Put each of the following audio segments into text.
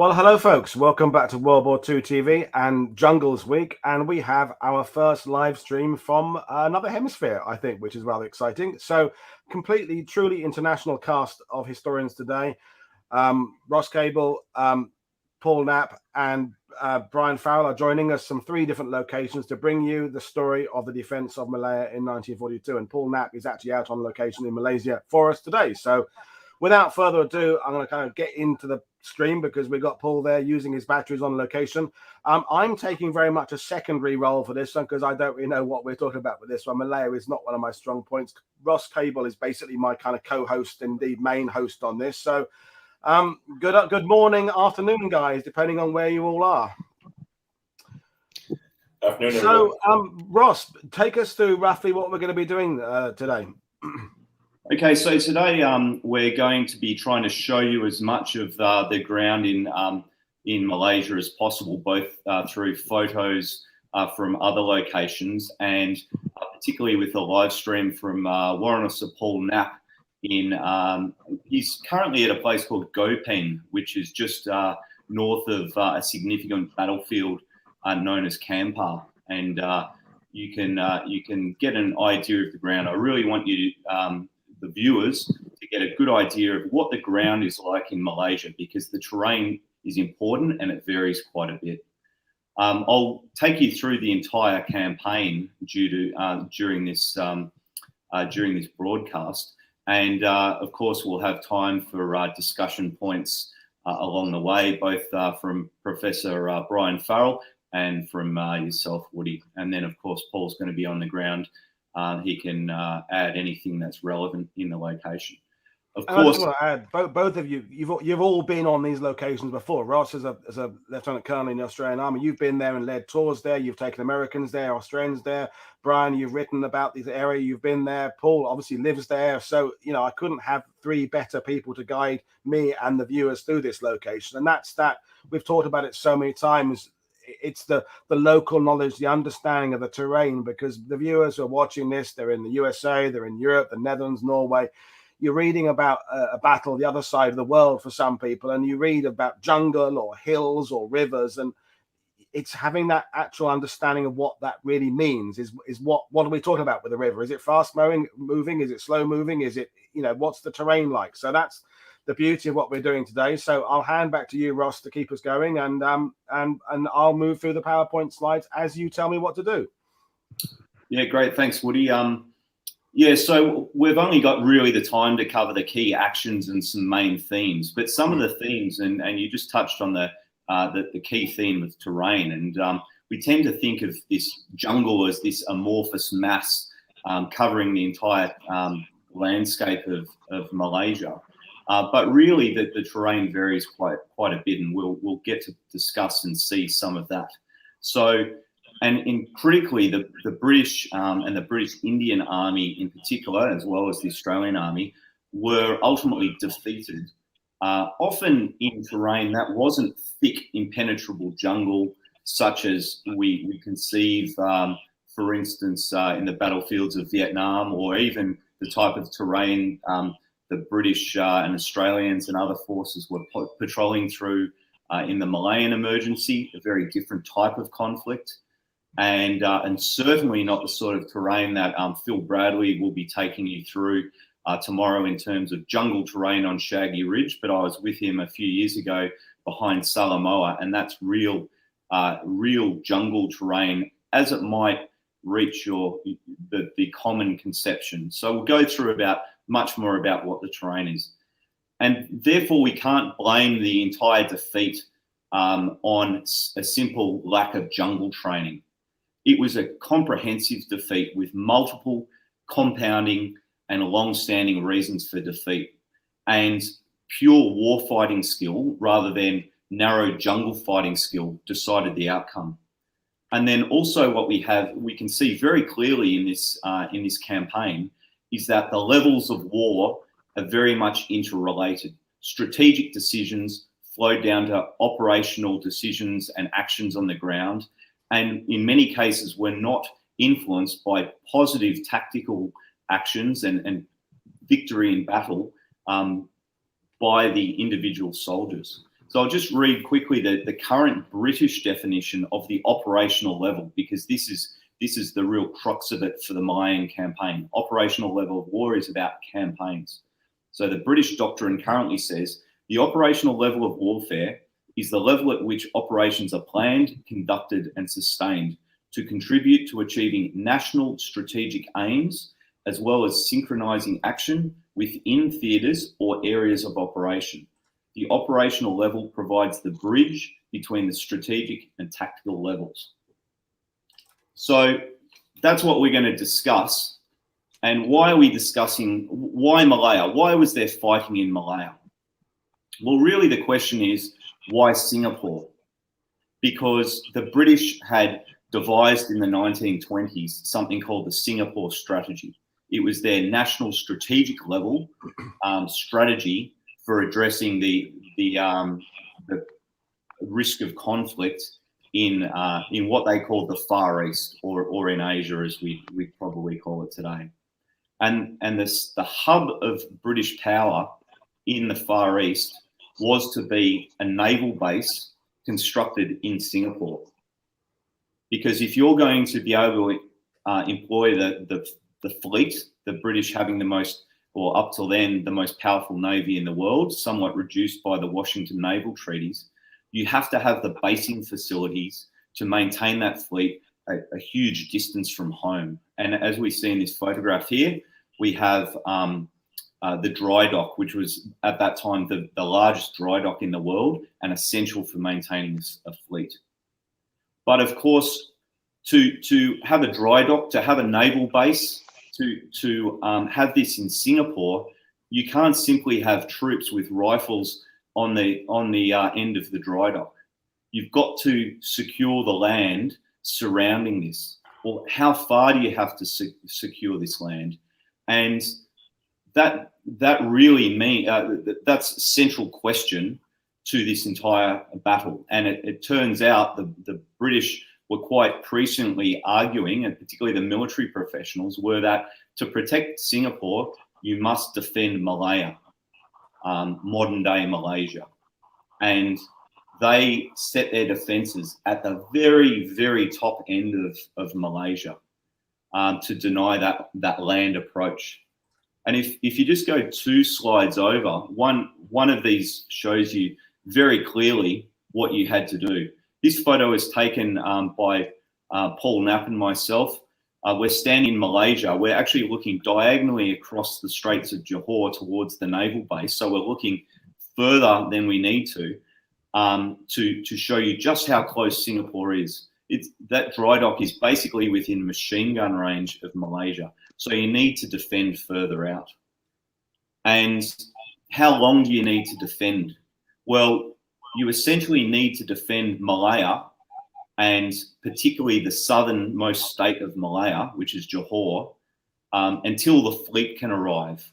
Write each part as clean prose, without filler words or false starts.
Well, hello, folks. Welcome back to World War II TV and Jungles Week. And we have our first live stream from another hemisphere, I think, which is rather exciting. So, completely, truly international cast of historians today. Ross Cable, Paul Knapp, and Brian Farrell are joining us from three different locations to bring you the story of the defense of Malaya in 1942. And Paul Knapp is actually out on location in Malaysia for us today. So, without further ado, I'm going to kind of get into the stream because we've got Paul there using his batteries on location. I'm taking very much a secondary role for this one because I don't really know what we're talking about with this one. Malaya is not one of my strong points. Ross Cable is basically my kind of co-host, indeed main host on this. So good morning, afternoon, guys, depending on where you all are. Afternoon, so Ross, take us through roughly what we're going to be doing today. Okay, so today we're going to be trying to show you as much of the ground in Malaysia as possible, both through photos from other locations and particularly with a live stream from Warrant Officer Paul Knapp. He's currently at a place called Gopeng, which is just north of a significant battlefield known as Kampar, and you can get an idea of the ground. I really want you to the viewers to get a good idea of what the ground is like in Malaysia, because the terrain is important and it varies quite a bit. I'll take you through the entire campaign during this broadcast, and of course we'll have time for discussion points along the way, both from Professor Brian Farrell and from yourself, Woody, and then of course Paul's going to be on the ground. He can add anything that's relevant in the location. Of course, I just want to add, both of you, you've all been on these locations before. Ross, as a lieutenant colonel in the Australian Army, you've been there and led tours there. You've taken Americans there, Australians there. Brian, you've written about this area. You've been there. Paul obviously lives there. So, I couldn't have three better people to guide me and the viewers through this location. And that's that. We've talked about it so many times. It's the local knowledge, the understanding of the terrain, because the viewers who are watching this, they're in the USA, they're in Europe, the Netherlands, Norway. You're reading about a battle the other side of the world for some people, and you read about jungle or hills or rivers, and it's having that actual understanding of what that really means. Is what are we talking about with the river? Is it fast moving? Is it slow moving? Is it, what's the terrain like? So that's the beauty of what we're doing today. So I'll hand back to you, Ross, to keep us going, and I'll move through the PowerPoint slides as you tell me what to do. Yeah, great. Thanks, Woody. So we've only got really the time to cover the key actions and some main themes, but some of the themes, and you just touched on the key theme of terrain, and we tend to think of this jungle as this amorphous mass covering the entire landscape of Malaysia. But really, the terrain varies quite a bit, and we'll get to discuss and see some of that. So, and critically, the British and the British Indian Army in particular, as well as the Australian Army, were ultimately defeated, often in terrain that wasn't thick, impenetrable jungle, such as we conceive, for instance, in the battlefields of Vietnam, or even the type of terrain the British and Australians and other forces were patrolling through in the Malayan emergency, a very different type of conflict, and certainly not the sort of terrain that Phil Bradley will be taking you through tomorrow in terms of jungle terrain on Shaggy Ridge. But I was with him a few years ago behind Salamoa, and that's real jungle terrain as it might reach the common conception. So we'll go through much more about what the terrain is. And therefore, we can't blame the entire defeat on a simple lack of jungle training. It was a comprehensive defeat with multiple compounding and long-standing reasons for defeat. And pure warfighting skill, rather than narrow jungle fighting skill, decided the outcome. And then also what we can see very clearly in this campaign is that the levels of war are very much interrelated. Strategic decisions flow down to operational decisions and actions on the ground, and in many cases were not influenced by positive tactical actions and victory in battle by the individual soldiers. So I'll just read quickly the current British definition of the operational level, because this is the real crux of it for the Malayan campaign. Operational level of war is about campaigns. So the British doctrine currently says the operational level of warfare is the level at which operations are planned, conducted, and sustained to contribute to achieving national strategic aims, as well as synchronizing action within theatres or areas of operation. The operational level provides the bridge between the strategic and tactical levels. So that's what we're going to discuss. And why are we discussing, why Malaya? Why was there fighting in Malaya? Well, really the question is, why Singapore? Because the British had devised in the 1920s something called the Singapore strategy. It was their national strategic level strategy for addressing the risk of conflict in what they called the Far East, or in Asia as we probably call it today. And the hub of British power in the Far East was to be a naval base constructed in Singapore. Because if you're going to be able to employ the fleet, the British having the most, or up till then, the most powerful navy in the world, somewhat reduced by the Washington naval treaties, you have to have the basing facilities to maintain that fleet a huge distance from home. And as we see in this photograph here, we have the dry dock, which was at that time the largest dry dock in the world and essential for maintaining a fleet. But of course, to have a dry dock, to have a naval base, to have this in Singapore, you can't simply have troops with rifles on the end of the dry dock. You've got to secure the land surrounding this. Well, how far do you have to secure this land? And that really means that's a central question to this entire battle. And it turns out the British were quite presciently arguing, and particularly the military professionals, were that to protect Singapore, you must defend Malaya, modern day Malaysia. And they set their defences at the very, very top end of Malaysia to deny that land approach. And if you just go 2 slides over, one of these shows you very clearly what you had to do. This photo is taken by Paul Knapp and myself. We're standing in Malaysia. We're actually looking diagonally across the Straits of Johor towards the naval base. So we're looking further than we need to show you just how close Singapore is. That dry dock is basically within machine gun range of Malaysia. So you need to defend further out. And how long do you need to defend? Well, you essentially need to defend Malaya, and particularly the southernmost state of Malaya, which is Johor, until the fleet can arrive.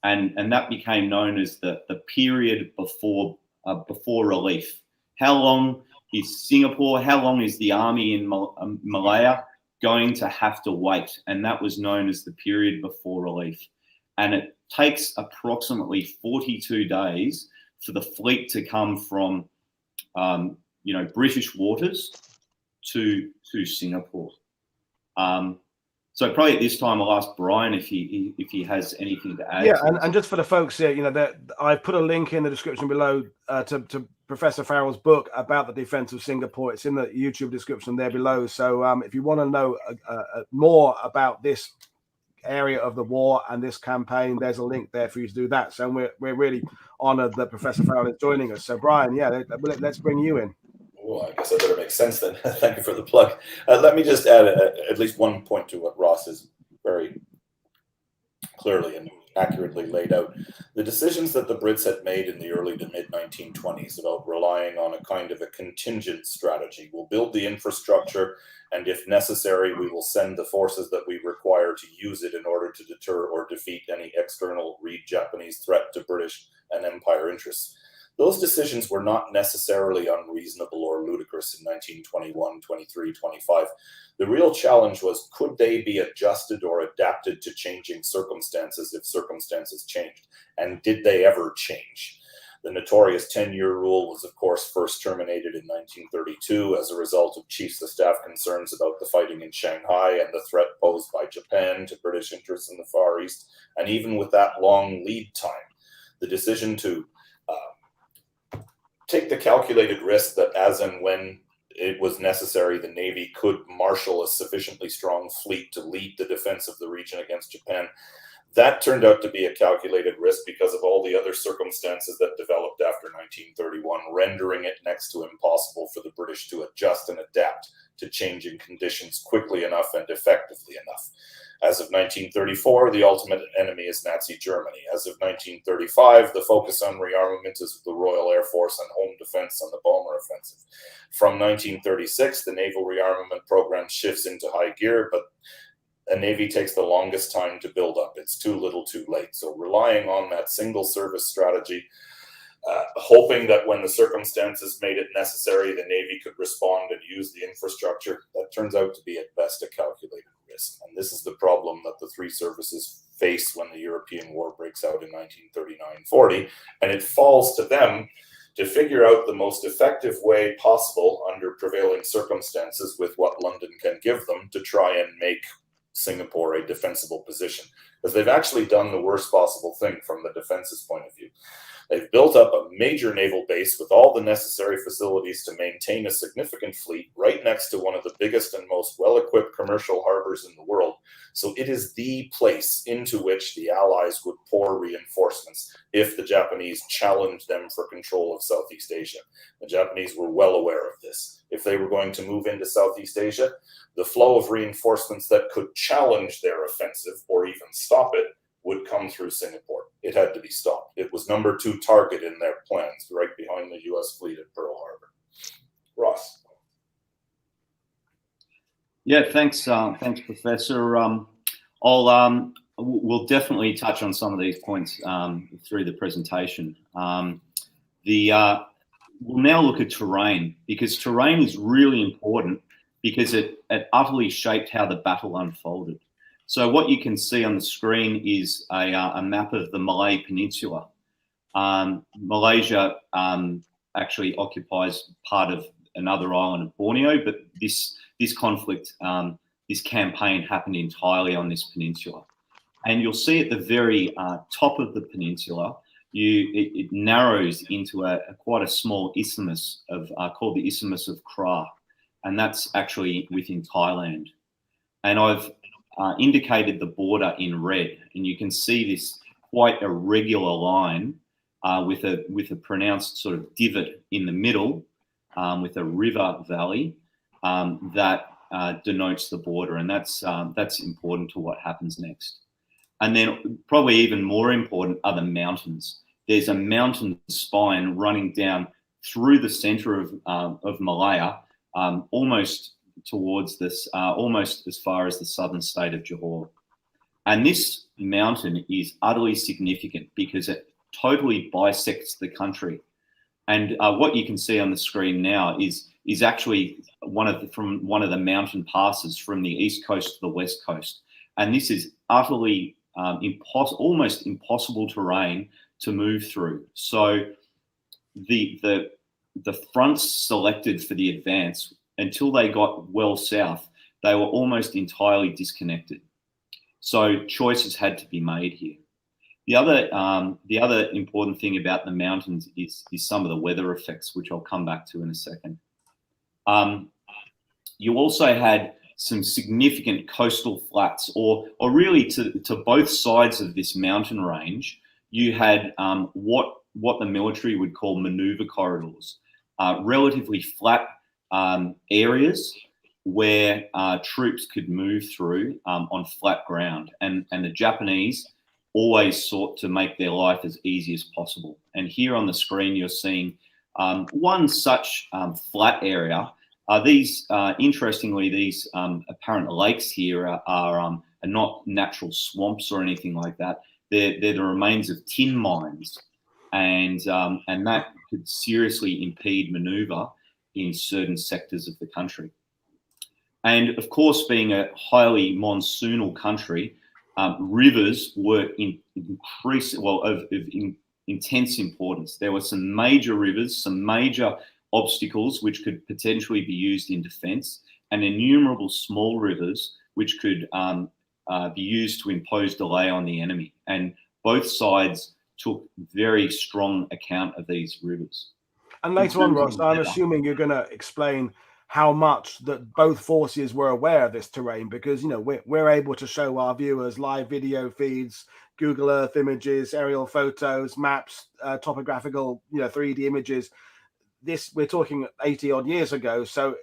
And that became known as the period before relief. How long is Singapore, how long is the army in Malaya going to have to wait? And that was known as the period before relief. And it takes approximately 42 days for the fleet to come from, British waters to Singapore. So probably at this time, I'll ask Brian if he has anything to add. Yeah, and just for the folks here, I put a link in the description below to Professor Farrell's book about the defense of Singapore. It's in the YouTube description there below. So if you want to know more about this area of the war and this campaign, there's a link there for you to do that. So we're really honored that Professor Farrell is joining us. So Brian, yeah, let's bring you in. Well, I guess that better make sense then. Thank you for the plug. Let me just add at least one point to what Ross has very clearly and accurately laid out. The decisions that the Brits had made in the early to mid 1920s about relying on a kind of a contingent strategy. We'll build the infrastructure, and if necessary, we will send the forces that we require to use it in order to deter or defeat any external, read Japanese, threat to British and Empire interests. Those decisions were not necessarily unreasonable or ludicrous in 1921, 23, 25. The real challenge was, could they be adjusted or adapted to changing circumstances if circumstances changed? And did they ever change? The notorious 10-year rule was, of course, first terminated in 1932 as a result of chiefs of staff concerns about the fighting in Shanghai and the threat posed by Japan to British interests in the Far East. And even with that long lead time, the decision to take the calculated risk that as and when it was necessary, the Navy could marshal a sufficiently strong fleet to lead the defense of the region against Japan. That turned out to be a calculated risk because of all the other circumstances that developed after 1931, rendering it next to impossible for the British to adjust and adapt to changing conditions quickly enough and effectively enough. As of 1934, the ultimate enemy is Nazi Germany. As of 1935, the focus on rearmament is the Royal Air Force and home defense on the Bomber Offensive. From 1936, the naval rearmament program shifts into high gear, but a Navy takes the longest time to build up. It's too little too late. So relying on that single service strategy, hoping that when the circumstances made it necessary, the Navy could respond and use the infrastructure, that turns out to be at best a calculated risk. And this is the problem that the three services face when the European War breaks out in 1939-40. And it falls to them to figure out the most effective way possible under prevailing circumstances with what London can give them to try and make Singapore a defensible position, because they've actually done the worst possible thing from the defense's point of view. They've built up a major naval base with all the necessary facilities to maintain a significant fleet right next to one of the biggest and most well-equipped commercial harbors in the world. So it is the place into which the Allies would pour reinforcements if the Japanese challenged them for control of Southeast Asia. The Japanese were well aware of this. If they were going to move into Southeast Asia, the flow of reinforcements that could challenge their offensive or even stop it would come through Singapore. It had to be stopped. It was number 2 target in their plans, right behind the U.S. fleet at Pearl Harbor. Ross. Yeah, thanks, Professor. We'll definitely touch on some of these points through the presentation. We'll now look at terrain, because terrain is really important because it utterly shaped how the battle unfolded. So what you can see on the screen is a map of the Malay Peninsula. Malaysia actually occupies part of another island of Borneo, but this conflict, this campaign happened entirely on this peninsula. And you'll see at the very top of the peninsula, it narrows into quite a small isthmus called the Isthmus of Kra, and that's actually within Thailand. And I've indicated the border in red, and you can see this quite irregular line with a pronounced sort of divot in the middle with a river valley that denotes the border, and that's important to what happens next. And then probably even more important are the mountains. There's a mountain spine running down through the center of Malaya, almost towards this, almost as far as the southern state of Johor. And this mountain is utterly significant because it totally bisects the country. And what you can see on the screen now is actually one of the mountain passes from the east coast to the west coast. And this is utterly almost impossible terrain to move through. So the fronts selected for the advance, until they got well south, they were almost entirely disconnected. So choices had to be made here. The other important thing about the mountains is some of the weather effects, which I'll come back to in a second. You also had some significant coastal flats, or really to both sides of this mountain range, you had what the military would call maneuver corridors, relatively flat areas where troops could move through on flat ground, and the Japanese always sought to make their life as easy as possible. And here on the screen you're seeing one such flat area. Interestingly, these apparent lakes here are not natural swamps or anything like that. They're the remains of tin mines, and that could seriously impede maneuver in certain sectors of the country. And of course, being a highly monsoonal country, rivers were intense importance. There were some major rivers, some major obstacles which could potentially be used in defence, and innumerable small rivers which could be used to impose delay on the enemy. And both sides took very strong account of these rivers. And later on, Ross, I'm assuming you're going to explain how much that both forces were aware of this terrain, because, you know, we're able to show our viewers live video feeds, Google Earth images, aerial photos, maps, topographical, 3D images. This, we're talking 80 odd years ago. So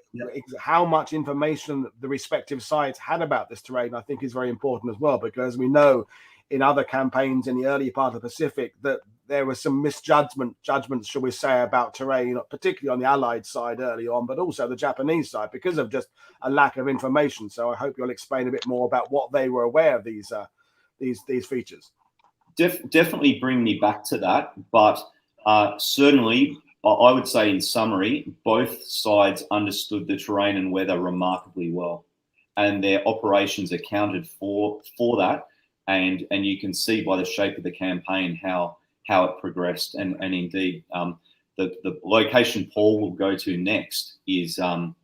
how much information the respective sides had about this terrain, I think, is very important as well, because we know in other campaigns in the early part of the Pacific that there was some judgments, shall we say, about terrain, particularly on the Allied side early on, but also the Japanese side, because of just a lack of information. So I hope you'll explain a bit more about what they were aware of these features. Definitely bring me back to that, but certainly I would say in summary, both sides understood the terrain and weather remarkably well, and their operations accounted for that. And you can see by the shape of the campaign how it progressed, and indeed the location Paul will go to next is on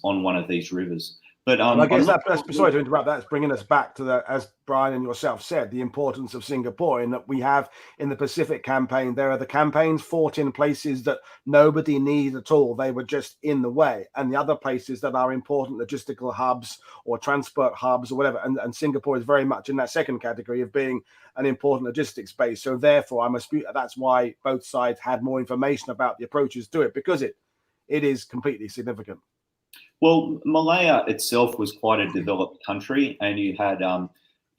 one of these rivers. But I guess sorry to interrupt. That's bringing us back to as Brian and yourself said, the importance of Singapore, in that we have in the Pacific campaign, there are the campaigns fought in places that nobody needs at all. They were just in the way, and the other places that are important logistical hubs or transport hubs or whatever. And Singapore is very much in that second category of being an important logistics base. So therefore, that's why both sides had more information about the approaches to it, because it is completely significant. Well, Malaya itself was quite a developed country, and you had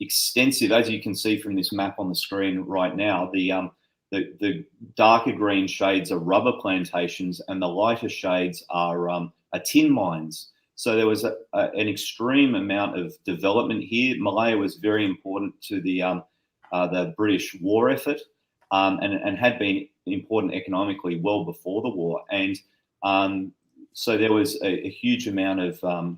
extensive, as you can see from this map on the screen right now, the darker green shades are rubber plantations, and the lighter shades are tin mines. So there was an extreme amount of development here. Malaya was very important to the British war effort, and had been important economically well before the war. And so there was a huge amount of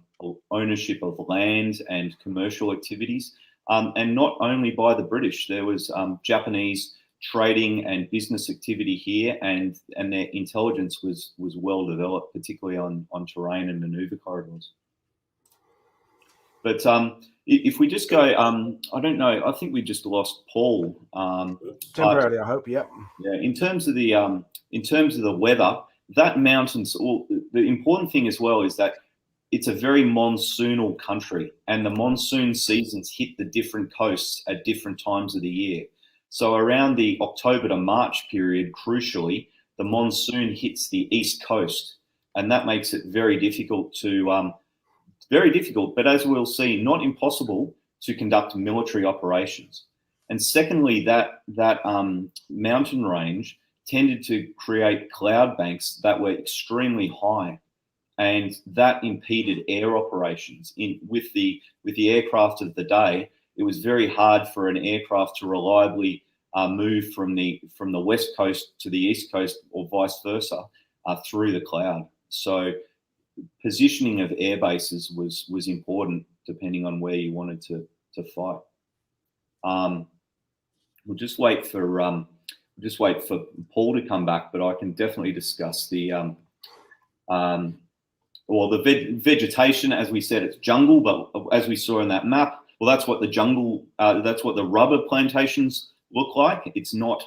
ownership of land and commercial activities, and not only by the British. There was Japanese trading and business activity here, and their intelligence was well developed, particularly on terrain and manoeuvre corridors. But if we just go, I don't know, I think we just lost Paul. Temporarily, I hope. Yep. Yeah. In terms of the weather, that mountains, the important thing as well is that it's a very monsoonal country, and the monsoon seasons hit the different coasts at different times of the year. So around the October to March period, crucially, the monsoon hits the east coast, and that makes it very difficult, but as we'll see, not impossible to conduct military operations. And secondly, that mountain range tended to create cloud banks that were extremely high, and that impeded air operations. With the aircraft of the day, it was very hard for an aircraft to reliably move from the west coast to the east coast, or vice versa, through the cloud. So positioning of air bases was important depending on where you wanted to fight. We'll just wait for Paul to come back, but I can definitely discuss the vegetation. As we said, it's jungle, but as we saw in that map, well, that's what the jungle, that's what the rubber plantations look like. It's not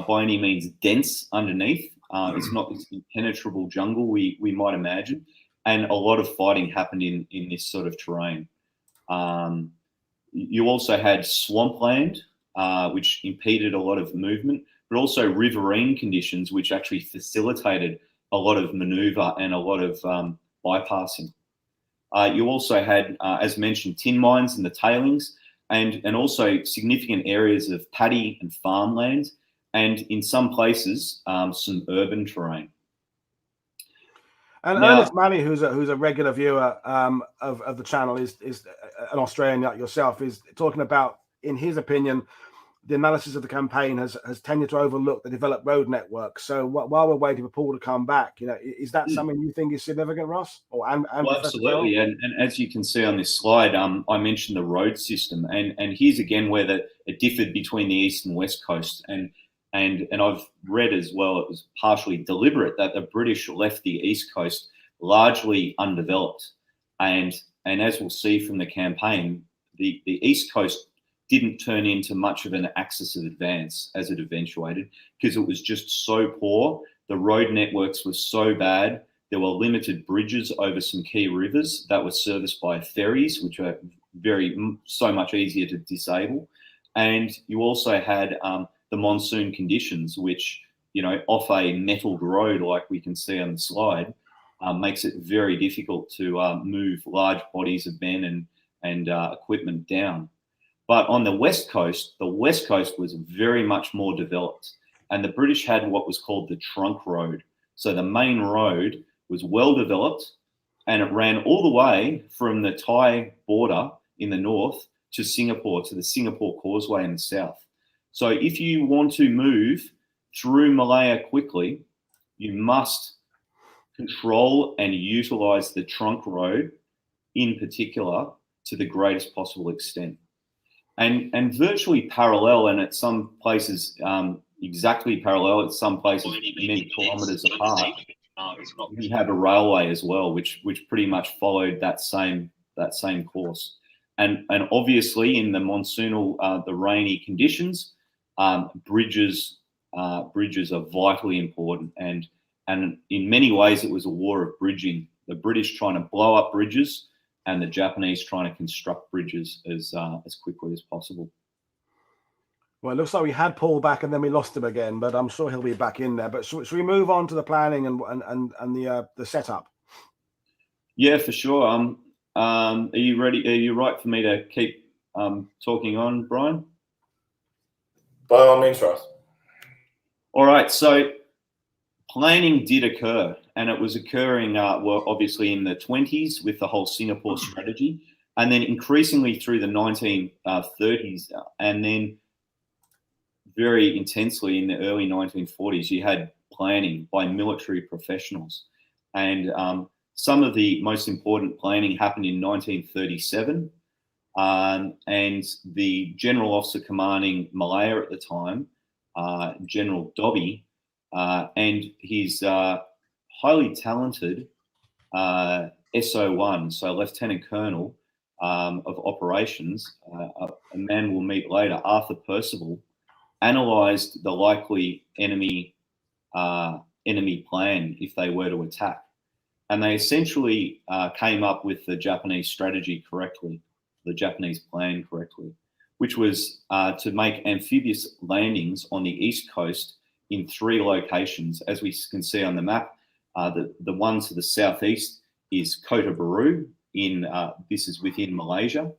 by any means dense underneath. It's not this impenetrable jungle we might imagine, and a lot of fighting happened in this sort of terrain. You also had swampland, which impeded a lot of movement, but also riverine conditions, which actually facilitated a lot of manoeuvre and a lot of bypassing. You also had, as mentioned, tin mines and the tailings, and also significant areas of paddy and farmland, and in some places, some urban terrain. And now, Ernest Manny, who's a regular viewer of the channel, is an Australian like yourself, is talking about, in his opinion, the analysis of the campaign has tended to overlook the developed road network. So while we're waiting for Paul to come back, is that something you think is significant, Ross? And well, absolutely. And as you can see on this slide, I mentioned the road system, and here's again where it differed between the east and west coast. And I've read as well, it was partially deliberate that the British left the east coast largely undeveloped. And as we'll see from the campaign, the east coast didn't turn into much of an axis of advance as it eventuated, because it was just so poor. The road networks were so bad. There were limited bridges over some key rivers that were serviced by ferries, which are so much easier to disable. And you also had the monsoon conditions, which, off a metalled road like we can see on the slide, makes it very difficult to move large bodies of men and equipment down. But on the west coast was very much more developed, and the British had what was called the trunk road. So the main road was well developed, and it ran all the way from the Thai border in the north to Singapore, to the Singapore Causeway in the south. So if you want to move through Malaya quickly, you must control and utilize the trunk road in particular to the greatest possible extent. And virtually parallel, and at some places exactly parallel, at some places many kilometres apart, we have a railway as well, which pretty much followed that same course. And obviously in the monsoonal, the rainy conditions, bridges are vitally important. And in many ways, it was a war of bridging. The British trying to blow up bridges, and the Japanese trying to construct bridges as quickly as possible. Well, it looks like we had Paul back and then we lost him again, but I'm sure he'll be back in there. But should we move on to the planning and the setup? Yeah, for sure. Are you ready? Are you right for me to keep talking on, Brian? By all means, Ross. All right. So planning did occur, and it was occurring, obviously in the 20s with the whole Singapore strategy, and then increasingly through the 1930s, and then very intensely in the early 1940s, you had planning by military professionals. And some of the most important planning happened in 1937, and the General Officer commanding Malaya at the time, General Dobby, and his highly talented SO1, so Lieutenant Colonel of Operations, a man we'll meet later, Arthur Percival, analysed the likely enemy plan if they were to attack. And they essentially came up with the Japanese strategy correctly, the Japanese plan correctly, which was to make amphibious landings on the east coast in 3 locations. As we can see on the map, the one to the southeast is Kota Baru, this is within Malaysia,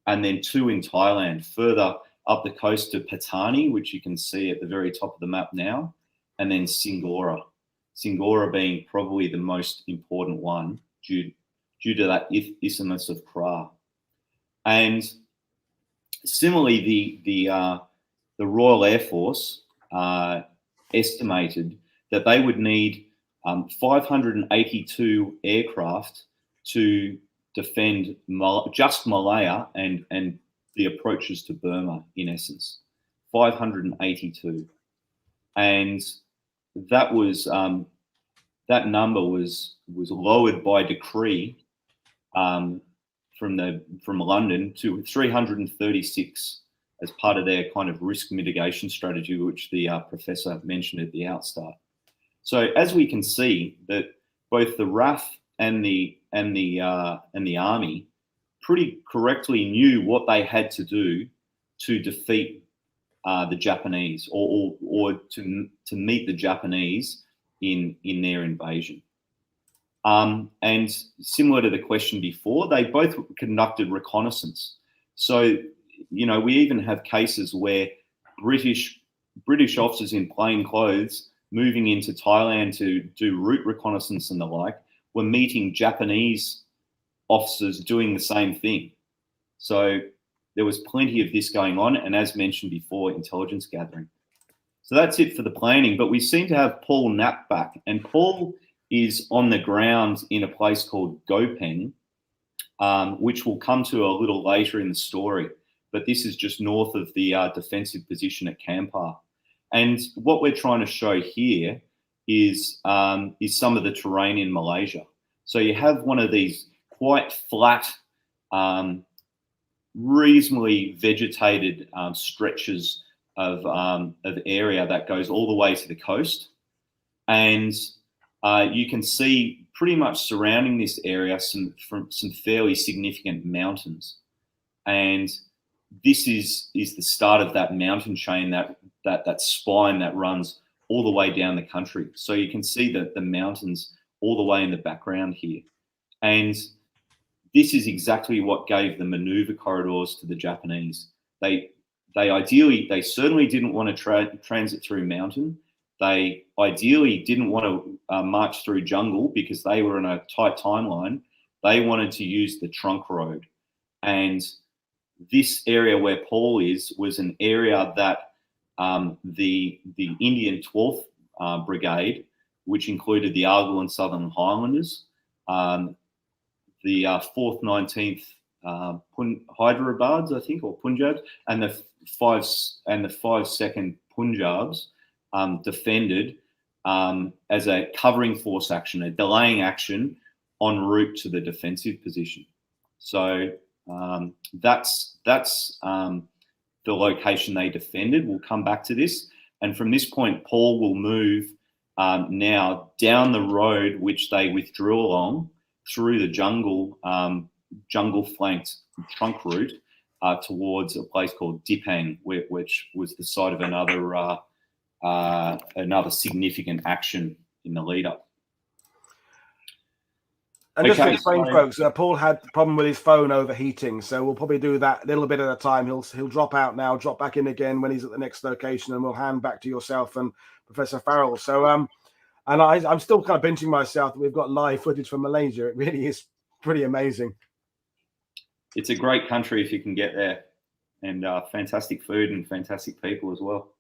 and then 2 in Thailand, further up the coast to Patani, which you can see at the very top of the map now, and then Singora. Singora being probably the most important one due to that isthmus of Kra. And similarly, the Royal Air Force estimated that they would need 582 aircraft to defend just Malaya and the approaches to Burma, in essence. 582. And that was that number was lowered by decree from London to 336 as part of their kind of risk mitigation strategy, which the professor mentioned at the outstart. So as we can see, that both the RAF and the army pretty correctly knew what they had to do to defeat the Japanese, or to meet the Japanese in their invasion. And similar to the question before, they both conducted reconnaissance. So, we even have cases where British officers in plain clothes moving into Thailand to do route reconnaissance and the like were meeting Japanese officers doing the same thing. So there was plenty of this going on, and as mentioned before, intelligence gathering. So that's it for the planning, but we seem to have Paul Knapp back, and Paul is on the ground in a place called Gopeng, which we'll come to a little later in the story, but this is just north of the defensive position at Kampar. And what we're trying to show here is some of the terrain in Malaysia. So you have one of these quite flat, reasonably vegetated stretches of area that goes all the way to the coast. And you can see pretty much surrounding this area some fairly significant mountains. And this is the start of that mountain chain, that spine that runs all the way down the country. So you can see the mountains all the way in the background here. And this is exactly what gave the maneuver corridors to the Japanese. They certainly didn't want to transit through mountain. They ideally didn't want to march through jungle because they were in a tight timeline. They wanted to use the trunk road. And this area where Paul is was an area that the Indian 12th Brigade, which included the Argyll and Southern Highlanders, the 4th, 19th Hyderabad's, I think, or Punjabs, and the 5 2nd Punjabs defended as a covering force action, a delaying action en route to the defensive position. So that's the location they defended. We'll come back to this. And from this point, Paul will move now down the road which they withdrew along through the jungle flanked trunk route towards a place called Dipang, which was the site of another significant action in the lead up. And just to explain, folks, Paul had a problem with his phone overheating, so we'll probably do that a little bit at a time. He'll drop out now, drop back in again when he's at the next location, and we'll hand back to yourself and Professor Farrell. So, and I'm still kind of pinching myself that we've got live footage from Malaysia. It really is pretty amazing. It's a great country if you can get there, and fantastic food and fantastic people as well.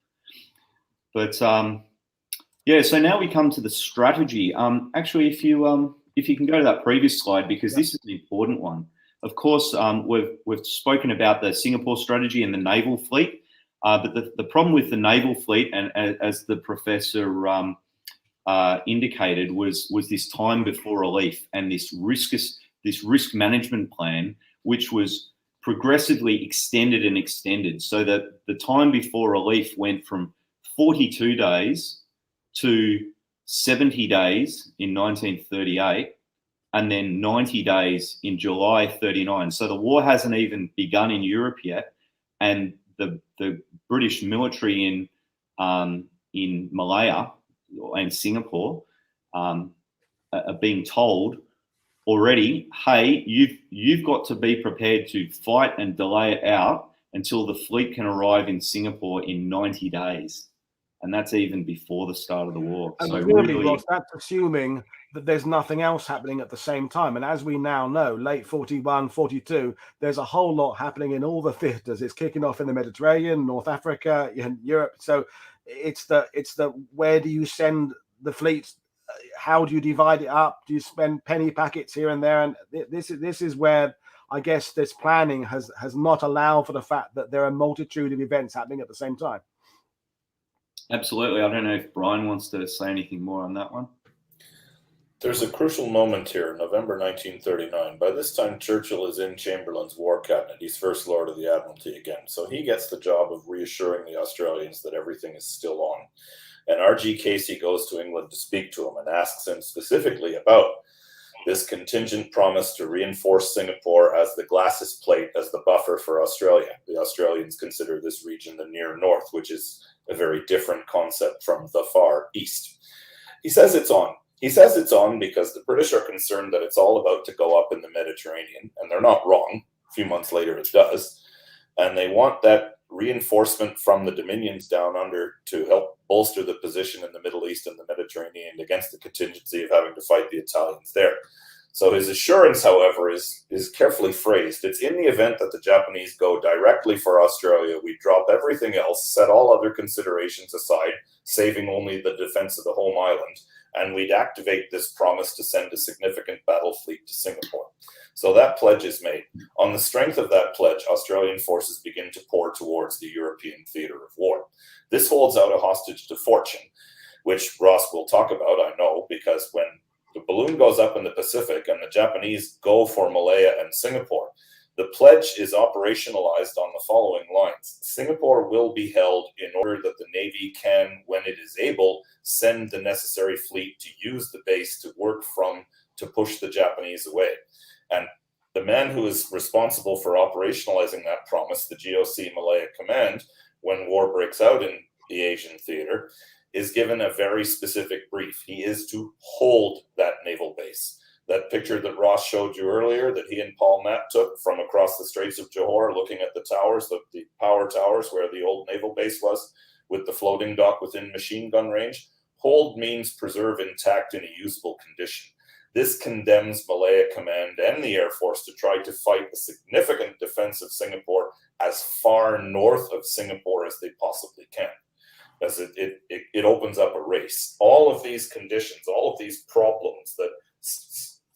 But yeah, so now we come to the strategy. Actually, if you can go to that previous slide, because this is an important one. Of course, we've spoken about the Singapore strategy and the naval fleet, but the problem with the naval fleet, and as the professor indicated, was this time before relief and this risk management plan, which was progressively extended and extended, so that the time before relief went from 42 days to 70 days in 1938, and then 90 days in July 39. So the war hasn't even begun in Europe yet, and the British military in Malaya and Singapore are being told already, hey, you've got to be prepared to fight and delay it out until the fleet can arrive in Singapore in 90 days. And that's even before the start of the war. And so really, really, Ross, that's assuming that there's nothing else happening at the same time. And as we now know, late 41, 42, there's a whole lot happening in all the theaters. It's kicking off in the Mediterranean, North Africa, and Europe. So it's the where do you send the fleet? How do you divide it up? Do you spend penny packets here and there? And this is where I guess this planning has not allowed for the fact that there are a multitude of events happening at the same time. Absolutely. I don't know if Brian wants to say anything more on that one. There's a crucial moment here, November 1939. By this time, Churchill is in Chamberlain's war cabinet. He's First Lord of the Admiralty again. So he gets the job of reassuring the Australians that everything is still on. And R.G. Casey goes to England to speak to him and asks him specifically about this contingent promise to reinforce Singapore as the glacis plate, as the buffer for Australia. The Australians consider this region the near north, which is a very different concept from the far east. He says it's on. He says it's on because the British are concerned that it's all about to go up in the Mediterranean, and they're not wrong. A few months later it does. And they want that reinforcement from the dominions down under to help bolster the position in the Middle East and the Mediterranean against the contingency of having to fight the Italians there. So his assurance, however, is carefully phrased. It's in the event that the Japanese go directly for Australia, we drop everything else, set all other considerations aside, saving only the defense of the home island, and we'd activate this promise to send a significant battle fleet to Singapore. So that pledge is made. On the strength of that pledge, Australian forces begin to pour towards the European theatre of war. This holds out a hostage to fortune, which Ross will talk about, I know, because when the balloon goes up in the Pacific and the Japanese go for Malaya and Singapore, the pledge is operationalized on the following lines. Singapore will be held in order that the Navy can, when it is able, send the necessary fleet to use the base to work from to push the Japanese away. And the man who is responsible for operationalizing that promise, the GOC Malaya Command, when war breaks out in the Asian theater, is given a very specific brief. He is to hold that naval base. That picture that Ross showed you earlier that he and Paul Knapp took from across the Straits of Johor, looking at the towers, the power towers where the old naval base was, with the floating dock within machine gun range, hold means preserve intact in a usable condition. This condemns Malaya Command and the Air Force to try to fight a significant defense of Singapore as far north of Singapore as they possibly can, as it opens up a race. All of these conditions, all of these problems that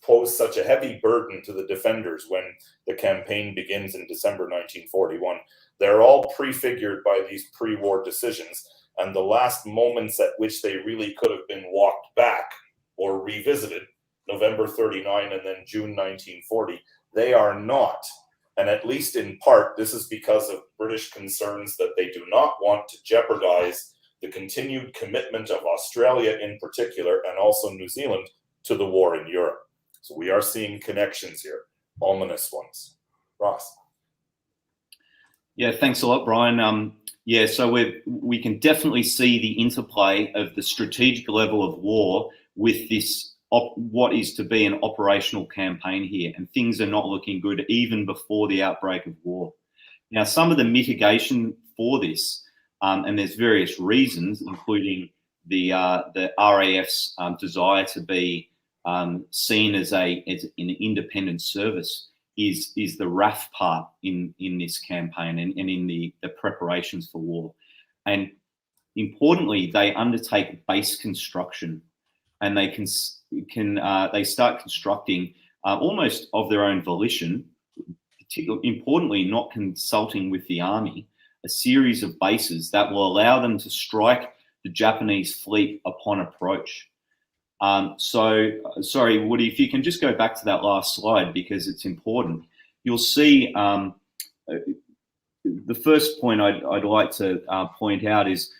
pose such a heavy burden to the defenders when the campaign begins in December 1941, they're all prefigured by these pre-war decisions, and the last moments at which they really could have been walked back or revisited, November 39 and then June 1940, they are not. And at least in part, this is because of British concerns that they do not want to jeopardize the continued commitment of Australia in particular, and also New Zealand, to the war in Europe. So we are seeing connections here, ominous ones. Ross. Yeah, thanks a lot, Brian. Yeah, so we can definitely see the interplay of the strategic level of war with this what is to be an operational campaign here, and things are not looking good even before the outbreak of war. Now, some of the mitigation for this, and there's various reasons, including the RAF's desire to be seen as an independent service, is the RAF part in this campaign and in the preparations for war. And importantly, they undertake base construction, and they they start constructing almost of their own volition, importantly not consulting with the army, a series of bases that will allow them to strike the Japanese fleet upon approach. So, sorry, Woody, if you can just go back to that last slide because it's important. You'll see the first point I'd like to point out is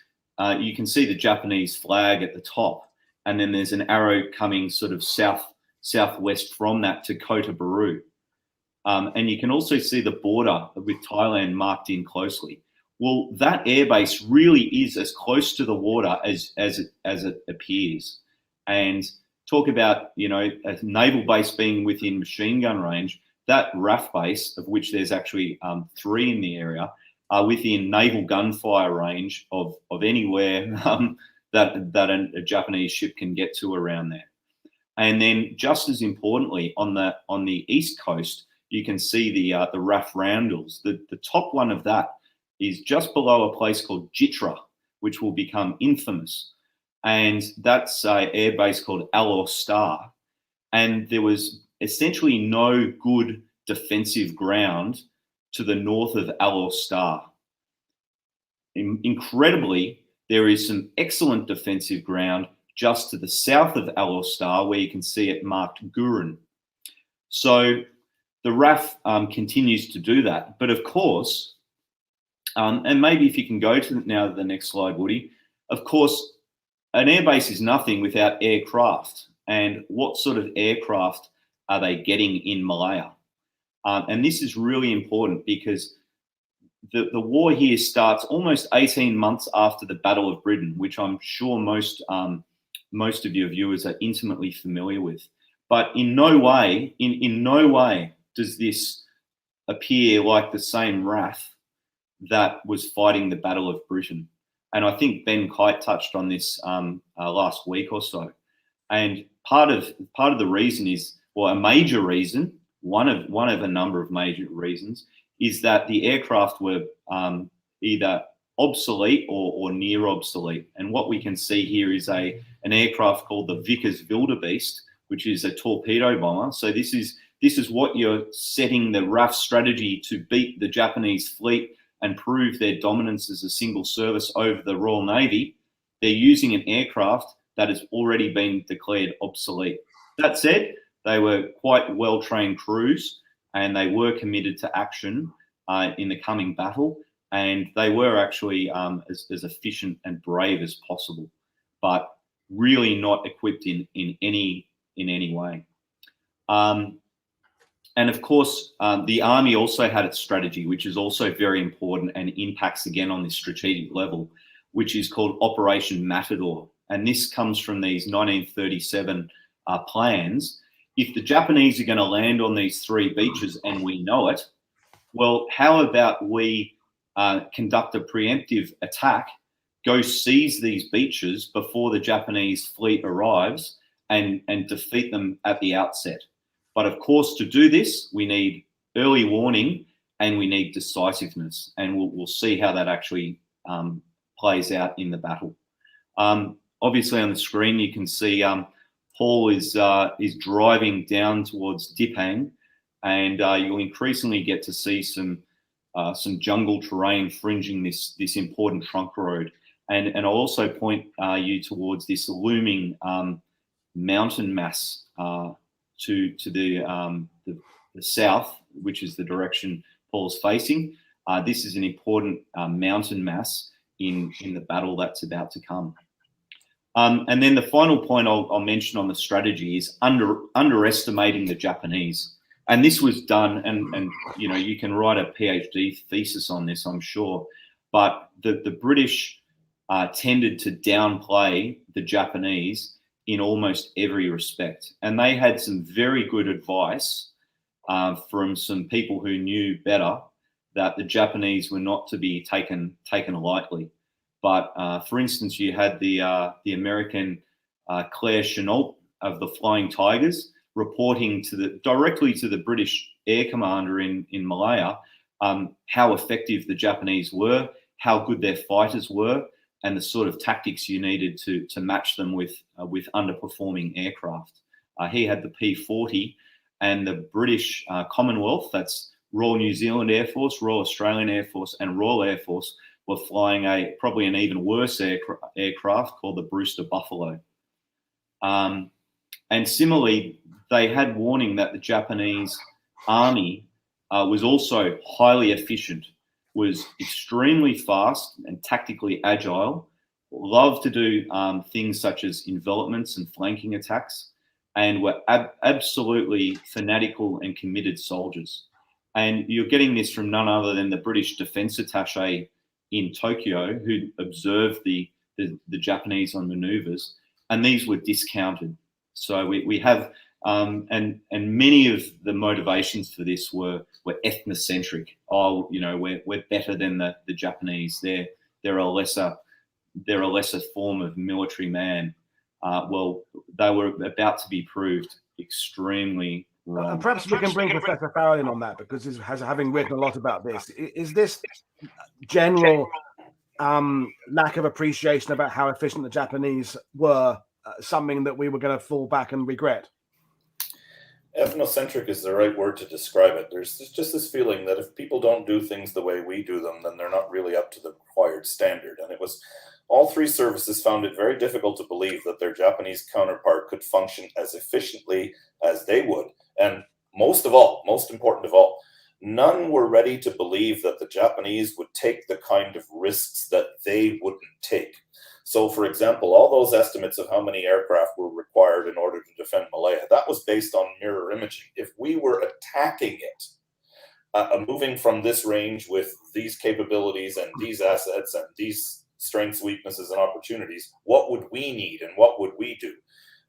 you can see the Japanese flag at the top, and then there's an arrow coming sort of southwest from that to Kota Baru. And you can also see the border with Thailand marked in closely. Well, that airbase really is as close to the water as it appears. And talk about, you know, a naval base being within machine gun range, that RAF base, of which there's actually 3 in the area, are within naval gunfire range of anywhere that a Japanese ship can get to around there. And then just as importantly, on the east coast, you can see the RAF roundels. The top one of that is just below a place called Jitra, which will become infamous. And that's an air base called Alor Star. And there was essentially no good defensive ground to the north of Alor Star. Incredibly, there is some excellent defensive ground just to the south of Alor Star, where you can see it marked Gurun. So the RAF continues to do that. But of course, and maybe if you can go to now the next slide, Woody, of course, an airbase is nothing without aircraft. And what sort of aircraft are they getting in Malaya? And this is really important because the war here starts almost 18 months after the Battle of Britain, which I'm sure most of your viewers are intimately familiar with. But in no way does this appear like the same RAF that was fighting the Battle of Britain. And I think Ben Kite touched on this last week or so. And part of the reason is or a major reason, one of a number of major reasons, is that the aircraft were either obsolete or near obsolete. And what we can see here is an aircraft called the Vickers Wildebeest, which is a torpedo bomber. So this is what you're setting the RAF strategy to beat the Japanese fleet and prove their dominance as a single service over the Royal Navy. They're using an aircraft that has already been declared obsolete. That said, they were quite well-trained crews, and they were committed to action in the coming battle, and they were actually as efficient and brave as possible, but really not equipped in any way. And of course, the Army also had its strategy, which is also very important and impacts again on this strategic level, which is called Operation Matador. And this comes from these 1937 plans. If the Japanese are going to land on these 3 beaches and we know it, well, how about we conduct a preemptive attack, go seize these beaches before the Japanese fleet arrives and defeat them at the outset. But of course, to do this, we need early warning and we need decisiveness. And we'll see how that actually plays out in the battle. Obviously, on the screen, you can see Paul is driving down towards Dipang, and you'll increasingly get to see some jungle terrain fringing this important trunk road. And I'll also point you towards this looming mountain mass to the south, which is the direction Paul's facing. This is an important mountain mass in the battle that's about to come. And then the final point I'll mention on the strategy is underestimating the Japanese. And this was done, and you know, you can write a PhD thesis on this, I'm sure. But the British tended to downplay the Japanese in almost every respect. And they had some very good advice from some people who knew better that the Japanese were not to be taken lightly. But for instance, you had the American Claire Chennault of the Flying Tigers reporting directly to the British air commander in Malaya how effective the Japanese were, how good their fighters were, and the sort of tactics you needed to match them with underperforming aircraft. He had the P-40, and the British Commonwealth, that's Royal New Zealand Air Force, Royal Australian Air Force, and Royal Air Force, were flying probably an even worse aircraft called the Brewster Buffalo. And similarly, they had warning that the Japanese army was also highly efficient, was extremely fast and tactically agile, loved to do things such as envelopments and flanking attacks, and were absolutely fanatical and committed soldiers. And you're getting this from none other than the British Defence Attaché in Tokyo, who observed the Japanese on manoeuvres, and these were discounted. So we have, and many of the motivations for this were ethnocentric. Oh, you know, we're better than the Japanese. They're a lesser form of military man. Well, they were about to be proved extremely wrong. Perhaps we can bring Professor Farrell in on that, because he's having written a lot about this. Is this general lack of appreciation about how efficient the Japanese were something that we were going to fall back and regret? Ethnocentric is the right word to describe it. There's just this feeling that if people don't do things the way we do them, then they're not really up to the required standard. And it was all 3 services found it very difficult to believe that their Japanese counterpart could function as efficiently as they would. And most important of all, none were ready to believe that the Japanese would take the kind of risks that they wouldn't take. So, for example, all those estimates of how many aircraft were required in order to defend Malaya, that was based on mirror imaging. If we were attacking it, moving from this range with these capabilities and these assets and these strengths, weaknesses, and opportunities, what would we need and what would we do?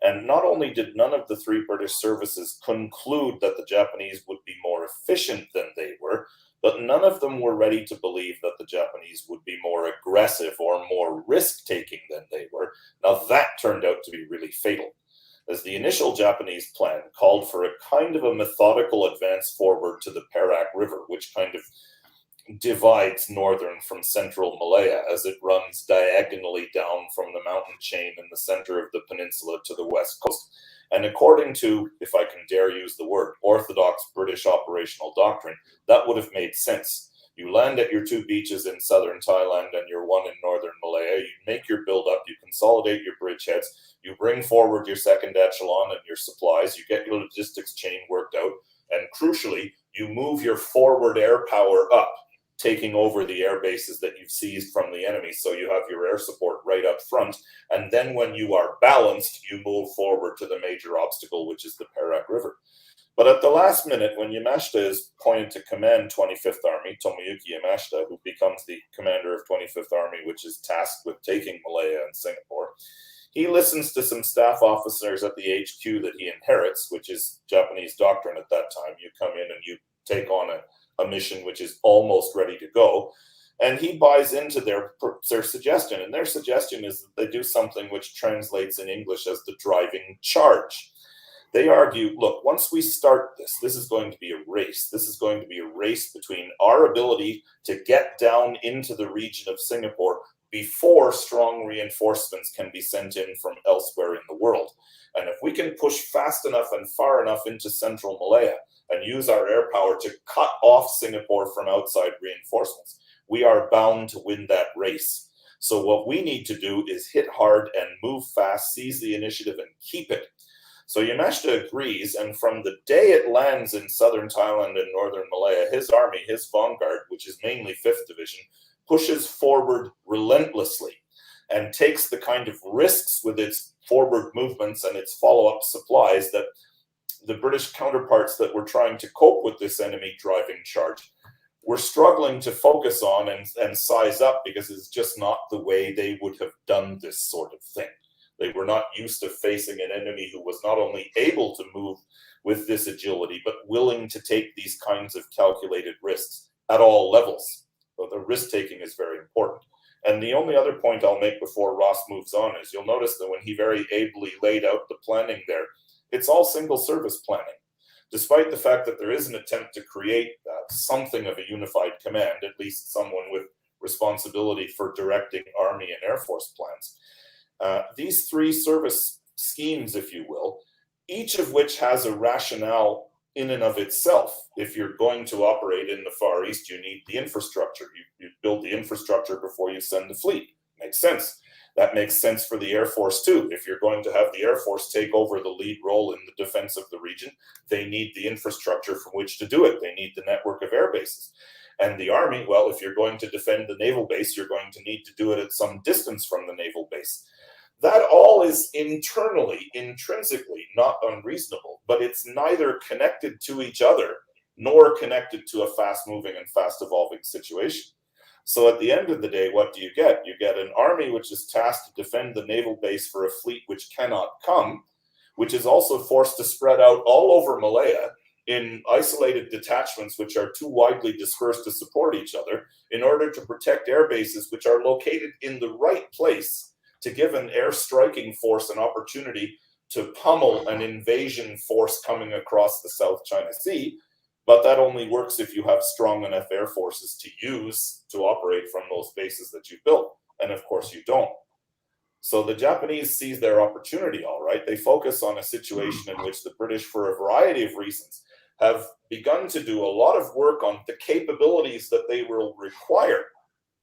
And not only did none of the 3 British services conclude that the Japanese would be more efficient than they were, but none of them were ready to believe that the Japanese would be more aggressive or more risk-taking than they were. Now, that turned out to be really fatal. as the initial Japanese plan called for a kind of a methodical advance forward to the Perak River, which kind of divides northern from central Malaya as it runs diagonally down from the mountain chain in the center of the peninsula to the west coast. And according to, if I can dare use the word, orthodox British operational doctrine, that would have made sense. You land at your 2 beaches in southern Thailand and your 1 in northern Malaya. You make your build-up, you consolidate your bridgeheads, you bring forward your second echelon and your supplies, you get your logistics chain worked out, and crucially, you move your forward air power up, taking over the air bases that you've seized from the enemy, so you have your air support right up front. And then when you are balanced, you move forward to the major obstacle, which is the Perak River. But at the last minute, when Yamashita is appointed to command 25th Army, Tomoyuki Yamashita, who becomes the commander of 25th Army, which is tasked with taking Malaya and Singapore, he listens to some staff officers at the HQ that he inherits, which is Japanese doctrine at that time. You come in and you take on a mission which is almost ready to go. And he buys into their suggestion. And their suggestion is that they do something which translates in English as the driving charge. They argue, look, once we start this is going to be a race. This is going to be a race between our ability to get down into the region of Singapore before strong reinforcements can be sent in from elsewhere in the world. And if we can push fast enough and far enough into central Malaya and use our air power to cut off Singapore from outside reinforcements, we are bound to win that race. So what we need to do is hit hard and move fast, seize the initiative and keep it. So Yamashita agrees, and from the day it lands in southern Thailand and northern Malaya, his army, his vanguard, which is mainly 5th Division, pushes forward relentlessly and takes the kind of risks with its forward movements and its follow-up supplies that the British counterparts that were trying to cope with this enemy driving charge were struggling to focus on and size up, because it's just not the way they would have done this sort of thing. They were not used to facing an enemy who was not only able to move with this agility, but willing to take these kinds of calculated risks at all levels. So the risk-taking is very important. And the only other point I'll make before Ross moves on is you'll notice that when he very ably laid out the planning there, it's all single service planning. Despite the fact that there is an attempt to create something of a unified command, at least someone with responsibility for directing Army and Air Force plans, these 3 service schemes, if you will, each of which has a rationale in and of itself. If you're going to operate in the Far East, you need the infrastructure. You build the infrastructure before you send the fleet. Makes sense. That makes sense for the Air Force too. If you're going to have the Air Force take over the lead role in the defense of the region, they need the infrastructure from which to do it. They need the network of air bases. And the Army, well, if you're going to defend the naval base, you're going to need to do it at some distance from the naval base. That all is internally, intrinsically not unreasonable, but it's neither connected to each other nor connected to a fast-moving and fast-evolving situation. So at the end of the day, what do you get? You get an army which is tasked to defend the naval base for a fleet which cannot come, which is also forced to spread out all over Malaya in isolated detachments which are too widely dispersed to support each other in order to protect air bases which are located in the right place to give an air striking force an opportunity to pummel an invasion force coming across the South China Sea. But that only works if you have strong enough air forces to use to operate from those bases that you built. And of course you don't. So the Japanese seize their opportunity, all right. They focus on a situation in which the British, for a variety of reasons, have begun to do a lot of work on the capabilities that they will require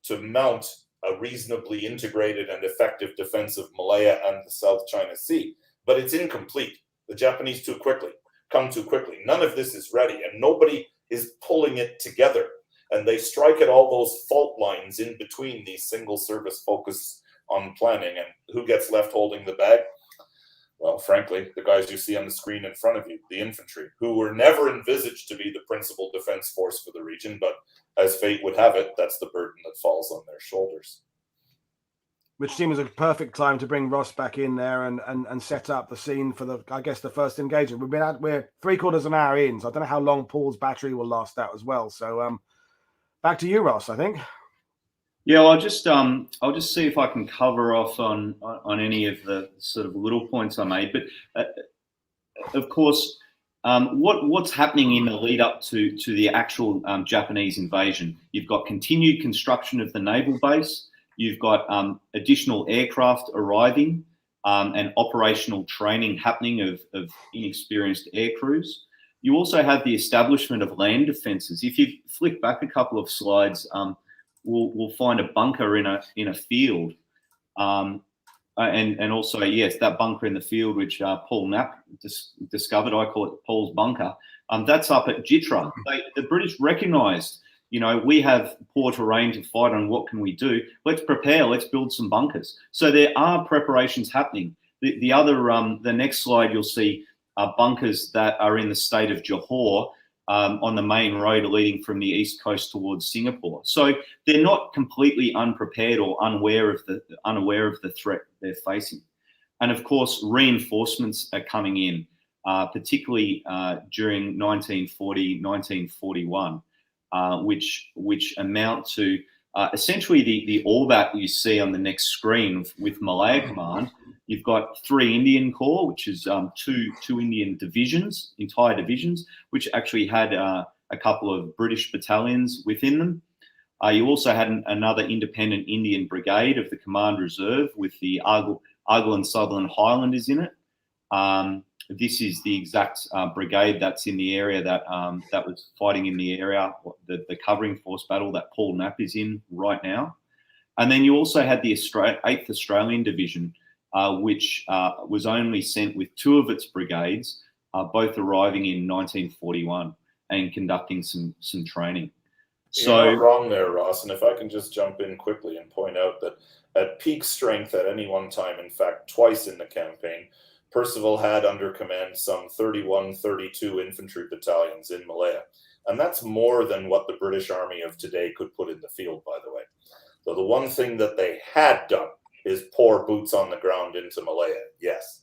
to mount a reasonably integrated and effective defense of Malaya and the South China Sea. But it's incomplete. The Japanese come too quickly. None of this is ready, and nobody is pulling it together. And they strike at all those fault lines in between these single service focus on planning. And who gets left holding the bag? Well, frankly, the guys you see on the screen in front of you, the infantry, who were never envisaged to be the principal defense force for the region, but as fate would have it, that's the burden that falls on their shoulders. Which seems a perfect time to bring Ross back in there and set up the scene for the first engagement. We're 3/4 of an hour in, so I don't know how long Paul's battery will last out as well. So back to you, Ross, I think. Yeah, I'll just see if I can cover off on any of the sort of little points I made. But of course, what's happening in the lead up to the actual Japanese invasion? You've got continued construction of the naval base. You've got additional aircraft arriving and operational training happening of inexperienced air crews. You also have the establishment of land defences. If you flick back a couple of slides, we'll find a bunker in a field. And also, yes, that bunker in the field, which Paul Knapp discovered, I call it Paul's bunker. That's up at Jitra. The British recognised, we have poor terrain to fight on. What can we do? Let's prepare. Let's build some bunkers. So there are preparations happening. The next slide, you'll see bunkers that are in the state of Johor on the main road leading from the east coast towards Singapore. So they're not completely unprepared or unaware of the threat they're facing. And of course, reinforcements are coming in, particularly during 1940, 1941, which amount to essentially the all that you see on the next screen with Malaya Command. You've got 3 Indian Corps, which is two Indian divisions, entire divisions, which actually had a couple of British battalions within them. You also had another independent Indian brigade of the Command Reserve with the Argyll and Sutherland Highlanders in it. This is the exact brigade that's in the area that was fighting in the area, the covering force battle that Paul Knapp is in right now. And then you also had the 8th Australian Division, which was only sent with 2 of its brigades, both arriving in 1941 and conducting some training. So you're not wrong there, Ross. And if I can just jump in quickly and point out that at peak strength at any one time, in fact, twice in the campaign, Percival had under command some 31, 32 infantry battalions in Malaya. And that's more than what the British Army of today could put in the field, by the way. So the one thing that they had done is pour boots on the ground into Malaya, yes.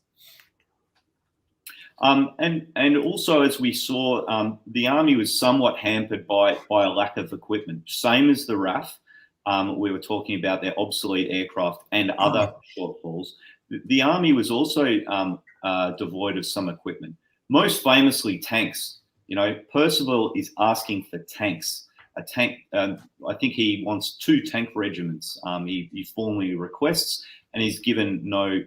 And also, as we saw, the army was somewhat hampered by a lack of equipment, same as the RAF. We were talking about their obsolete aircraft and other shortfalls. The army was also devoid of some equipment, most famously tanks. Percival is asking for tanks. A tank. I think he wants 2 tank regiments. He formally requests, and he's given no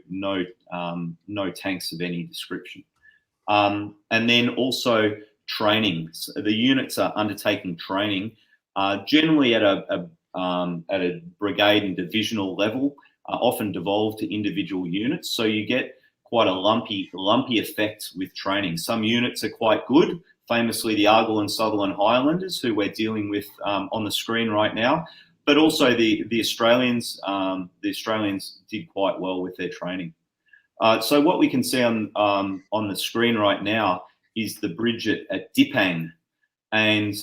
tanks of any description. And then also training. So the units are undertaking training, generally at a brigade and divisional level, often devolved to individual units. So you get quite a lumpy effect with training. Some units are quite good. Famously, the Argyll and Sutherland Highlanders, who we're dealing with on the screen right now, but also the Australians. The Australians did quite well with their training. So what we can see on the screen right now is the bridge at Dipang, and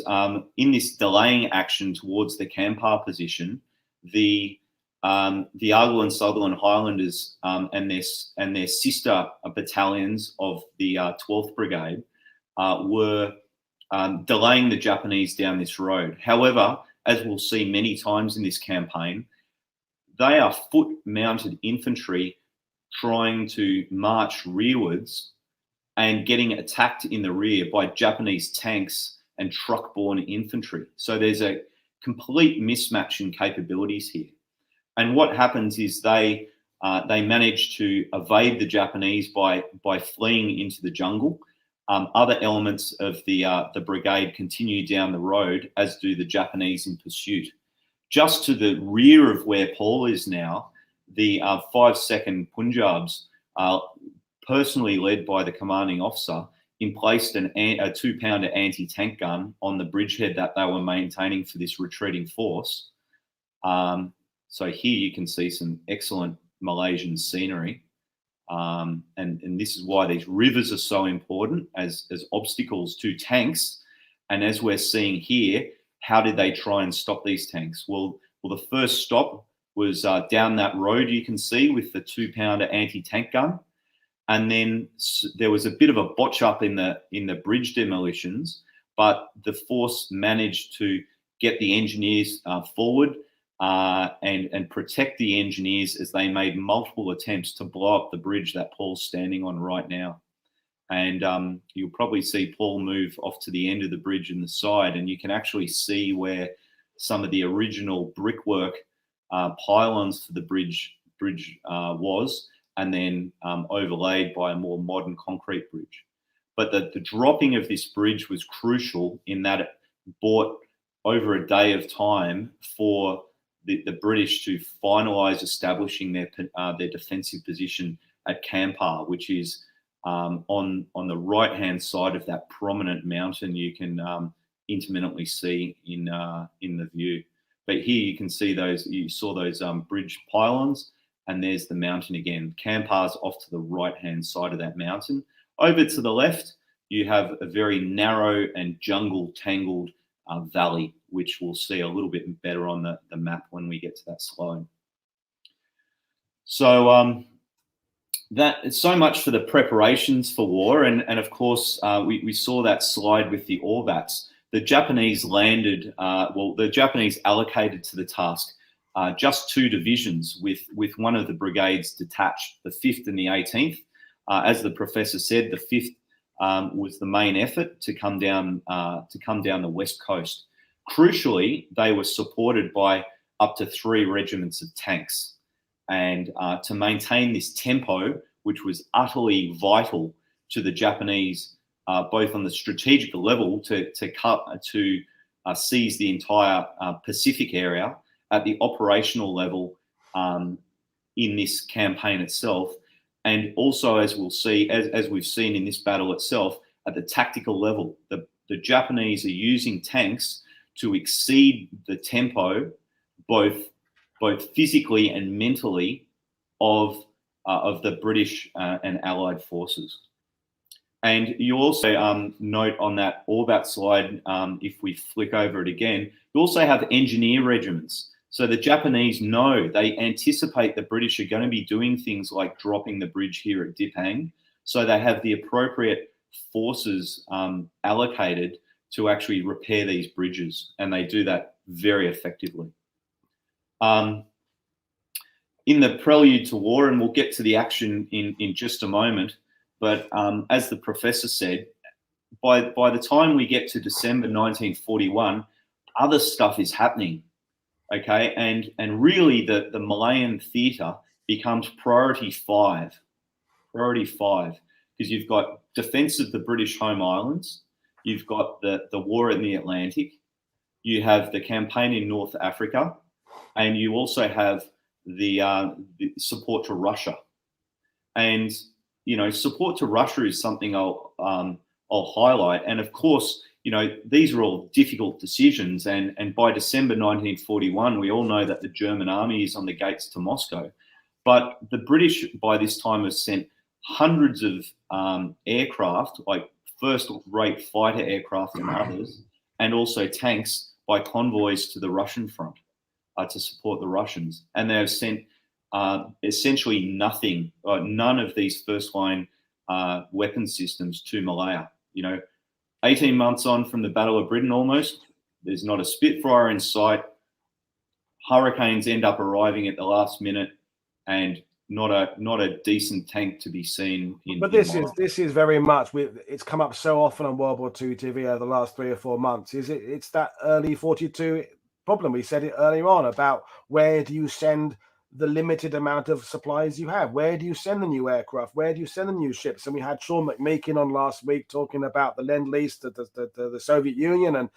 in this delaying action towards the Kampar position, the Argyll and Sutherland Highlanders and their sister battalions of the 12th Brigade were delaying the Japanese down this road. However, as we'll see many times in this campaign, they are foot-mounted infantry trying to march rearwards and getting attacked in the rear by Japanese tanks and truck-borne infantry. So there's a complete mismatch in capabilities here. And what happens is they manage to evade the Japanese by fleeing into the jungle. Other elements of the brigade continue down the road, as do the Japanese in pursuit. Just to the rear of where Paul is now, the 5-2nd Punjabs, personally led by the commanding officer, emplaced a 2-pounder anti-tank gun on the bridgehead that they were maintaining for this retreating force. So here you can see some excellent Malaysian scenery. And this is why these rivers are so important as obstacles to tanks. And as we're seeing here, how did they try and stop these tanks? Well, the first stop was down that road you can see with the 2-pounder anti-tank gun. And then there was a bit of a botch up in the bridge demolitions, but the force managed to get the engineers forward, and protect the engineers as they made multiple attempts to blow up the bridge that Paul's standing on right now. And you'll probably see Paul move off to the end of the bridge in the side, and you can actually see where some of the original brickwork pylons for the bridge was, and then overlaid by a more modern concrete bridge. But the dropping of this bridge was crucial in that it bought over a day of time for the British to finalise establishing their defensive position at Kampar, which is on the right-hand side of that prominent mountain you can intermittently see in the view. But here you can see you saw those bridge pylons, and there's the mountain again. Kampar's off to the right-hand side of that mountain. Over to the left, you have a very narrow and jungle-tangled valley, which we'll see a little bit better on the map when we get to that slide. So that is so much for the preparations for war, and of course we saw that slide with the Orbats. The Japanese landed, the Japanese allocated to the task just 2 divisions with one of the brigades detached, the 5th and the 18th. As the professor said, the 5th was the main effort to come down the west coast. Crucially, they were supported by up to 3 regiments of tanks, and to maintain this tempo, which was utterly vital to the Japanese, both on the strategic level to seize the entire Pacific area, at the operational level in this campaign itself, and also, as we'll see, as we've seen in this battle itself, at the tactical level. The Japanese are using tanks to exceed the tempo, both physically and mentally, of the British and Allied forces. And you also note on that Orbat slide, if we flick over it again, you also have engineer regiments. So the Japanese know, they anticipate the British are going to be doing things like dropping the bridge here at Dipang. So they have the appropriate forces allocated to actually repair these bridges, and they do that very effectively. In the prelude to war, and we'll get to the action in just a moment, but as the professor said, by the time we get to December 1941, other stuff is happening. Okay, and really the Malayan theatre becomes priority 5, because you've got defence of the British home islands, you've got the war in the Atlantic, you have the campaign in North Africa, and you also have the support to Russia. And support to Russia is something I'll highlight, and of course, these are all difficult decisions, and by December 1941, we all know that the German army is on the gates to Moscow. But the British, by this time, have sent hundreds of aircraft, like first-rate fighter aircraft and others, and also tanks by convoys to the Russian front to support the Russians. And they have sent essentially nothing, none of these first-line weapon systems to Malaya. 18 months on from the Battle of Britain almost, there's not a Spitfire in sight. Hurricanes end up arriving at the last minute, and not a decent tank to be seen. But this is very much, it's come up so often on World War II TV over the last 3 or 4 months. It's that early 42 problem. We said it earlier on about where do you send the limited amount of supplies you have? Where do you send the new aircraft? Where do you send the new ships? And we had Sean McMeekin on last week talking about the Lend-Lease to the Soviet Union,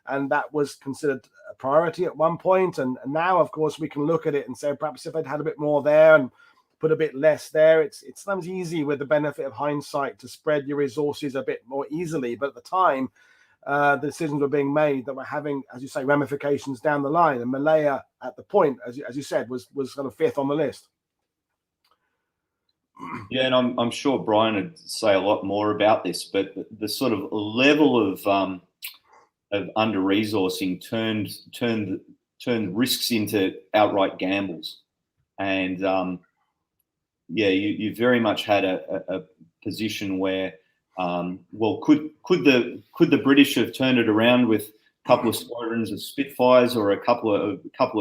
and that was considered a priority at one point. And now, of course, we can look at it and say perhaps if they'd had a bit more there and put a bit less there, it's sometimes easy with the benefit of hindsight to spread your resources a bit more easily. But at the time, the decisions were being made that were having, as you say, ramifications down the line. And Malaya, at the point, as you said, was sort of 5th on the list. Yeah, and I'm sure Brian would say a lot more about this, but the sort of level of under-resourcing turned risks into outright gambles. And you very much had a position where, could the British have turned it around with couple of squadrons of Spitfires or a couple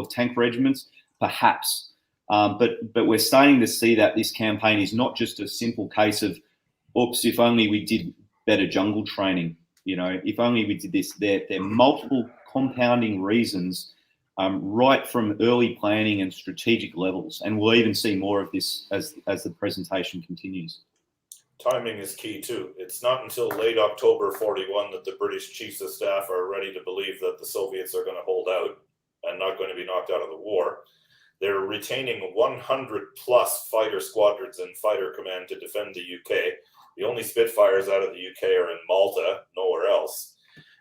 of tank regiments, perhaps. But we're starting to see that this campaign is not just a simple case of, oops, if only we did better jungle training. You know, if only we did this. There are multiple compounding reasons right from early planning and strategic levels. And we'll even see more of this as the presentation continues. Timing is key too. It's not until late October 41 that the British chiefs of staff are ready to believe that the Soviets are going to hold out and not going to be knocked out of the war. They're retaining 100 plus fighter squadrons and fighter command to defend the UK. The only Spitfires out of the UK are in Malta, nowhere else.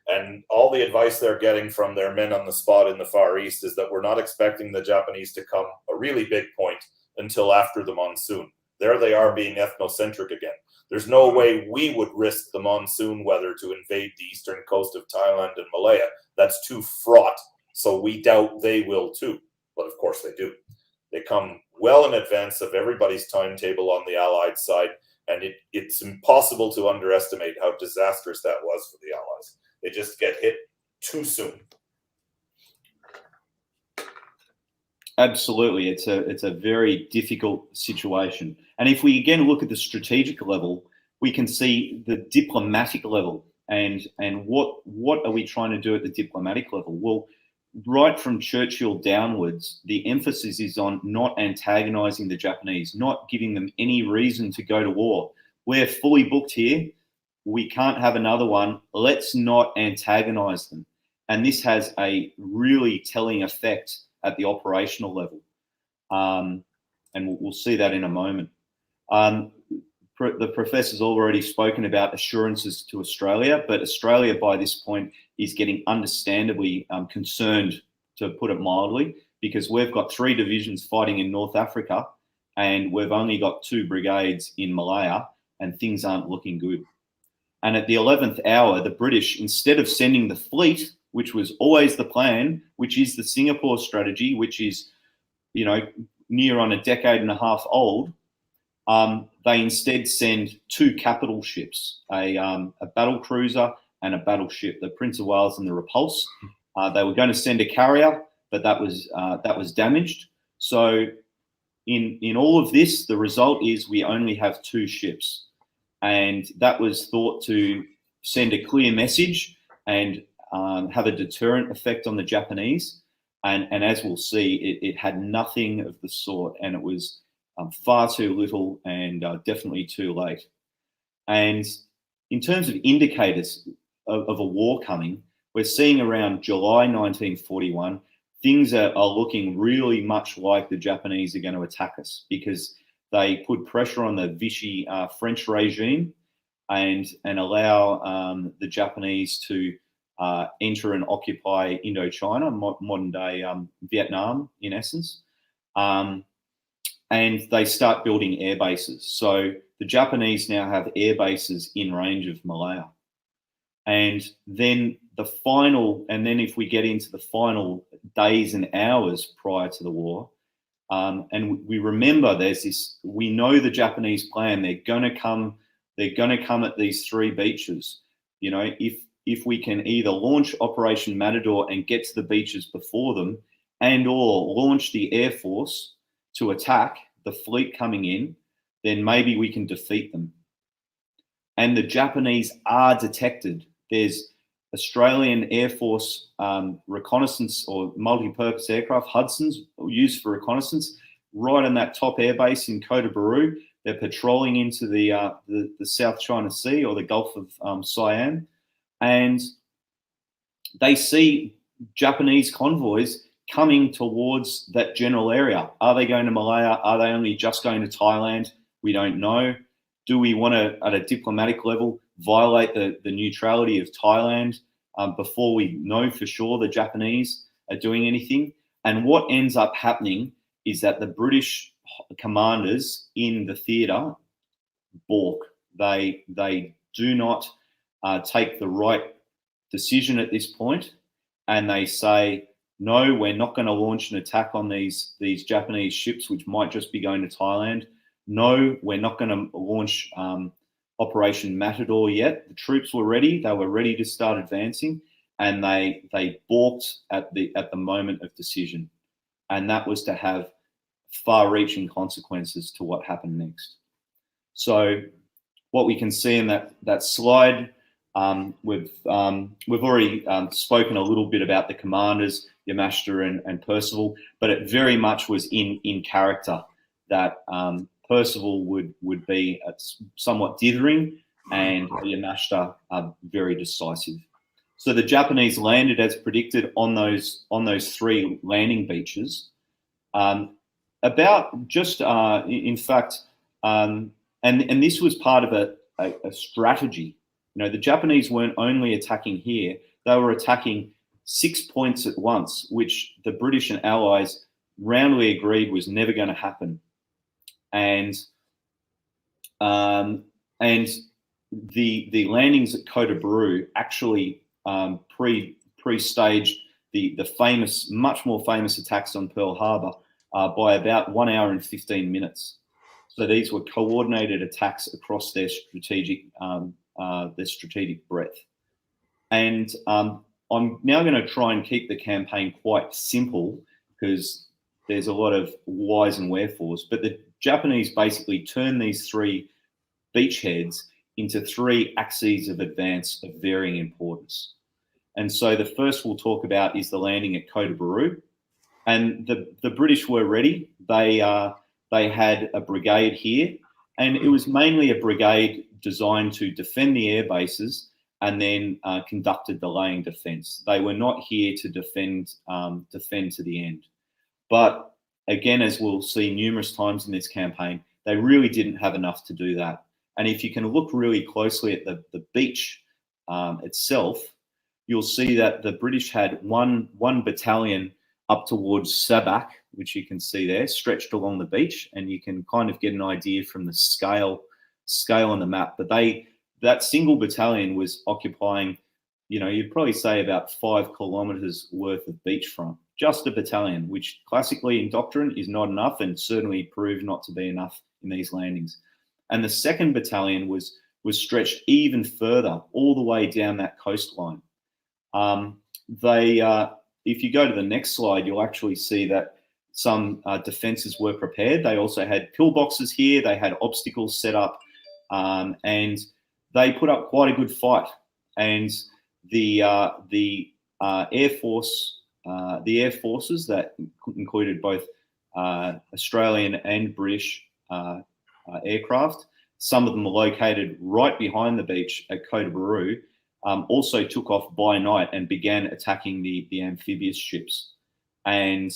And all the advice they're getting from their men on the spot in the Far East is that we're not expecting the Japanese to come a really big point until after the monsoon. There they are being ethnocentric again. There's no way we would risk the monsoon weather to invade the eastern coast of Thailand and Malaya. That's too fraught, so we doubt they will too. But of course they do. They come well in advance of everybody's timetable on the Allied side, and it's impossible to underestimate how disastrous that was for the Allies. They just get hit too soon. Absolutely, it's a very difficult situation. And if we again look at the strategic level, we can see the diplomatic level and what are we trying to do at the diplomatic level? Well, right from Churchill downwards, the emphasis is on not antagonizing the Japanese, not giving them any reason to go to war. We're fully booked here. We can't have another one. Let's not antagonize them. And this has a really telling effect at the operational level. And we'll see that in a moment. The professor's already spoken about assurances to Australia, but Australia by this point is getting understandably concerned, to put it mildly, because we've got 3 divisions fighting in North Africa and we've only got 2 brigades in Malaya, and things aren't looking good. And at the 11th hour, the British, instead of sending the fleet, which was always the plan, which is the Singapore strategy, which is, you know, near on a decade and a half old, they instead send 2 capital ships, a battle cruiser and a battleship, the Prince of Wales and the Repulse. They were going to send a carrier, but that was damaged. So in all of this, the result is we only have 2 ships. And that was thought to send a clear message and have a deterrent effect on the Japanese. And as we'll see, it had nothing of the sort, and it was far too little and definitely too late. And in terms of indicators of a war coming, we're seeing around July 1941, things are looking really much like the Japanese are going to attack us, because they put pressure on the Vichy French regime and allow the Japanese to enter and occupy Indochina, modern day Vietnam, in essence. And they start building air bases. So the Japanese now have air bases in range of Malaya. And then if we get into the final days and hours prior to the war, and we remember there's this, we know the Japanese plan, they're going to come at these 3 beaches. You know, if we can either launch Operation Matador and get to the beaches before them, and or launch the Air Force to attack the fleet coming in, then maybe we can defeat them. And the Japanese are detected. There's Australian Air Force reconnaissance or multi-purpose aircraft, Hudsons, used for reconnaissance, right on that top airbase in Kota Baru. They're patrolling into the South China Sea or the Gulf of Siam, and they see Japanese convoys coming towards that general area. Are they going to Malaya? Are they only just going to Thailand? We don't know. Do we want to, at a diplomatic level, violate the neutrality of Thailand before we know for sure the Japanese are doing anything? And what ends up happening is that the British commanders in the theatre balk. They do not take the right decision at this point, and they say, no, we're not going to launch an attack on these Japanese ships, which might just be going to Thailand. No, we're not going to launch Operation Matador yet. The troops were ready. They were ready to start advancing. and they balked at the moment of decision, and that was to have far-reaching consequences to what happened next. So what we can see in that slide, we've already spoken a little bit about the commanders, Yamashita and Percival, but it very much was in character that Percival would be somewhat dithering, and Yamashita very decisive. So the Japanese landed as predicted on those 3 landing beaches. About just in fact, and this was part of a strategy. You know, the Japanese weren't only attacking here; they were attacking 6 points at once, which the British and Allies roundly agreed was never going to happen. And the landings at Kota Bru actually pre-staged the famous, much more famous attacks on Pearl Harbor by about 1 hour and 15 minutes. So these were coordinated attacks across their strategic breadth. And I'm now going to try and keep the campaign quite simple, because there's a lot of whys and wherefores. But the Japanese basically turned these 3 beachheads into 3 axes of advance of varying importance. And so the first we'll talk about is the landing at Kota Bru. And the British were ready. They had a brigade here, and it was mainly a brigade designed to defend the air bases and then conducted the laying defence. They were not here to defend to the end. But again, as we'll see numerous times in this campaign, they really didn't have enough to do that. And if you can look really closely at the beach itself, you'll see that the British had one battalion up towards Sabak, which you can see there, stretched along the beach, and you can kind of get an idea from the scale on the map. But that single battalion was occupying, you know, you'd probably say about 5 kilometres worth of beachfront, just a battalion, which classically in doctrine is not enough, and certainly proved not to be enough in these landings. And the 2nd battalion was stretched even further, all the way down that coastline. If you go to the next slide, you'll actually see that some defences were prepared. They also had pillboxes here. They had obstacles set up, and they put up quite a good fight. And the Air Force, the Air Forces that included both Australian and British aircraft, some of them were located right behind the beach at Kota Bru, also took off by night and began attacking the amphibious ships. And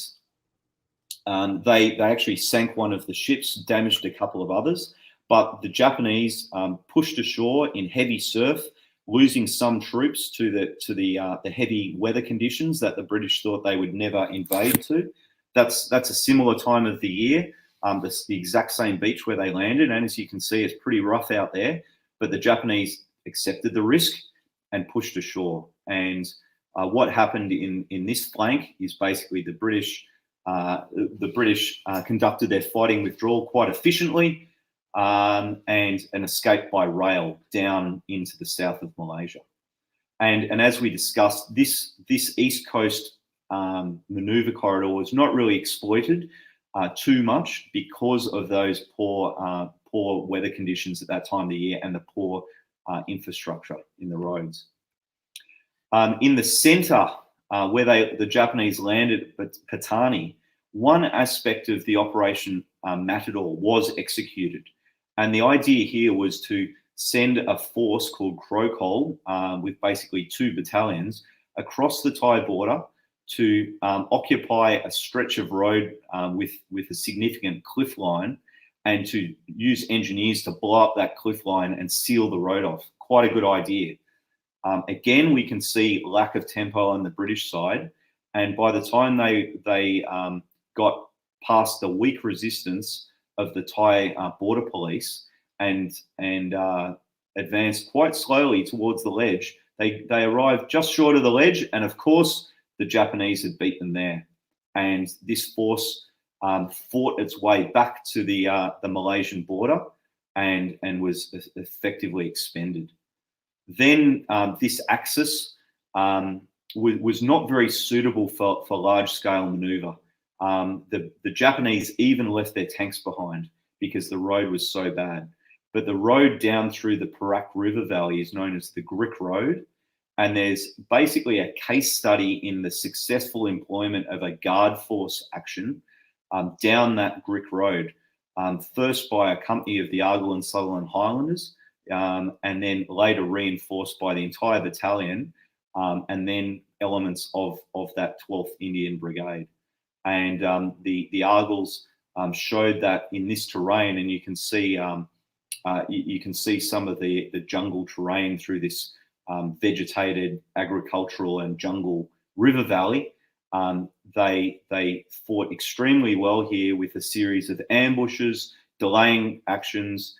they actually sank one of the ships, damaged a couple of others, but the Japanese pushed ashore in heavy surf, losing some troops to the heavy weather conditions that the British thought they would never invade to. That's a similar time of the year. The exact same beach where they landed, and as you can see, it's pretty rough out there. But the Japanese accepted the risk and pushed ashore. And what happened in this flank is basically the British conducted their fighting withdrawal quite efficiently, and escaped by rail down into the south of Malaysia. And as we discussed, this East Coast manoeuvre corridor was not really exploited too much because of those poor weather conditions at that time of the year and the poor infrastructure in the roads. In the centre, where the Japanese landed at Patani, one aspect of the Operation Matador was executed. And the idea here was to send a force called Crocol with basically 2 battalions across the Thai border to occupy a stretch of road with a significant cliff line, and to use engineers to blow up that cliff line and seal the road off. Quite a good idea. Again, we can see lack of tempo on the British side, and by the time they got past the weak resistance of the Thai border police and advanced quite slowly towards the ledge, they arrived just short of the ledge, and of course the Japanese had beat them there. And this force fought its way back to the Malaysian border and was effectively expended. Then this axis was not very suitable for large-scale maneuver. The Japanese even left their tanks behind because the road was so bad. But the road down through the Perak River Valley is known as the Grick Road. And there's basically a case study in the successful employment of a guard force action down that Grick Road, first by a company of the Argyll and Sutherland Highlanders, and then later reinforced by the entire battalion, and then elements of that 12th Indian Brigade. And the Argylls showed that in this terrain, and you can see some of the jungle terrain through this vegetated agricultural and jungle river valley. They fought extremely well here with a series of ambushes, delaying actions,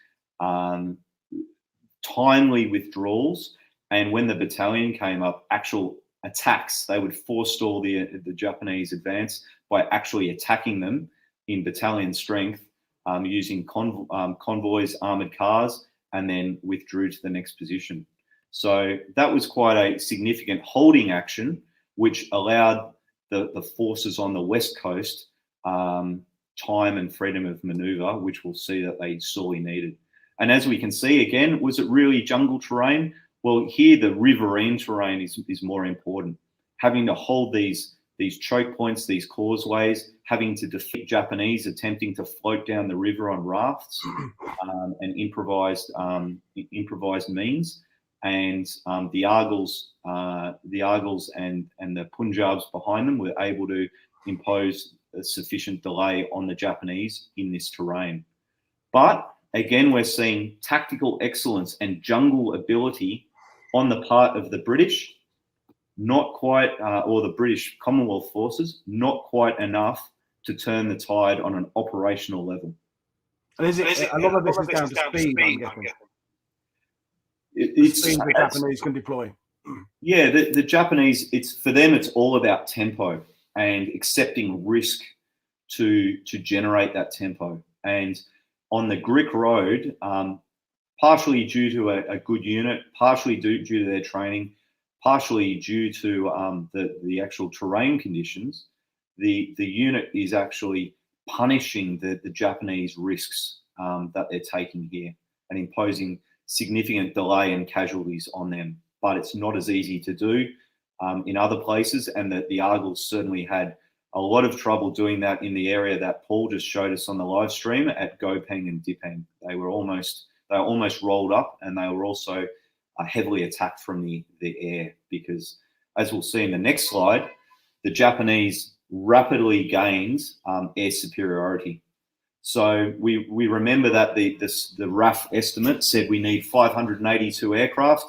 timely withdrawals, and when the battalion came up, actual attacks. They would forestall the Japanese advance by actually attacking them in battalion strength, using convoys, armoured cars, and then withdrew to the next position. So that was quite a significant holding action, which allowed the forces on the west coast time and freedom of manoeuvre, which we'll see that they sorely needed. And as we can see again, was it really jungle terrain? Well, here the riverine terrain is more important. Having to hold these choke points, these causeways, having to defeat Japanese attempting to float down the river on rafts and improvised means. And the Argylls and the Punjabs behind them were able to impose a sufficient delay on the Japanese in this terrain. But again, we're seeing tactical excellence and jungle ability on the part of the British, not quite, or the British Commonwealth forces, not quite enough to turn the tide on an operational level. And a lot of this is down to speed, I'm guessing. It's speed the Japanese can deploy. Yeah, the Japanese, for them, it's all about tempo and accepting risk to generate that tempo. And on the Grick Road, partially due to a good unit, partially due to their training, partially due to the actual terrain conditions, the unit is actually punishing the Japanese risks that they're taking here and imposing significant delay and casualties on them. But it's not as easy to do in other places, and that the Argylls certainly had a lot of trouble doing that in the area that Paul just showed us on the live stream at Gopeng and Dipeng. They were almost rolled up, and they were also heavily attacked from the air because, as we'll see in the next slide, the Japanese rapidly gained air superiority. So we remember that the RAF estimate said we need 582 aircraft.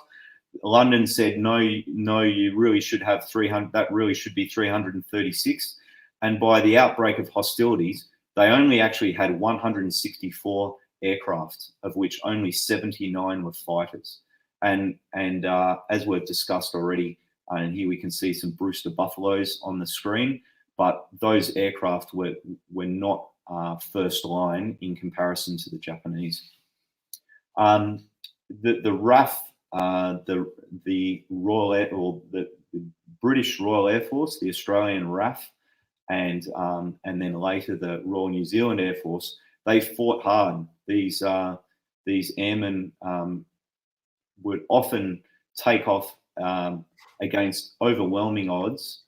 London said no, you really should have 300. That really should be 336. And by the outbreak of hostilities, they only actually had 164 aircraft, of which only 79 were fighters. And as we've discussed already, and here we can see some Brewster Buffaloes on the screen, but those aircraft were not first line in comparison to the Japanese. The RAF, the Royal Air, or the British Royal Air Force, the Australian RAF, and then later the Royal New Zealand Air Force, they fought hard. These airmen would often take off against overwhelming odds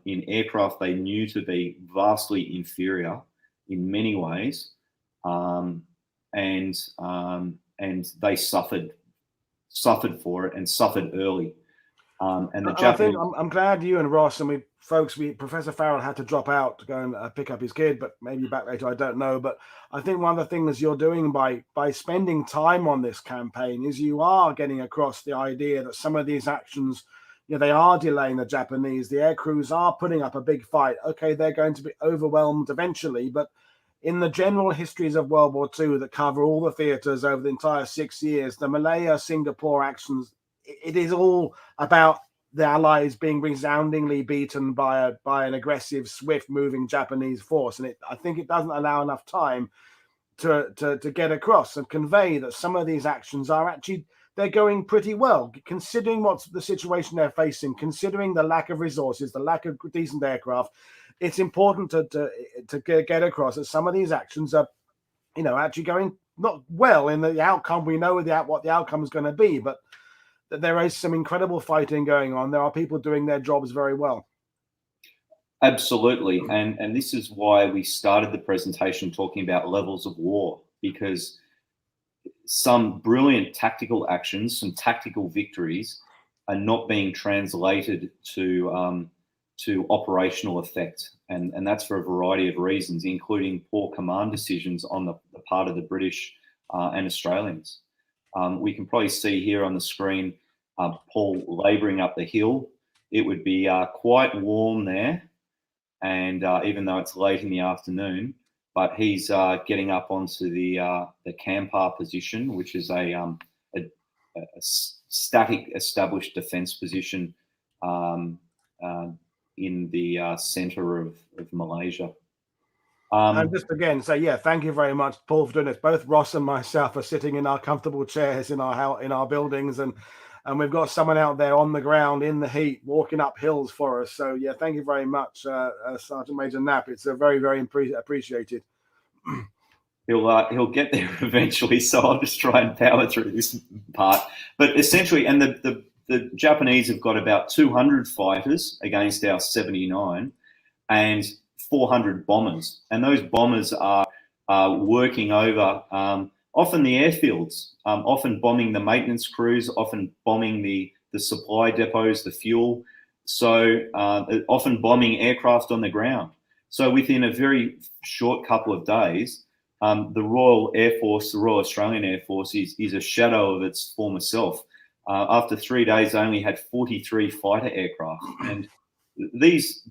in aircraft they knew to be vastly inferior in many ways, and they suffered for it and suffered early. And the Japanese. I'm glad you and Ross and Professor Farrell had to drop out to go and pick up his kid, but maybe back later, I don't know. But I think one of the things you're doing by spending time on this campaign is you are getting across the idea that some of these actions, they are delaying the Japanese. The air crews are putting up a big fight. Okay, they're going to be overwhelmed eventually, but in the general histories of World War II that cover all the theatres over the entire 6 years, the Malaya-Singapore actions, it is all about the Allies being resoundingly beaten by an aggressive, swift-moving Japanese force. And I think it doesn't allow enough time to get across and convey that some of these actions are actually they're going pretty well, considering what's the situation they're facing, considering the lack of resources, the lack of decent aircraft. It's important to get across that some of these actions are, actually going not well in the outcome. We know what the outcome is going to be, but that there is some incredible fighting going on. There are people doing their jobs very well. Absolutely. And this is why we started the presentation talking about levels of war, because some brilliant tactical actions, some tactical victories are not being translated to operational effect. And that's for a variety of reasons, including poor command decisions on the part of the British and Australians. We can probably see here on the screen Paul labouring up the hill. It would be quite warm there, and even though it's late in the afternoon, but he's getting up onto the Kampar position, which is a static established defence position in the centre of Malaysia. And just again say, thank you very much, Paul, for doing this. Both Ross and myself are sitting in our comfortable chairs in our buildings, and we've got someone out there on the ground in the heat, walking up hills for us. So thank you very much, Sergeant Major Knapp. It's very, very appreciated. He'll get there eventually, so I'll just try and power through this part. But essentially, and the Japanese have got about 200 fighters against our 79 and 400 bombers. And those bombers are working over often the airfields, often bombing the maintenance crews, often bombing the supply depots, the fuel. So often bombing aircraft on the ground. So within a very short couple of days, the Royal Air Force, the Royal Australian Air Force, is a shadow of its former self. After 3 days, they only had 43 fighter aircraft. And these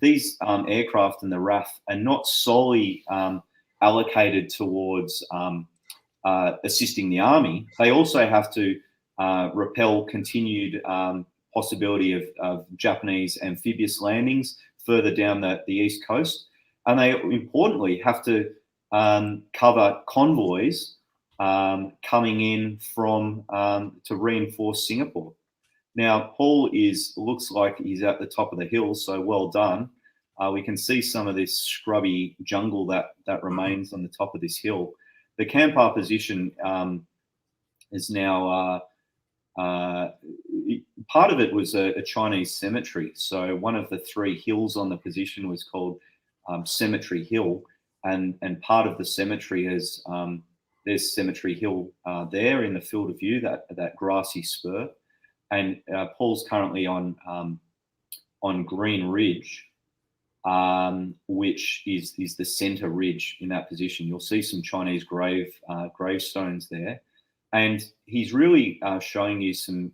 aircraft in the RAF are not solely allocated towards assisting the army. They also have to repel continued possibility of Japanese amphibious landings further down the east coast. And they importantly have to cover convoys coming in from to reinforce Singapore. Now, Paul looks like he's at the top of the hill, so well done. We can see some of this scrubby jungle that remains on the top of this hill. The Kampar position is now part of it was a Chinese cemetery. So one of the 3 hills on the position was called Cemetery Hill, and part of the cemetery is there's Cemetery Hill there in the field of view, that grassy spur, and Paul's currently on Green Ridge, which is the centre ridge in that position. You'll see some Chinese gravestones there, and he's really showing you some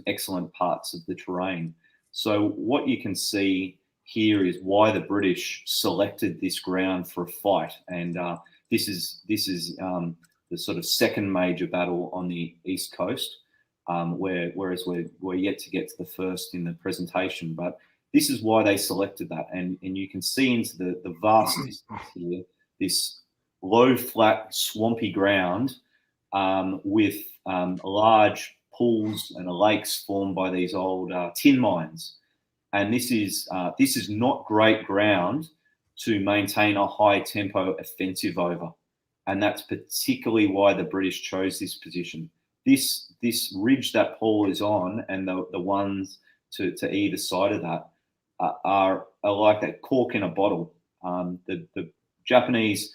excellent parts of the terrain. So what you can see here is why the British selected this ground for a fight, and this is the sort of second major battle on the east coast, whereas we're yet to get to the first in the presentation. But this is why they selected that, and you can see into the vast distance here, this low, flat, swampy ground with large pools and lakes formed by these old tin mines. And this is not great ground to maintain a high tempo offensive over. And that's particularly why the British chose this position. This ridge that Paul is on, and the ones to either side of that are like a cork in a bottle. The Japanese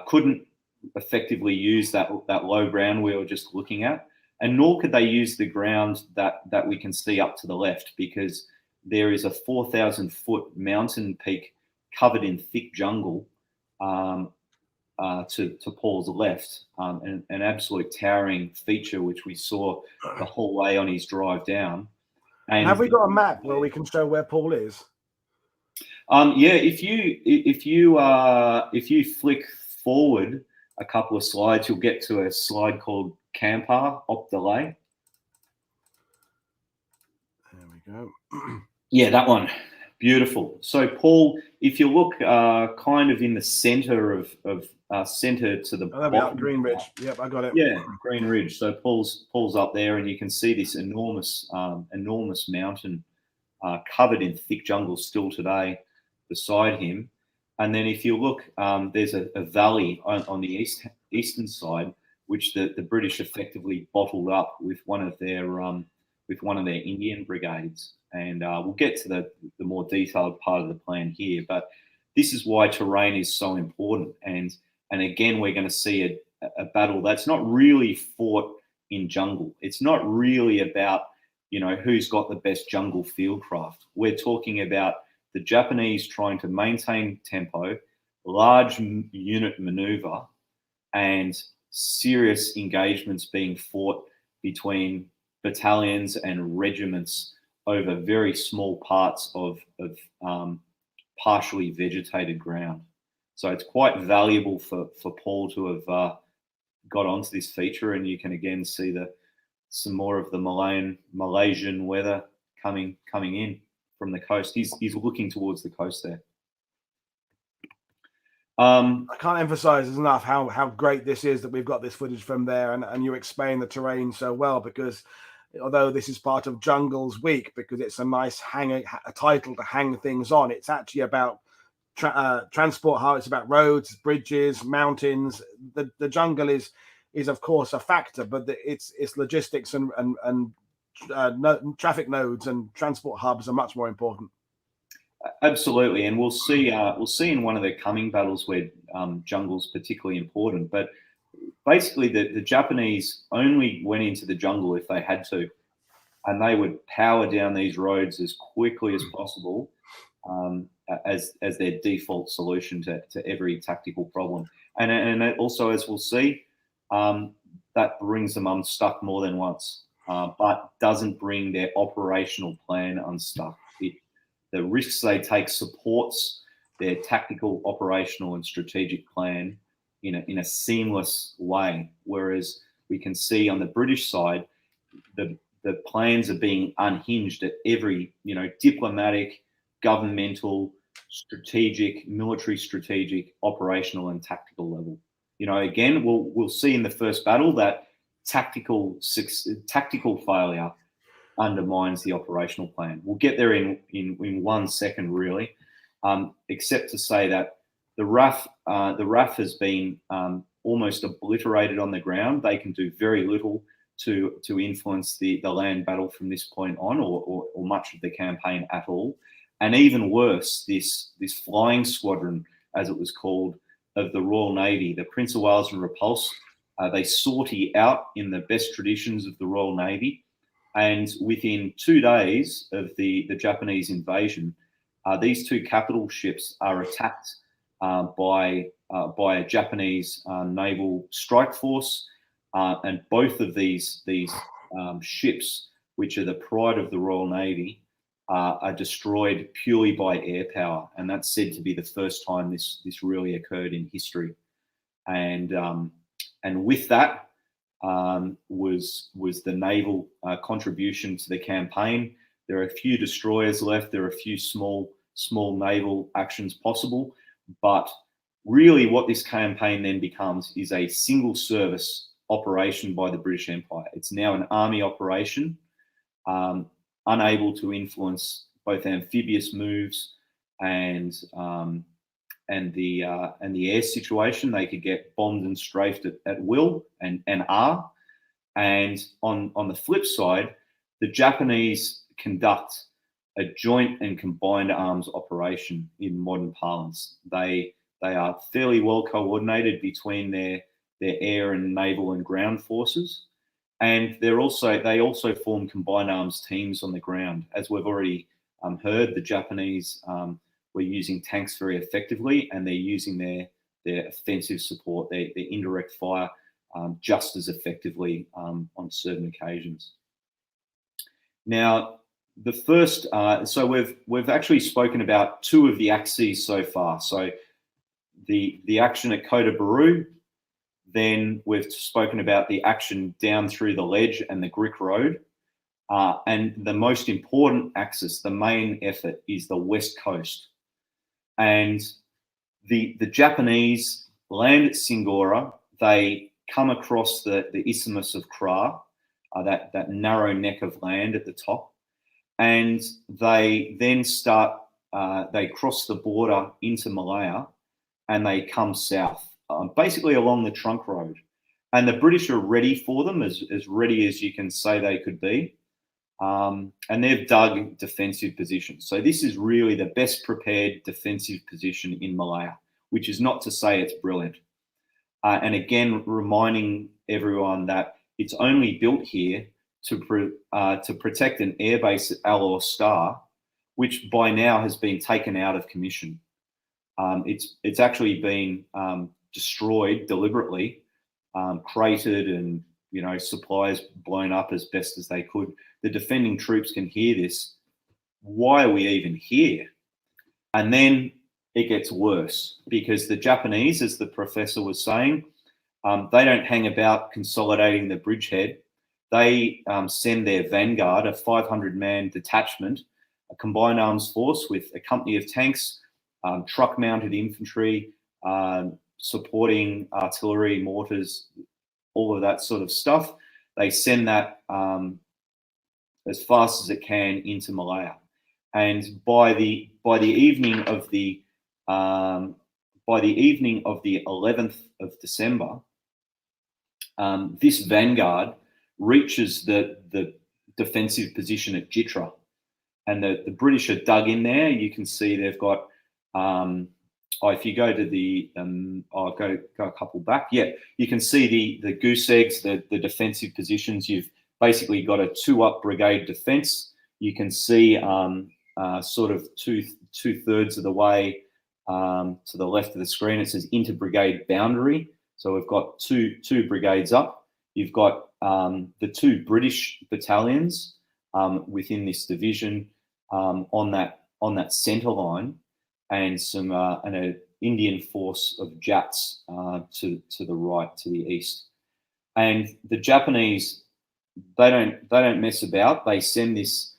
couldn't effectively use that low ground we were just looking at, and nor could they use the ground that we can see up to the left, because there is a 4,000-foot mountain peak covered in thick jungle to Paul's left, an absolute towering feature which we saw the whole way on his drive down. And have we got a map where we can show where Paul is? Yeah, if you flick forward a couple of slides, you'll get to a slide called Kampar Op Delay. There we go. Yeah, that one. Beautiful. So, Paul, if you look kind of in the center of centre to the Oh, bottom. Green Ridge. Yep, I got it. Yeah, Green Ridge. So Paul's up there, and you can see this enormous mountain covered in thick jungle still today beside him. And then if you look, there's a valley on the eastern side, which the British effectively bottled up with one of their Indian brigades. And we'll get to the more detailed part of the plan here. But this is why terrain is so important. And again, we're going to see a battle that's not really fought in jungle. It's not really about, who's got the best jungle fieldcraft. We're talking about the Japanese trying to maintain tempo, large unit maneuver, and serious engagements being fought between battalions and regiments over very small parts of partially vegetated ground. So it's quite valuable for Paul to have got onto this feature, and you can again see some more of the Malaysian weather coming in from the coast. He's looking towards the coast there. I can't emphasize enough how great this is that we've got this footage from there, and you explain the terrain so well, because although this is part of Jungles Week, because it's a nice a title to hang things on, it's actually about transport, how it's about roads, bridges, mountains. The jungle is of course a factor, but it's logistics and traffic nodes and transport hubs are much more important. Absolutely, and we'll see in one of the coming battles where jungle's particularly important. But basically, the Japanese only went into the jungle if they had to, and they would power down these roads as quickly as possible as their default solution to every tactical problem. And also, as we'll see, that brings them unstuck more than once, but doesn't bring their operational plan unstuck. The risks they take supports their tactical, operational, and strategic plan in a seamless way. Whereas we can see on the British side, the plans are being unhinged at every diplomatic, governmental, strategic, military strategic, operational, and tactical level. Again, we'll see in the first battle that tactical failure undermines the operational plan. We'll get there in 1 second, really, except to say that the RAF has been almost obliterated on the ground. They can do very little to influence the land battle from this point on, or much of the campaign at all. And even worse, this flying squadron, as it was called, of the Royal Navy, the Prince of Wales and Repulse, they sortie out in the best traditions of the Royal Navy. And within 2 days of the Japanese invasion, these two capital ships are attacked by a Japanese naval strike force, and both of these ships, which are the pride of the Royal Navy, are destroyed purely by air power, and that's said to be the first time this really occurred in history. And with that was the naval contribution to the campaign. There are a few destroyers left. There are a few small naval actions possible, but really what this campaign then becomes is a single service operation by the British Empire. It's now an army operation, unable to influence both amphibious moves and the air situation. They could get bombed and strafed at will, and are. And on the flip side, the Japanese conduct a joint and combined arms operation in modern parlance. They are fairly well coordinated between their air and naval and ground forces. And they also form combined arms teams on the ground. As we've already heard, the Japanese were using tanks very effectively, and they're using their offensive support, their indirect fire, just as effectively on certain occasions. Now, the first, so we've actually spoken about two of the axes so far. So the action at Kota Baru. Then we've spoken about the action down through the ledge and the Grick Road. And the most important axis, the main effort, is the West Coast. And the Japanese land at Singora. They come across the Isthmus of Kra, that narrow neck of land at the top, and they then start. They cross the border into Malaya, and they come south, basically along the trunk road. And the British are ready for them, as ready as you can say they could be. And they've dug defensive positions. So this is really the best prepared defensive position in Malaya, which is not to say it's brilliant. And again, reminding everyone that it's only built here to protect an airbase at Alor Star, which by now has been taken out of commission. It's actually been destroyed deliberately, cratered, and supplies blown up as best as they could. The defending troops can hear this. Why are we even here? And then it gets worse, because the Japanese, as the professor was saying, they don't hang about consolidating the bridgehead. They send their vanguard, a 500-man detachment, a combined arms force with a company of tanks, truck-mounted infantry, supporting artillery, mortars, all of that sort of stuff. They send that as fast as it can into Malaya, and by the evening of the 11th of December, this vanguard reaches the defensive position at Jitra, and the British are dug in there. You can see they've got. If you go to the, I'll go a couple back. Yeah, you can see the goose eggs, the defensive positions. You've basically got a 2-up brigade defence. You can see sort of two-thirds of the way to the left of the screen. It says inter-brigade boundary. So we've got two brigades up. You've got the 2 British battalions within this division on that centre line, and some an Indian force of Jats to the right, to the east. And the Japanese, they don't mess about. They send this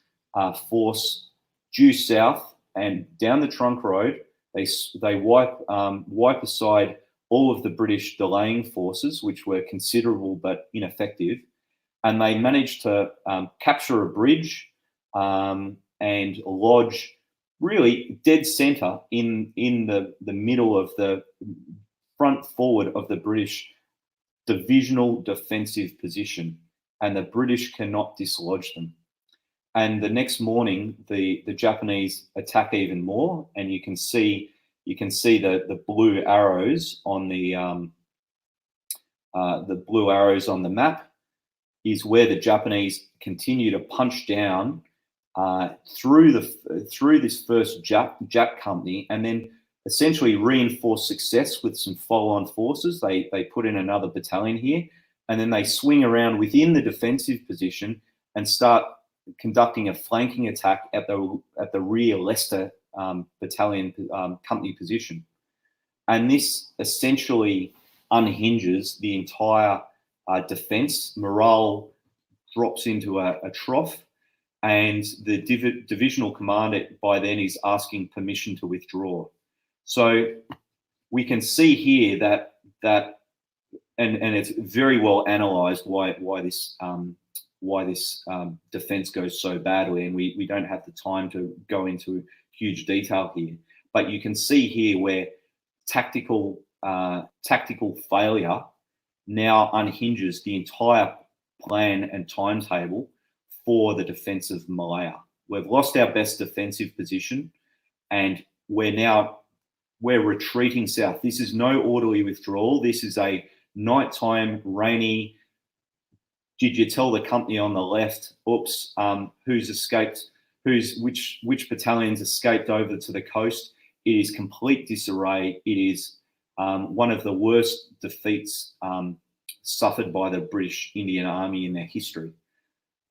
force due south and down the trunk road. They wipe aside all of the British delaying forces, which were considerable but ineffective, and they managed to capture a bridge and lodge really dead centre in the middle of the front forward of the British divisional defensive position, and the British cannot dislodge them. And the next morning, the Japanese attack even more, and you can see the blue arrows on the blue arrows on the map is where the Japanese continue to punch down through this first Jap company, and then essentially reinforce success with some follow-on forces. They put in another battalion here, and then they swing around within the defensive position and start conducting a flanking attack at the rear Leicester battalion company position. And this essentially unhinges the entire defence. Morale drops into a trough, and the divisional commander by then is asking permission to withdraw. So we can see here that and it's very well analysed why this defence goes so badly, and we don't have the time to go into huge detail here. But you can see here where tactical failure now unhinges the entire plan and timetable for the defence of Malaya. We've lost our best defensive position, and we're retreating south. This is no orderly withdrawal. This is a nighttime, rainy. Did you tell the company on the left, oops, who's escaped, which battalions escaped over to the coast? It is complete disarray. It is one of the worst defeats suffered by the British Indian Army in their history.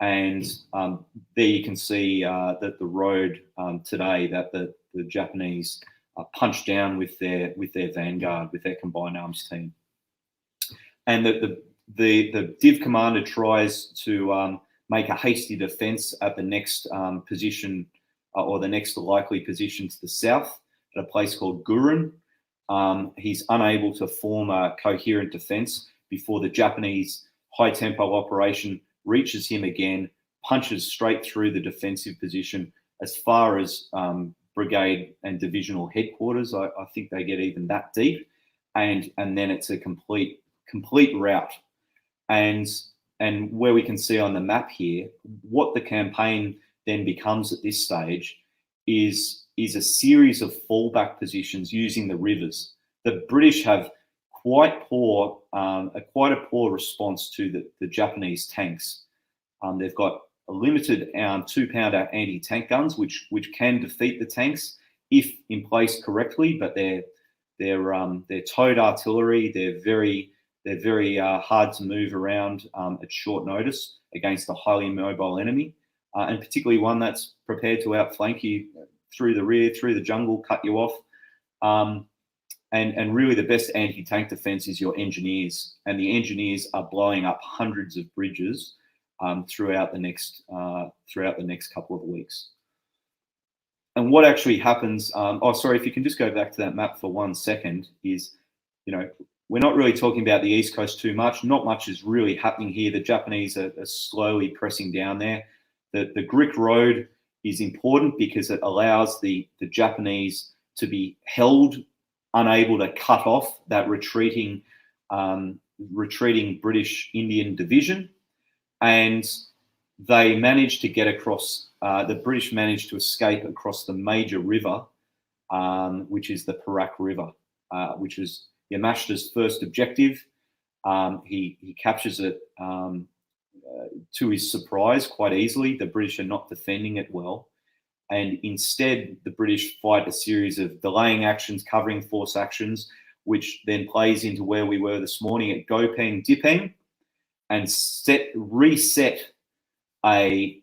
And there you can see that the road today that the Japanese punched down with their vanguard, with their combined arms team. And the div commander tries to make a hasty defence at the next position or the next likely position to the south at a place called Gurun. He's unable to form a coherent defense before the Japanese high-tempo operation reaches him again, punches straight through the defensive position as far as brigade and divisional headquarters. I think they get even that deep, and then it's a complete rout. And where we can see on the map here, what the campaign then becomes at this stage is a series of fallback positions using the rivers. The British have quite a poor response to the Japanese tanks. They've got a limited 2-pounder anti-tank guns, which can defeat the tanks if in place correctly, but they're towed artillery. They're very hard to move around at short notice against a highly mobile enemy, and particularly one that's prepared to outflank you through the rear, through the jungle, cut you off. And really the best anti-tank defense is your engineers, and the engineers are blowing up hundreds of bridges throughout the next couple of weeks. And what actually happens, if you can just go back to that map for 1 second, is, we're not really talking about the East Coast too much. Not much is really happening here. The Japanese are slowly pressing down there. The Grick Road is important because it allows the Japanese to be held, unable to cut off that retreating British Indian division. And they managed to get across, the British managed to escape across the major river, which is the Perak River, which is Yamashita's first objective. He captures it to his surprise quite easily. The British are not defending it well. And instead, the British fight a series of delaying actions, covering force actions, which then plays into where we were this morning at Gopeng Dipeng, and reset a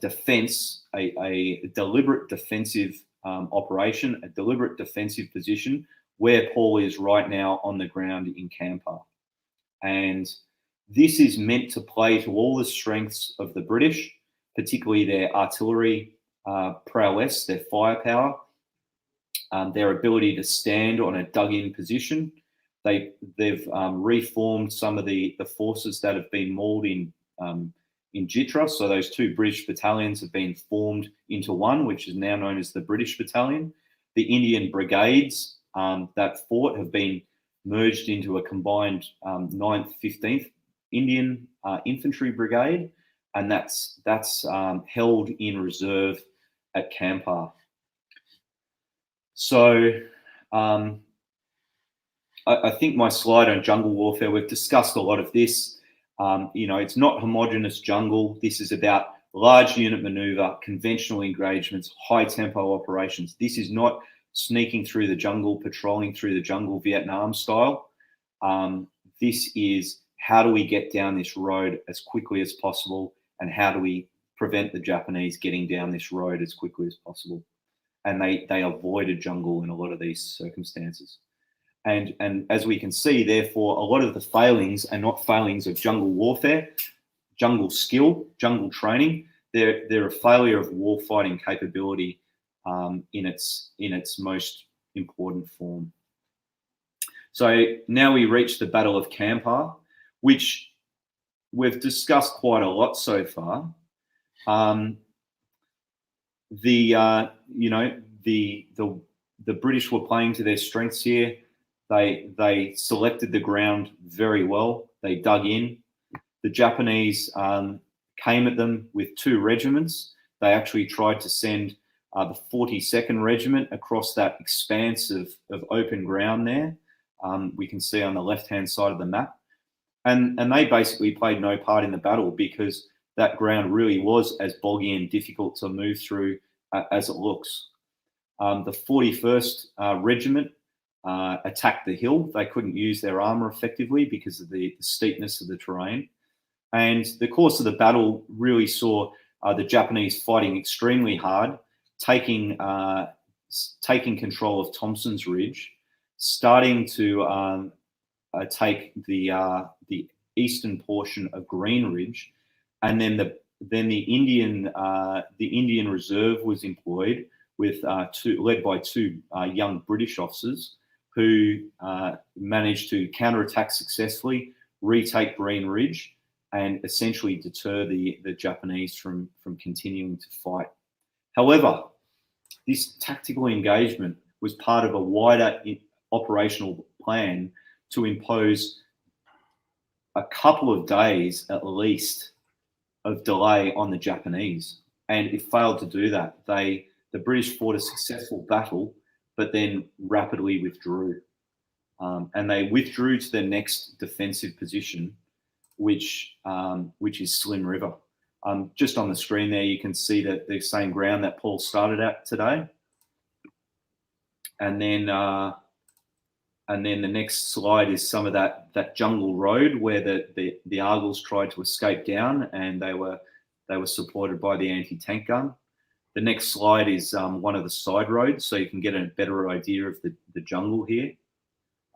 defense, a deliberate defensive operation, a deliberate defensive position where Paul is right now on the ground in Kampar. And this is meant to play to all the strengths of the British, particularly their artillery prowess, their firepower, their ability to stand on a dug-in position. They've reformed some of the forces that have been mauled in Jitra. So those 2 British battalions have been formed into one, which is now known as the British Battalion. The Indian brigades that fought have been merged into a combined 9th, 15th Indian Infantry Brigade, and that's held in reserve at Kampar. So I think my slide on jungle warfare, we've discussed a lot of this. It's not homogenous jungle. This is about large unit maneuver, conventional engagements, high tempo operations. This is not sneaking through the jungle, patrolling through the jungle Vietnam style. This is, how do we get down this road as quickly as possible, and how do we prevent the Japanese getting down this road as quickly as possible? And they avoided jungle in a lot of these circumstances. And as we can see, therefore, a lot of the failings are not failings of jungle warfare, jungle skill, jungle training. They're a failure of warfighting capability in its most important form. So now we reach the Battle of Kampar, which we've discussed quite a lot so far. The British were playing to their strengths here. They selected the ground very well. They dug in. The Japanese came at them with 2 regiments. They actually tried to send the 42nd Regiment across that expanse of open ground there. We can see on the left-hand side of the map. And they basically played no part in the battle because that ground really was as boggy and difficult to move through as it looks. The 41st Regiment attacked the hill. They couldn't use their armour effectively because of the steepness of the terrain. And the course of the battle really saw the Japanese fighting extremely hard, taking control of Thompson's Ridge, starting to take the eastern portion of Green Ridge, and then the Indian reserve was employed, with led by two young British officers who managed to counterattack successfully, retake Green Ridge, and essentially deter the Japanese from continuing to fight. However, this tactical engagement was part of a wider operational plan to impose a couple of days at least of delay on the Japanese, and it failed to do that. The British fought a successful battle, but then rapidly withdrew, and they withdrew to their next defensive position, which is Slim River. Just on the screen there, you can see that the same ground that Paul started at today, and then the next slide is some of that jungle road where the Argylls tried to escape down, and they were supported by the anti-tank gun. The next slide is one of the side roads, so you can get a better idea of the jungle here.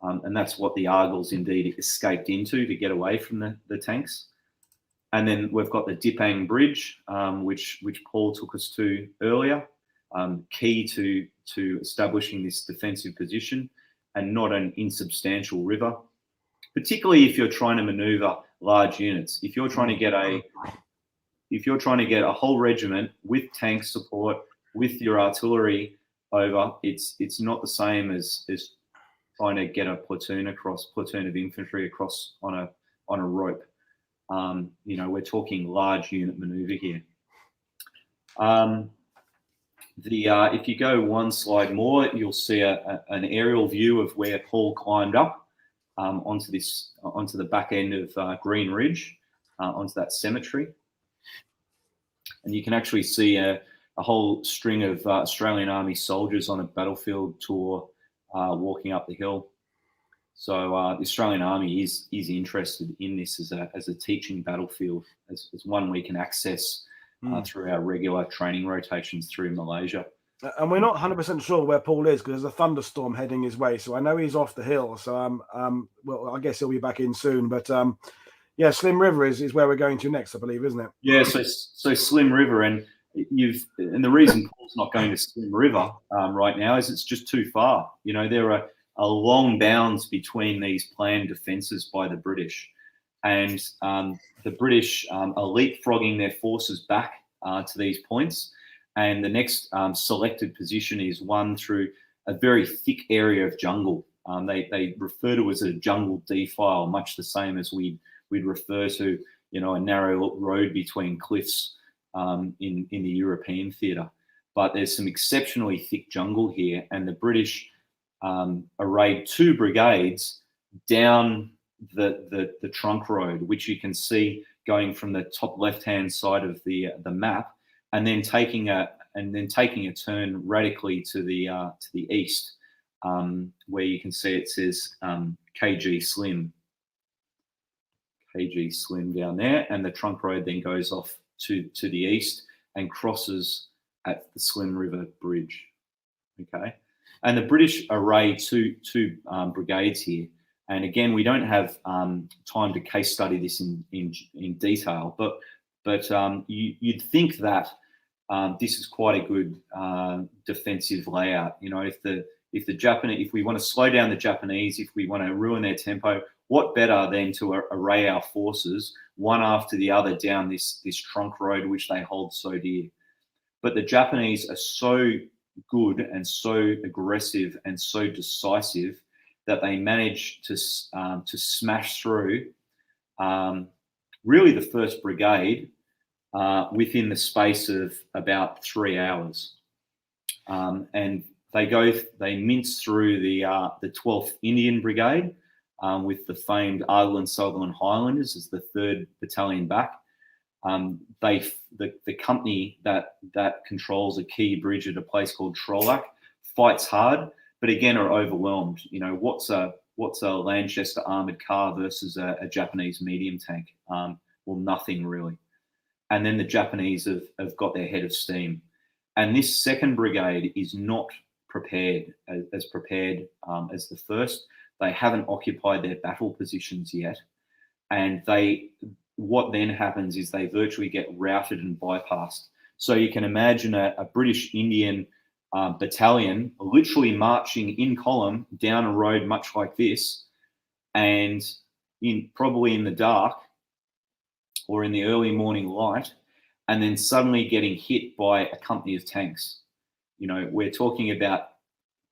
And that's what the Argylls indeed escaped into to get away from the tanks. And then we've got the Dipang Bridge, which Paul took us to earlier, key to establishing this defensive position, and not an insubstantial river, particularly if you're trying to maneuver large units. If you're trying to get a whole regiment with tank support, with your artillery over, it's not the same as trying to get a platoon of infantry across on a rope. We're talking large unit maneuver here. If you go one slide more, you'll see an aerial view of where Paul climbed up onto the back end of Green Ridge, onto that cemetery. And you can actually see a whole string of Australian Army soldiers on a battlefield tour walking up the hill. So the Australian Army is interested in this as a teaching battlefield, as one we can access through our regular training rotations through Malaysia. And we're not 100% sure where Paul is because there's a thunderstorm heading his way. So I know he's off the hill. So well, I guess he'll be back in soon. But yeah, Slim River is where we're going to next, I believe, isn't it? Yeah. So Slim River, and the reason Paul's not going to Slim River right now is it's just too far. There are long bounds between these planned defences by the British, and the British are leapfrogging their forces back to these points. And the next selected position is one through a very thick area of jungle. They refer to it as a jungle defile, much the same as we'd refer to, a narrow road between cliffs in the European theatre. But there's some exceptionally thick jungle here, and the British arrayed two brigades down the trunk road, which you can see going from the top left-hand side of the map, and then taking a turn radically to the east, where you can see it says KG Slim down there, and the trunk road then goes off to the east and crosses at the Slim River Bridge. Okay, and the British array two brigades here. And again, we don't have time to case study this in detail, but you'd think that this is quite a good defensive layout. If we want to slow down the Japanese, if we want to ruin their tempo, what better than to array our forces one after the other down this trunk road which they hold so dear. But the Japanese are so good and so aggressive and so decisive that they manage to smash through really the 1st Brigade within the space of about 3 hours. And they mince through the 12th Indian Brigade with the famed Argyll and Sutherland Highlanders as the 3rd Battalion back. The company that controls a key bridge at a place called Trolac fights hard, but again are overwhelmed. What's a Lanchester armoured car versus a Japanese medium tank? Well, nothing really. And then the Japanese have got their head of steam. And this 2nd Brigade is not prepared as prepared as the 1st. They haven't occupied their battle positions yet. And what then happens is they virtually get routed and bypassed. So you can imagine a British Indian battalion literally marching in column down a road much like this, and probably in the dark or in the early morning light, and then suddenly getting hit by a company of tanks. You know, we're talking about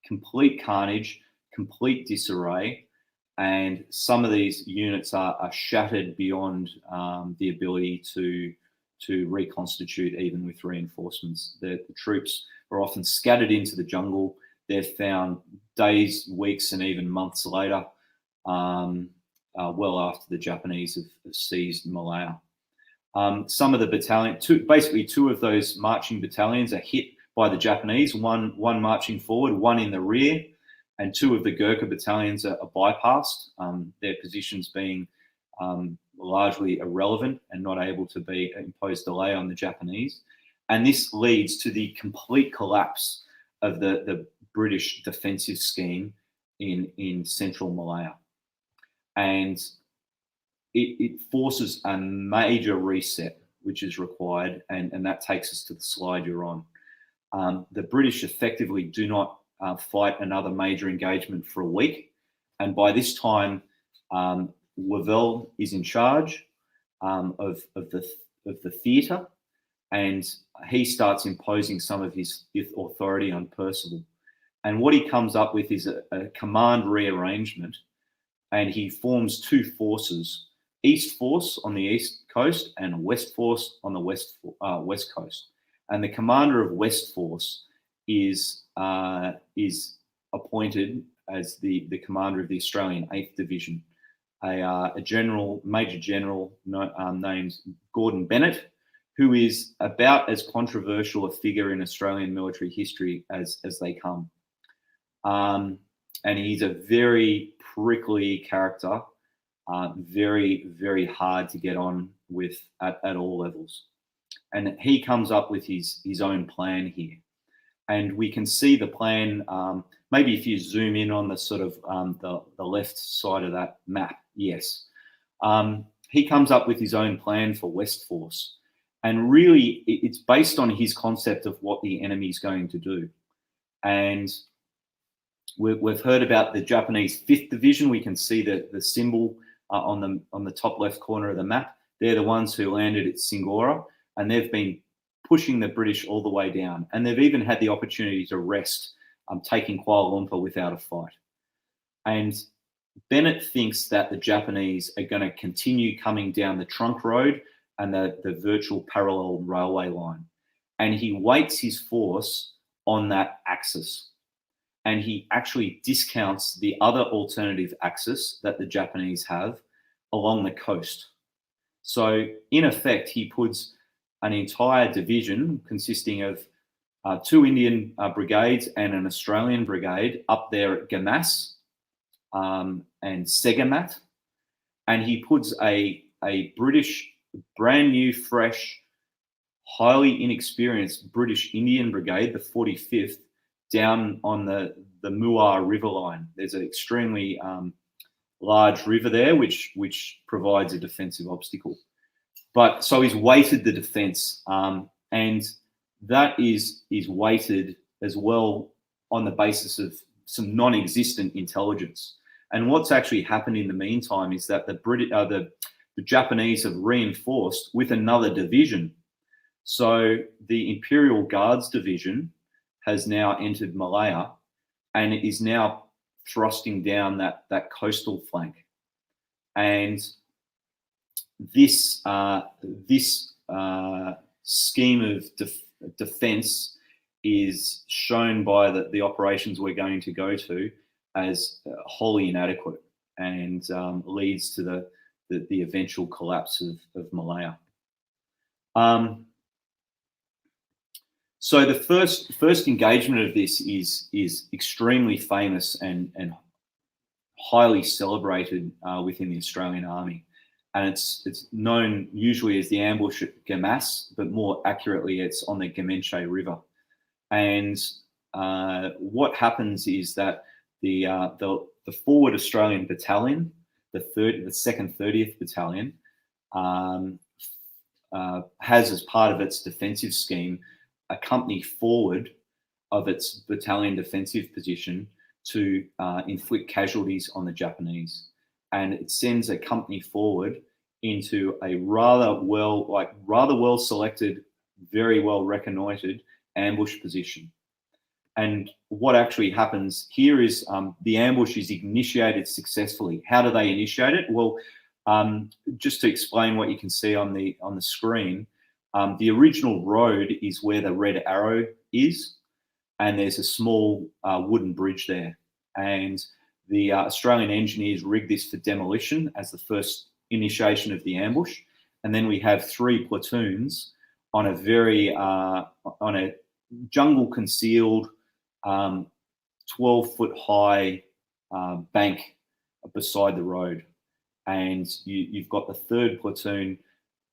complete carnage, complete disarray, and some of these units are shattered beyond the ability to reconstitute even with reinforcements. The troops are often scattered into the jungle. They're found days, weeks, and even months later, well after the Japanese have seized Malaya. Some of the battalion, basically two of those marching battalions are hit by the Japanese, one marching forward, one in the rear, and two of the Gurkha battalions are bypassed, their positions being largely irrelevant and not able to be impose delay on the Japanese. And this leads to the complete collapse of the British defensive scheme in central Malaya. And it forces a major reset, which is required, and that takes us to the slide you're on. The British effectively do not fight another major engagement for a week, and by this time, Wavell is in charge of the theatre, and he starts imposing some of his authority on Percival. And what he comes up with is a command rearrangement, and he forms two forces: East Force on the East Coast and West Force on the West Coast. And the commander of West Force is appointed as the commander of the Australian 8th Division, a major general named Gordon Bennett, who is about as controversial a figure in Australian military history as they come. And he's a very prickly character, very, very hard to get on with at all levels. And he comes up with his own plan here. And we can see the plan, maybe if you zoom in on the sort of the left side of that map, yes. He comes up with his own plan for West Force. And really, it's based on his concept of what the enemy is going to do. And we've heard about the Japanese 5th Division. We can see the symbol on the top left corner of the map. They're the ones who landed at Singora, and they've been pushing the British all the way down. And they've even had the opportunity to rest, taking Kuala Lumpur without a fight. And Bennett thinks that the Japanese are going to continue coming down the trunk road and the virtual parallel railway line. And he weights his force on that axis. And he actually discounts the other alternative axis that the Japanese have along the coast. So in effect, he puts an entire division consisting of 2 Indian brigades and an Australian brigade up there at Gemas and Segamat. And he puts a British, brand new, fresh, highly inexperienced British Indian brigade, the 45th, down on the Muar River line. There's an extremely large river there, which provides a defensive obstacle. But so he's weighted the defence, and that is weighted as well on the basis of some non-existent intelligence. And what's actually happened in the meantime is that the Japanese have reinforced with another division. So the Imperial Guards Division has now entered Malaya, and it is now thrusting down that coastal flank. And this scheme of defence is shown by the operations we're going to go to as wholly inadequate, and leads to the eventual collapse of Malaya. So the first engagement of this is extremely famous and highly celebrated within the Australian Army. And it's known usually as the ambush at Gemas, but more accurately, it's on the Gemenche River. And what happens is that the forward Australian battalion, the 2nd 30th Battalion, has as part of its defensive scheme a company forward of its battalion defensive position to inflict casualties on the Japanese. And it sends a company forward into a rather well selected, very well reconnoitred ambush position. And what actually happens here is the ambush is initiated successfully. How do they initiate it? Well, just to explain what you can see on the screen, the original road is where the red arrow is, and there's a small wooden bridge there. And the Australian engineers rigged this for demolition as the first initiation of the ambush. And then we have 3 platoons on a very on a jungle concealed 12-foot high bank beside the road. And you've got the 3rd platoon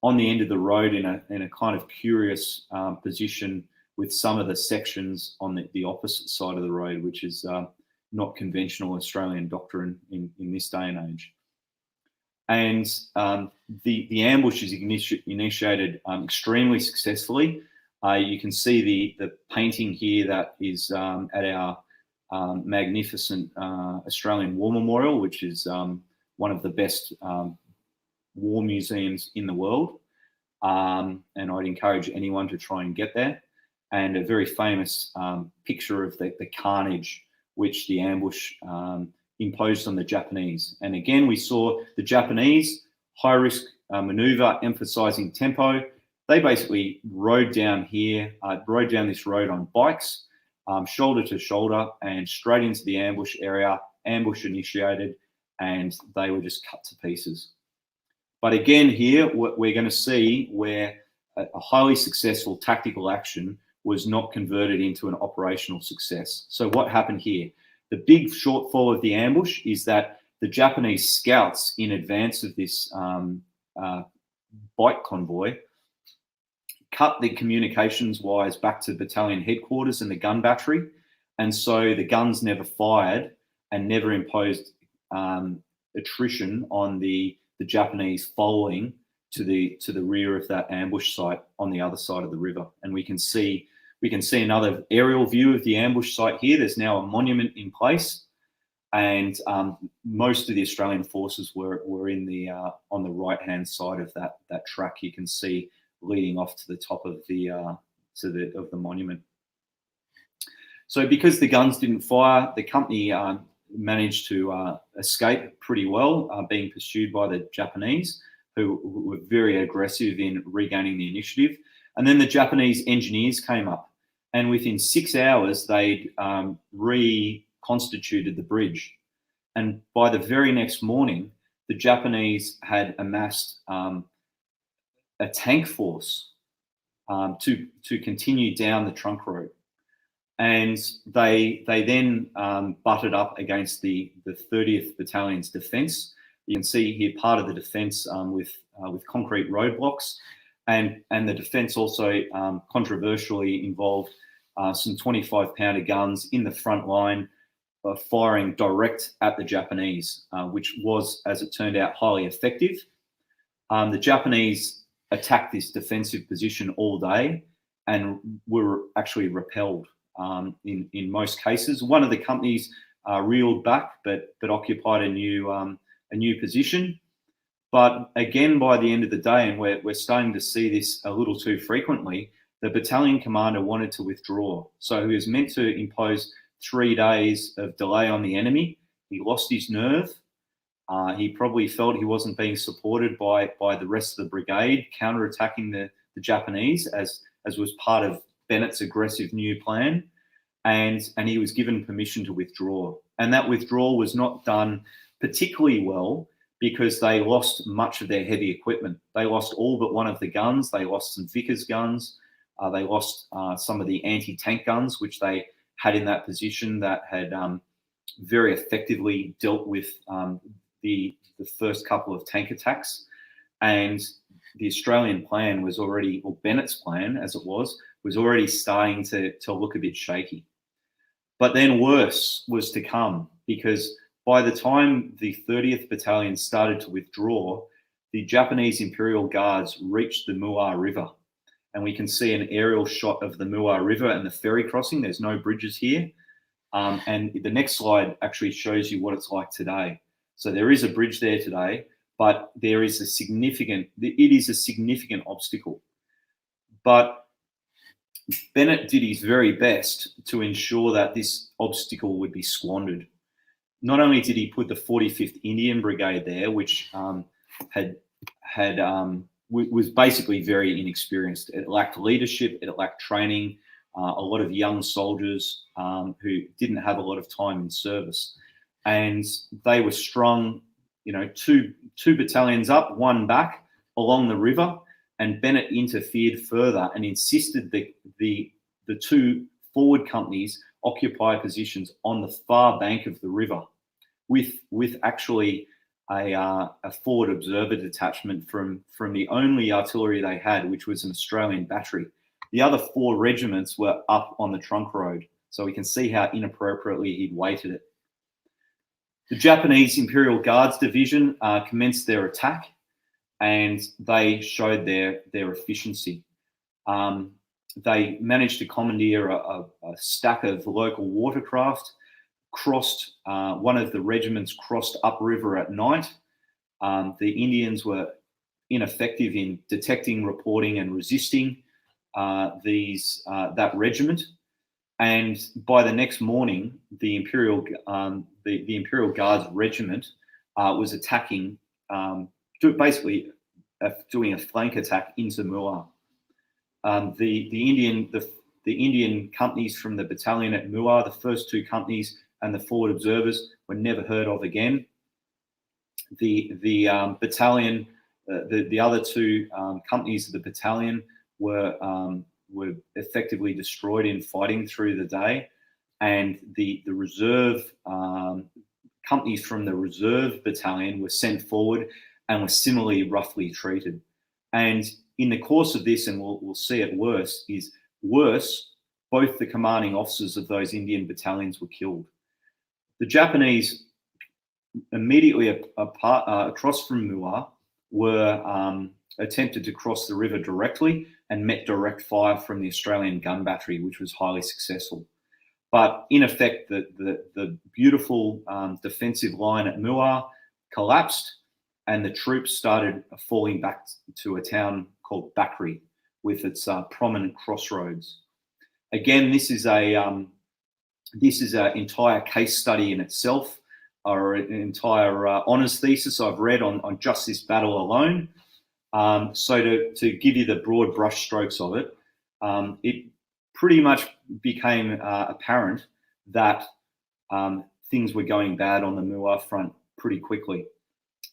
on the end of the road in a kind of curious position with some of the sections on the opposite side of the road, which is not conventional Australian doctrine in this day and age. And the ambush is initiated extremely successfully. You can see the painting here that is at our magnificent Australian War Memorial, which is one of the best war museums in the world. And I'd encourage anyone to try and get there. And a very famous picture of the carnage which the ambush imposed on the Japanese. And again, we saw the Japanese high-risk maneuver, emphasizing tempo. They basically rode down here, rode down this road on bikes, shoulder to shoulder, and straight into the ambush area, ambush initiated, and they were just cut to pieces. But again, here, we're going to see where a highly successful tactical action was not converted into an operational success. So what happened here? The big shortfall of the ambush is that the Japanese scouts in advance of this bike convoy cut the communications wires back to battalion headquarters and the gun battery. And so the guns never fired and never imposed attrition on the Japanese following to the rear of that ambush site on the other side of the river. And we can see another aerial view of the ambush site here. There's now a monument in place, and most of the Australian forces were in the on the right hand side of that track. You can see leading off to the top of the monument. So because the guns didn't fire, the company managed to escape pretty well, being pursued by the Japanese, who were very aggressive in regaining the initiative. And then the Japanese engineers came up, and within 6 hours, they'd reconstituted the bridge. And by the very next morning, the Japanese had amassed a tank force to continue down the trunk road. And they then butted up against the 30th Battalion's defence. You can see here part of the defence with concrete roadblocks, and the defence also controversially involved some 25-pounder guns in the front line, firing direct at the Japanese, which was, as it turned out, highly effective. The Japanese attacked this defensive position all day and were actually repelled in most cases. One of the companies reeled back, but occupied a new position. But again, by the end of the day, and we're starting to see this a little too frequently, the battalion commander wanted to withdraw. So he was meant to impose 3 days of delay on the enemy. He lost his nerve. He probably felt he wasn't being supported by the rest of the brigade, counterattacking the Japanese as was part of Bennett's aggressive new plan. And he was given permission to withdraw. And that withdrawal was not done particularly well, because they lost much of their heavy equipment. They lost all but one of the guns. They lost some Vickers guns. They lost some of the anti-tank guns, which they had in that position that had very effectively dealt with the first couple of tank attacks. And the Australian plan was already, or Bennett's plan as it was already starting to look a bit shaky. But then worse was to come, because by the time the 30th Battalion started to withdraw, the Japanese Imperial Guards reached the Muar River. and we can see an aerial shot of the Muar River and the ferry crossing. There's no bridges here. And the next slide actually shows you what it's like today. So there is a bridge there today, but it is a significant obstacle. But Bennett did his very best to ensure that this obstacle would be squandered. Not only did he put the 45th Indian Brigade there, which was basically very inexperienced. It lacked leadership, it lacked training, a lot of young soldiers who didn't have a lot of time in service. And they were strung, two battalions up, one back along the river, and Bennett interfered further and insisted that the two forward companies occupy positions on the far bank of the river with actually a forward observer detachment from the only artillery they had, which was an Australian battery. The other 4 regiments were up on the trunk road, so we can see how inappropriately he'd weighted it. The Japanese Imperial Guards Division commenced their attack, and they showed their efficiency. They managed to commandeer a stack of local watercraft, crossed, one of the regiments crossed upriver at night. The Indians were ineffective in detecting, reporting, and resisting that regiment. And by the next morning, the Imperial Guards Regiment was attacking, basically doing a flank attack into Muar. The Indian companies from the battalion at Muar, the first 2 companies and the forward observers, were never heard of again. The battalion, the other 2 companies of the battalion were effectively destroyed in fighting through the day, and the reserve companies from the reserve battalion were sent forward and were similarly roughly treated. And in the course of this, and we'll see it worse, both the commanding officers of those Indian battalions were killed. The Japanese, immediately across from Muar, were attempted to cross the river directly and met direct fire from the Australian gun battery, which was highly successful. But in effect, the beautiful defensive line at Muar collapsed, and the troops started falling back to a town called Bakri with its prominent crossroads. Again, this is an entire case study in itself, or an entire honours thesis I've read on just this battle alone. So to give you the broad brush strokes of it, it pretty much became apparent that things were going bad on the Muar front pretty quickly.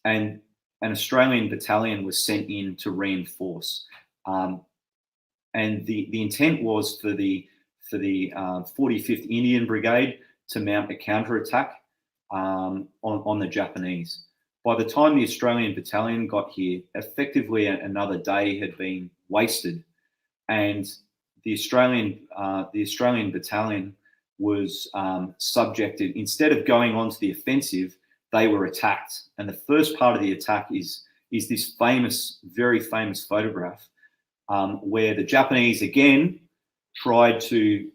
And an Australian battalion was sent in to reinforce. And the intent was for the 45th Indian Brigade to mount a counterattack on the Japanese. By the time the Australian battalion got here, effectively another day had been wasted, and the Australian battalion was subjected. Instead of going on to the offensive, they were attacked. And the first part of the attack is this very famous photograph where the Japanese again tried to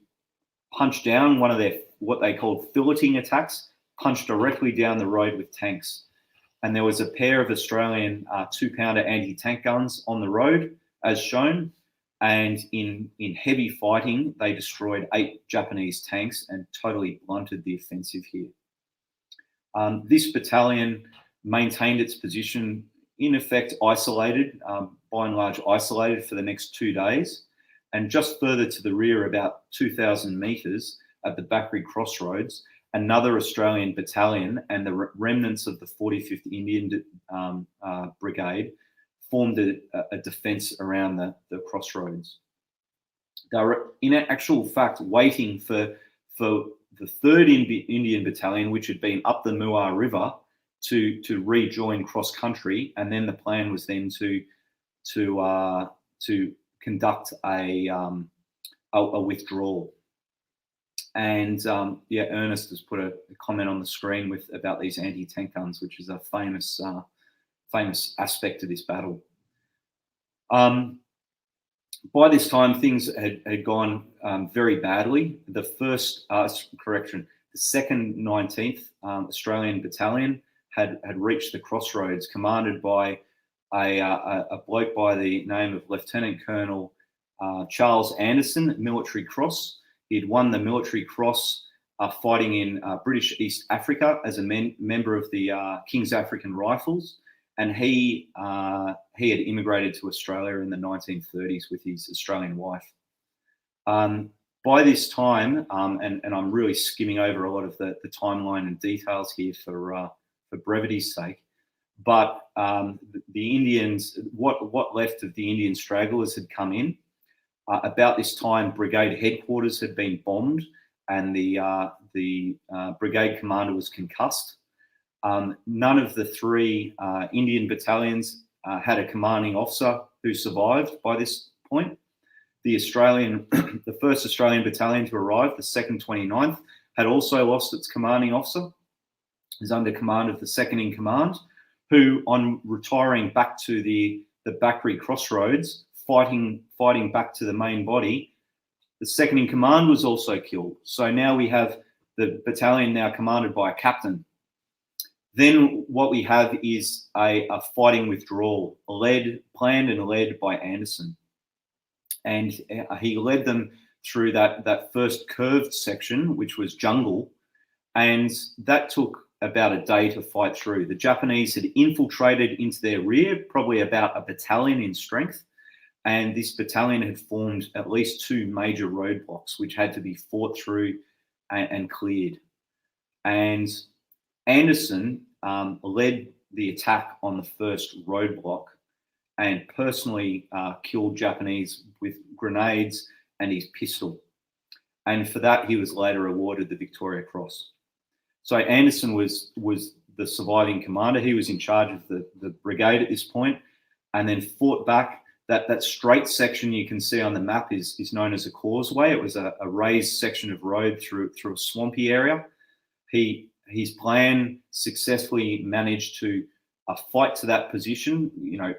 punch down one of their, what they called filleting attacks, punched directly down the road with tanks. And there was a pair of Australian 2-pounder anti-tank guns on the road, as shown. And in heavy fighting, they destroyed 8 Japanese tanks and totally blunted the offensive here. This battalion maintained its position, in effect isolated, by and large isolated for the next 2 days. And just further to the rear, about 2,000 metres at the Bakri crossroads, another Australian battalion and the remnants of the 45th Indian Brigade formed a defence around the crossroads. They were, in actual fact, waiting for the 3rd Indian Battalion, which had been up the Muar River, to rejoin cross country, and then the plan was then to conduct a withdrawal. And Ernest has put a comment on the screen about these anti-tank guns, which is a famous aspect of this battle. by this time, things had gone very badly. The second 19th Australian Battalion had reached the crossroads, commanded by a bloke by the name of Lieutenant Colonel Charles Anderson, Military Cross. He had won the Military Cross fighting in British East Africa as a member of the King's African Rifles, and he had immigrated to Australia in the 1930s with his Australian wife. By this time, and I'm really skimming over a lot of the timeline and details here for brevity's sake, but the Indians, what left of the Indian stragglers had come in. About this time, brigade headquarters had been bombed, and the brigade commander was concussed. None of the three Indian battalions had a commanding officer who survived by this point. The first Australian battalion to arrive, the 2nd 29th, had also lost its commanding officer. It was under command of the second in command, who, on retiring back to the Bakri crossroads, fighting back to the main body, the second in command was also killed. So now we have the battalion now commanded by a captain. Then what we have is a fighting withdrawal, planned and led by Anderson. And he led them through that first curved section, which was jungle, and that took about a day to fight through. The Japanese had infiltrated into their rear, probably about a battalion in strength, and this battalion had formed at least 2 major roadblocks, which had to be fought through and cleared. And Anderson led the attack on the first roadblock and personally killed Japanese with grenades and his pistol. And for that, he was later awarded the Victoria Cross. So Anderson was the surviving commander. He was in charge of the brigade at this point, and then fought back. That straight section you can see on the map is known as a causeway. It was a raised section of road through a swampy area. His plan successfully managed to fight to that position.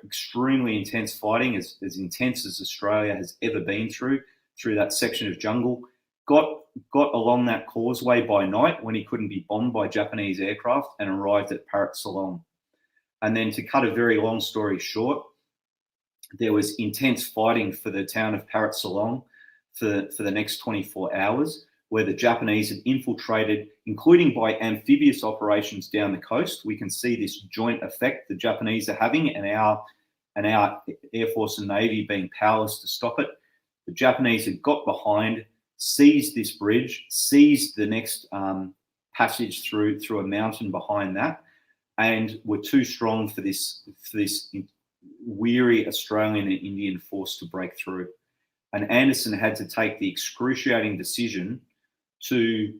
Extremely intense fighting, as intense as Australia has ever been through that section of jungle. Got along that causeway by night when he couldn't be bombed by Japanese aircraft, and arrived at Parat Salong. And then, to cut a very long story short, there was intense fighting for the town of Parat Salong for the next 24 hours, where the Japanese had infiltrated, including by amphibious operations down the coast. We can see this joint effect the Japanese are having, and our Air Force and Navy being powerless to stop it. The Japanese had got behind, seized this bridge, seized the next passage through a mountain behind that, and were too strong for this weary Australian and Indian force to break through. And Anderson had to take the excruciating decision to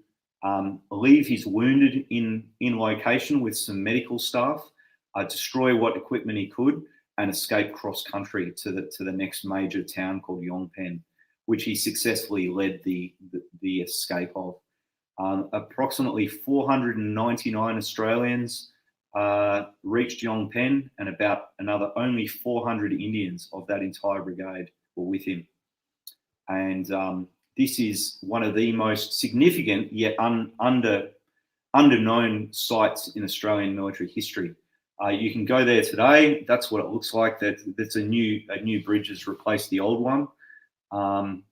leave his wounded in location with some medical staff, destroy what equipment he could, and escape cross country to the next major town called Yongpen, which he successfully led the escape of. Approximately 499 Australians reached Yongpen, and about only 400 Indians of that entire brigade were with him. And this is one of the most significant yet underknown sites in Australian military history. You can go there today. That's what it looks like. That's a new bridge has replaced the old one. And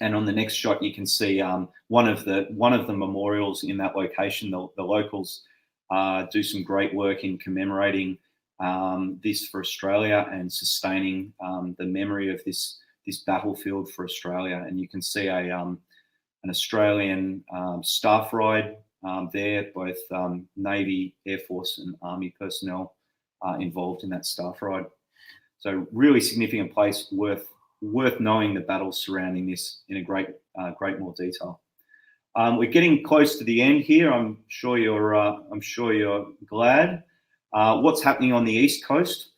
on the next shot, you can see one of the memorials in that location. The locals do some great work in commemorating this for Australia and sustaining the memory of this battlefield for Australia. And you can see an Australian staff ride there, both Navy, Air Force and Army personnel involved in that staff ride. So really significant place, worth knowing the battles surrounding this in a great more detail. We're getting close to the end here. I'm sure you're glad. What's happening on the East Coast?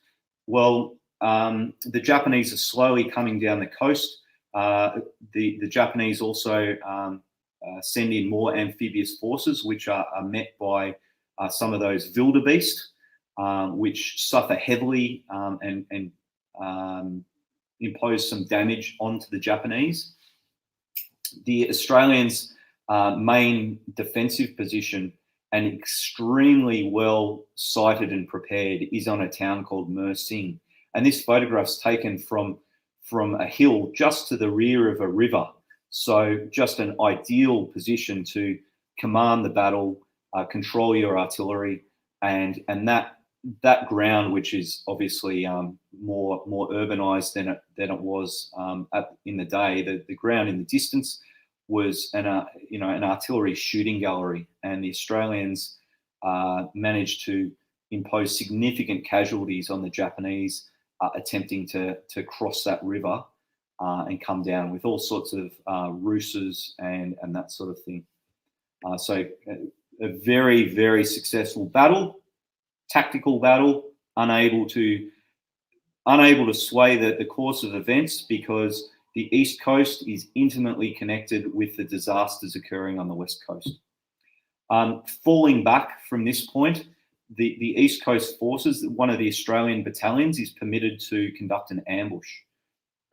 Well, the Japanese are slowly coming down the coast. The Japanese also send in more amphibious forces, which are met by some of those wildebeest, which suffer heavily and impose some damage onto the Japanese. The Australians' main defensive position, and extremely well sighted and prepared, is on a town called Mer Sing. And this photograph's taken from a hill just to the rear of a river. So just an ideal position to command the battle, control your artillery, and that ground, which is obviously more urbanized than it was in the day. The ground in the distance was an artillery shooting gallery, and the Australians managed to impose significant casualties on the Japanese attempting to cross that river and come down with all sorts of ruses and that sort of thing. So a very, very successful battle, tactical battle, unable to sway the course of events, because the East Coast is intimately connected with the disasters occurring on the West Coast. Falling back from this point, the East Coast forces, one of the Australian battalions, is permitted to conduct an ambush.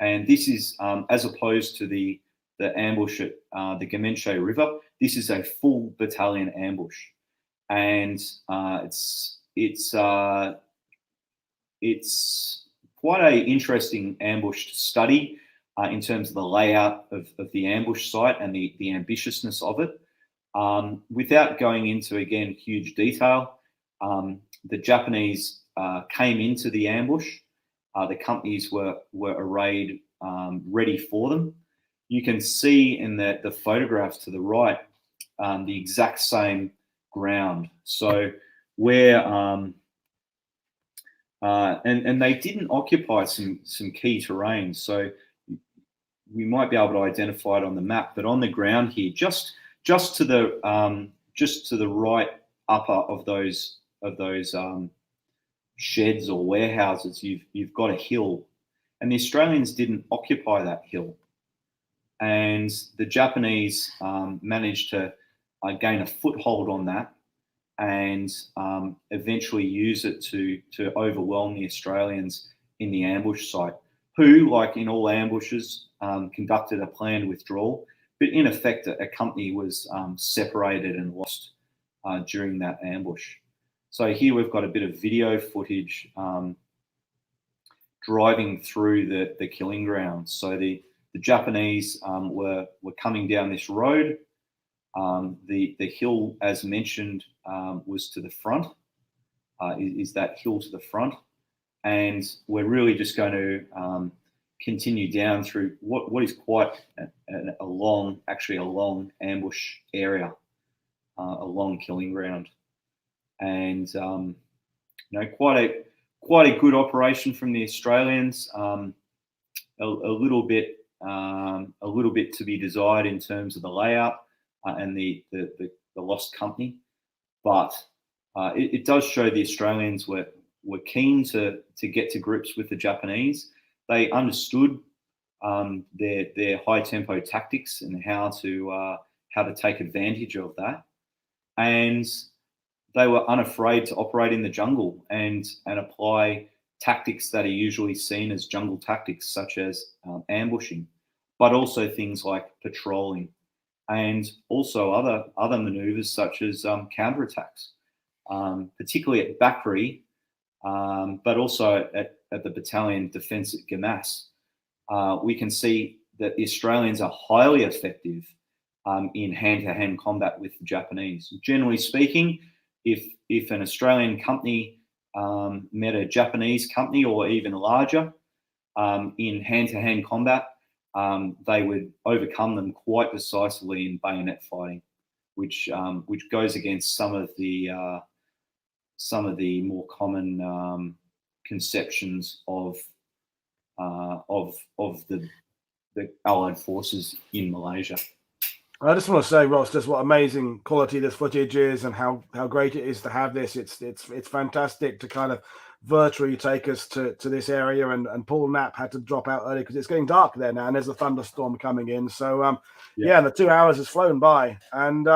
And this is, as opposed to the ambush at the Gemenche River, this is a full battalion ambush. And it's quite an interesting ambush to study in terms of the layout of the ambush site and the ambitiousness of it. Without going into, again, huge detail, the Japanese came into the ambush. The companies were arrayed ready for them. You can see in the photographs to the right the exact same ground. So where and they didn't occupy some key terrain. So we might be able to identify it on the map, but on the ground here, just to the right upper of those sheds or warehouses, you've got a hill, and the Australians didn't occupy that hill, and the Japanese managed to gain a foothold on that and eventually use it to overwhelm the Australians in the ambush site, who, like in all ambushes, conducted a planned withdrawal. But in effect, a company was separated and lost during that ambush. So here we've got a bit of video footage driving through the killing ground. So the Japanese were coming down this road. The hill, as mentioned, was to the front, is that hill to the front. And we're really just going to continue down through what is quite a long ambush area, a long killing ground. And quite a good operation from the Australians. A little bit to be desired in terms of the layout and the lost company, but it does show the Australians were keen to get to grips with the Japanese. They understood their high tempo tactics and how to take advantage of that, and they were unafraid to operate in the jungle and apply tactics that are usually seen as jungle tactics, such as ambushing, but also things like patrolling, and also other maneuvers such as counterattacks, particularly at Bakri, but also at the battalion defence at Gemas. We can see that the Australians are highly effective in hand-to-hand combat with the Japanese. Generally speaking, if an Australian company met a Japanese company or even larger in hand-to-hand combat, they would overcome them quite decisively in bayonet fighting, which goes against some of the more common conceptions of the Allied forces in Malaysia. I just want to say, Ross, just what amazing quality this footage is, and how great it is to have this. It's fantastic to kind of virtually take us to this area, and Paul Knapp had to drop out early because it's getting dark there now, and there's a thunderstorm coming in. So yeah, the 2 hours has flown by, and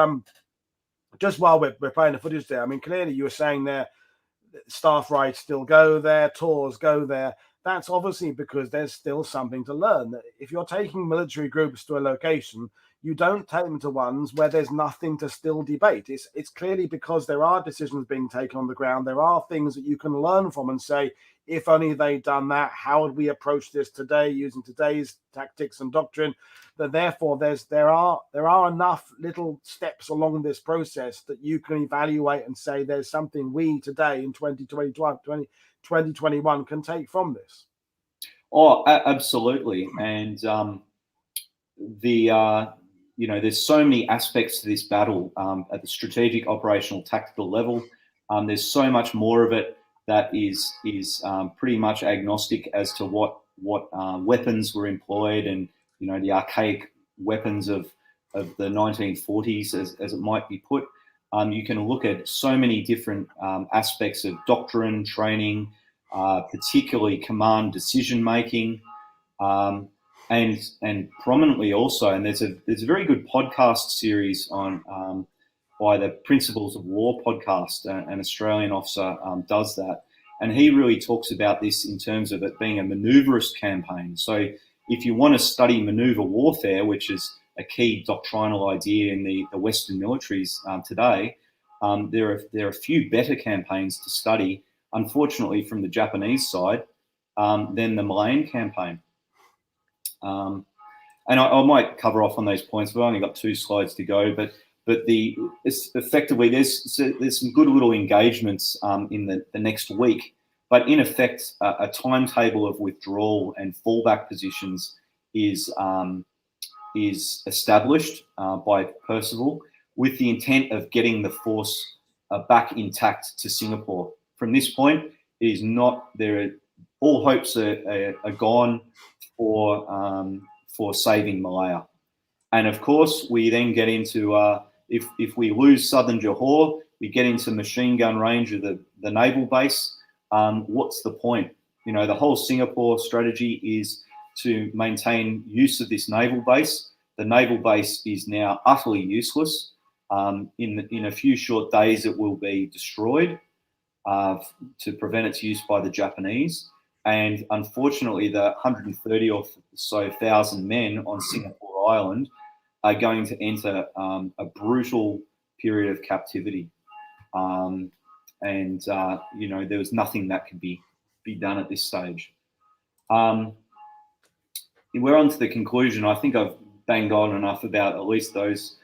just while we're playing the footage there, I mean, clearly you were saying there, staff rides still go there, tours go there. that's obviously because there's still something to learn. If you're taking military groups to a location, you don't take them to ones where there's nothing to still debate. It's clearly because there are decisions being taken on the ground. There are things that you can learn from and say, if only they'd done that, how would we approach this today using today's tactics and doctrine? That therefore there are enough little steps along this process that you can evaluate and say there's something we today in 2021 can take from this. Oh, absolutely. And there's so many aspects to this battle at the strategic, operational, tactical level. There's so much more of it that is pretty much agnostic as to what weapons were employed, and the archaic weapons of the 1940s, as it might be put. You can look at so many different aspects of doctrine, training, particularly command decision making, and prominently also. And there's a very good podcast series on by the Principles of War podcast. An Australian officer does that, and he really talks about this in terms of it being a maneuverist campaign. So if you want to study maneuver warfare, which is a key doctrinal idea in the Western militaries today, there are a few better campaigns to study, unfortunately, from the Japanese side than the Malayan Campaign. And I might cover off on those points. We've only got 2 slides to go, but effectively there's some good little engagements in the next week. But in effect, a timetable of withdrawal and fallback positions is established by Percival, with the intent of getting the force back intact to Singapore. From this point, it is not there. All hopes are gone for saving Malaya. And of course, we then get into if we lose southern Johor, we get into machine gun range of the naval base. What's the point? The whole Singapore strategy is to maintain use of this naval base. The naval base is now utterly useless. In a few short days, it will be destroyed to prevent its use by the Japanese. And unfortunately, the 130 or so thousand men on Singapore Island are going to enter a brutal period of captivity. There was nothing that could be done at this stage. We're on to the conclusion. I think I've banged on enough about at least those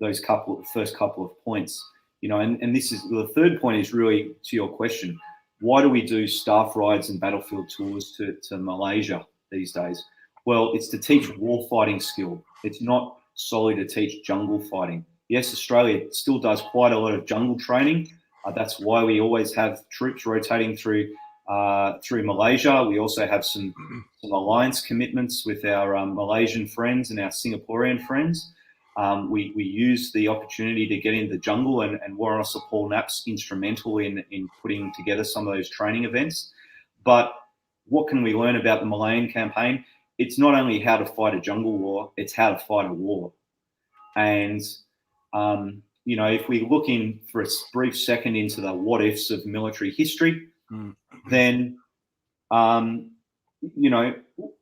first couple of points. And this is the third point is really to your question. Why do we do staff rides and battlefield tours to Malaysia these days? Well, it's to teach war fighting skill. It's not solely to teach jungle fighting. Yes, Australia still does quite a lot of jungle training. That's why we always have troops rotating through Malaysia. We also have some alliance commitments with our Malaysian friends and our Singaporean friends. We use the opportunity to get into the jungle, and Warrant Officer Paul Knapp's instrumental in putting together some of those training events. But what can we learn about the Malayan Campaign? It's not only how to fight a jungle war, it's how to fight a war. And, if we look in for a brief second into the what ifs of military history, then,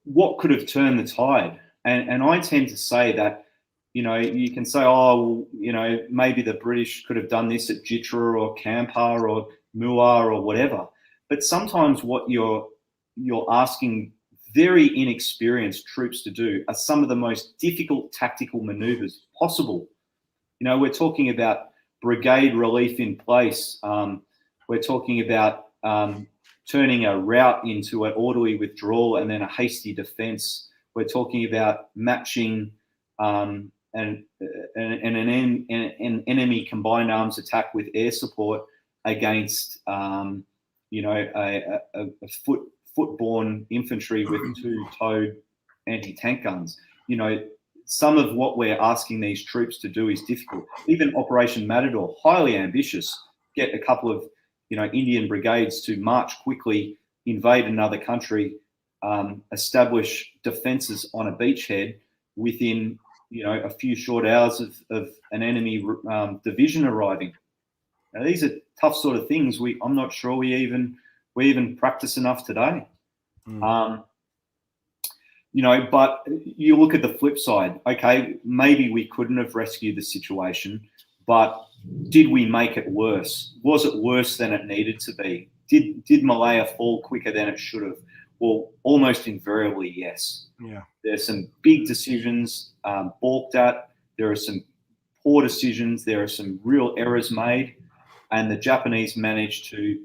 what could have turned the tide? And I tend to say that, you can say, maybe the British could have done this at Jitra or Kampar or Muar or whatever. But sometimes what you're asking very inexperienced troops to do are some of the most difficult tactical maneuvers possible. We're talking about brigade relief in place. We're talking about turning a rout into an orderly withdrawal and then a hasty defense. We're talking about matching an enemy combined arms attack with air support against a footborne infantry with 2-towed anti-tank guns. Some of what we're asking these troops to do is difficult. Even Operation Matador, highly ambitious, get a couple of Indian brigades to march quickly, invade another country, establish defences on a beachhead within a few short hours of an enemy division arriving. Now, these are tough sort of things. I'm not sure we even practice enough today. You know, but you look at the flip side. Okay, maybe we couldn't have rescued the situation, but did we make it worse? Was it worse than it needed to be? Did Malaya fall quicker than it should have? Well, almost invariably, yes. Yeah. There's some big decisions balked at. There are some poor decisions. There are some real errors made, and the Japanese managed to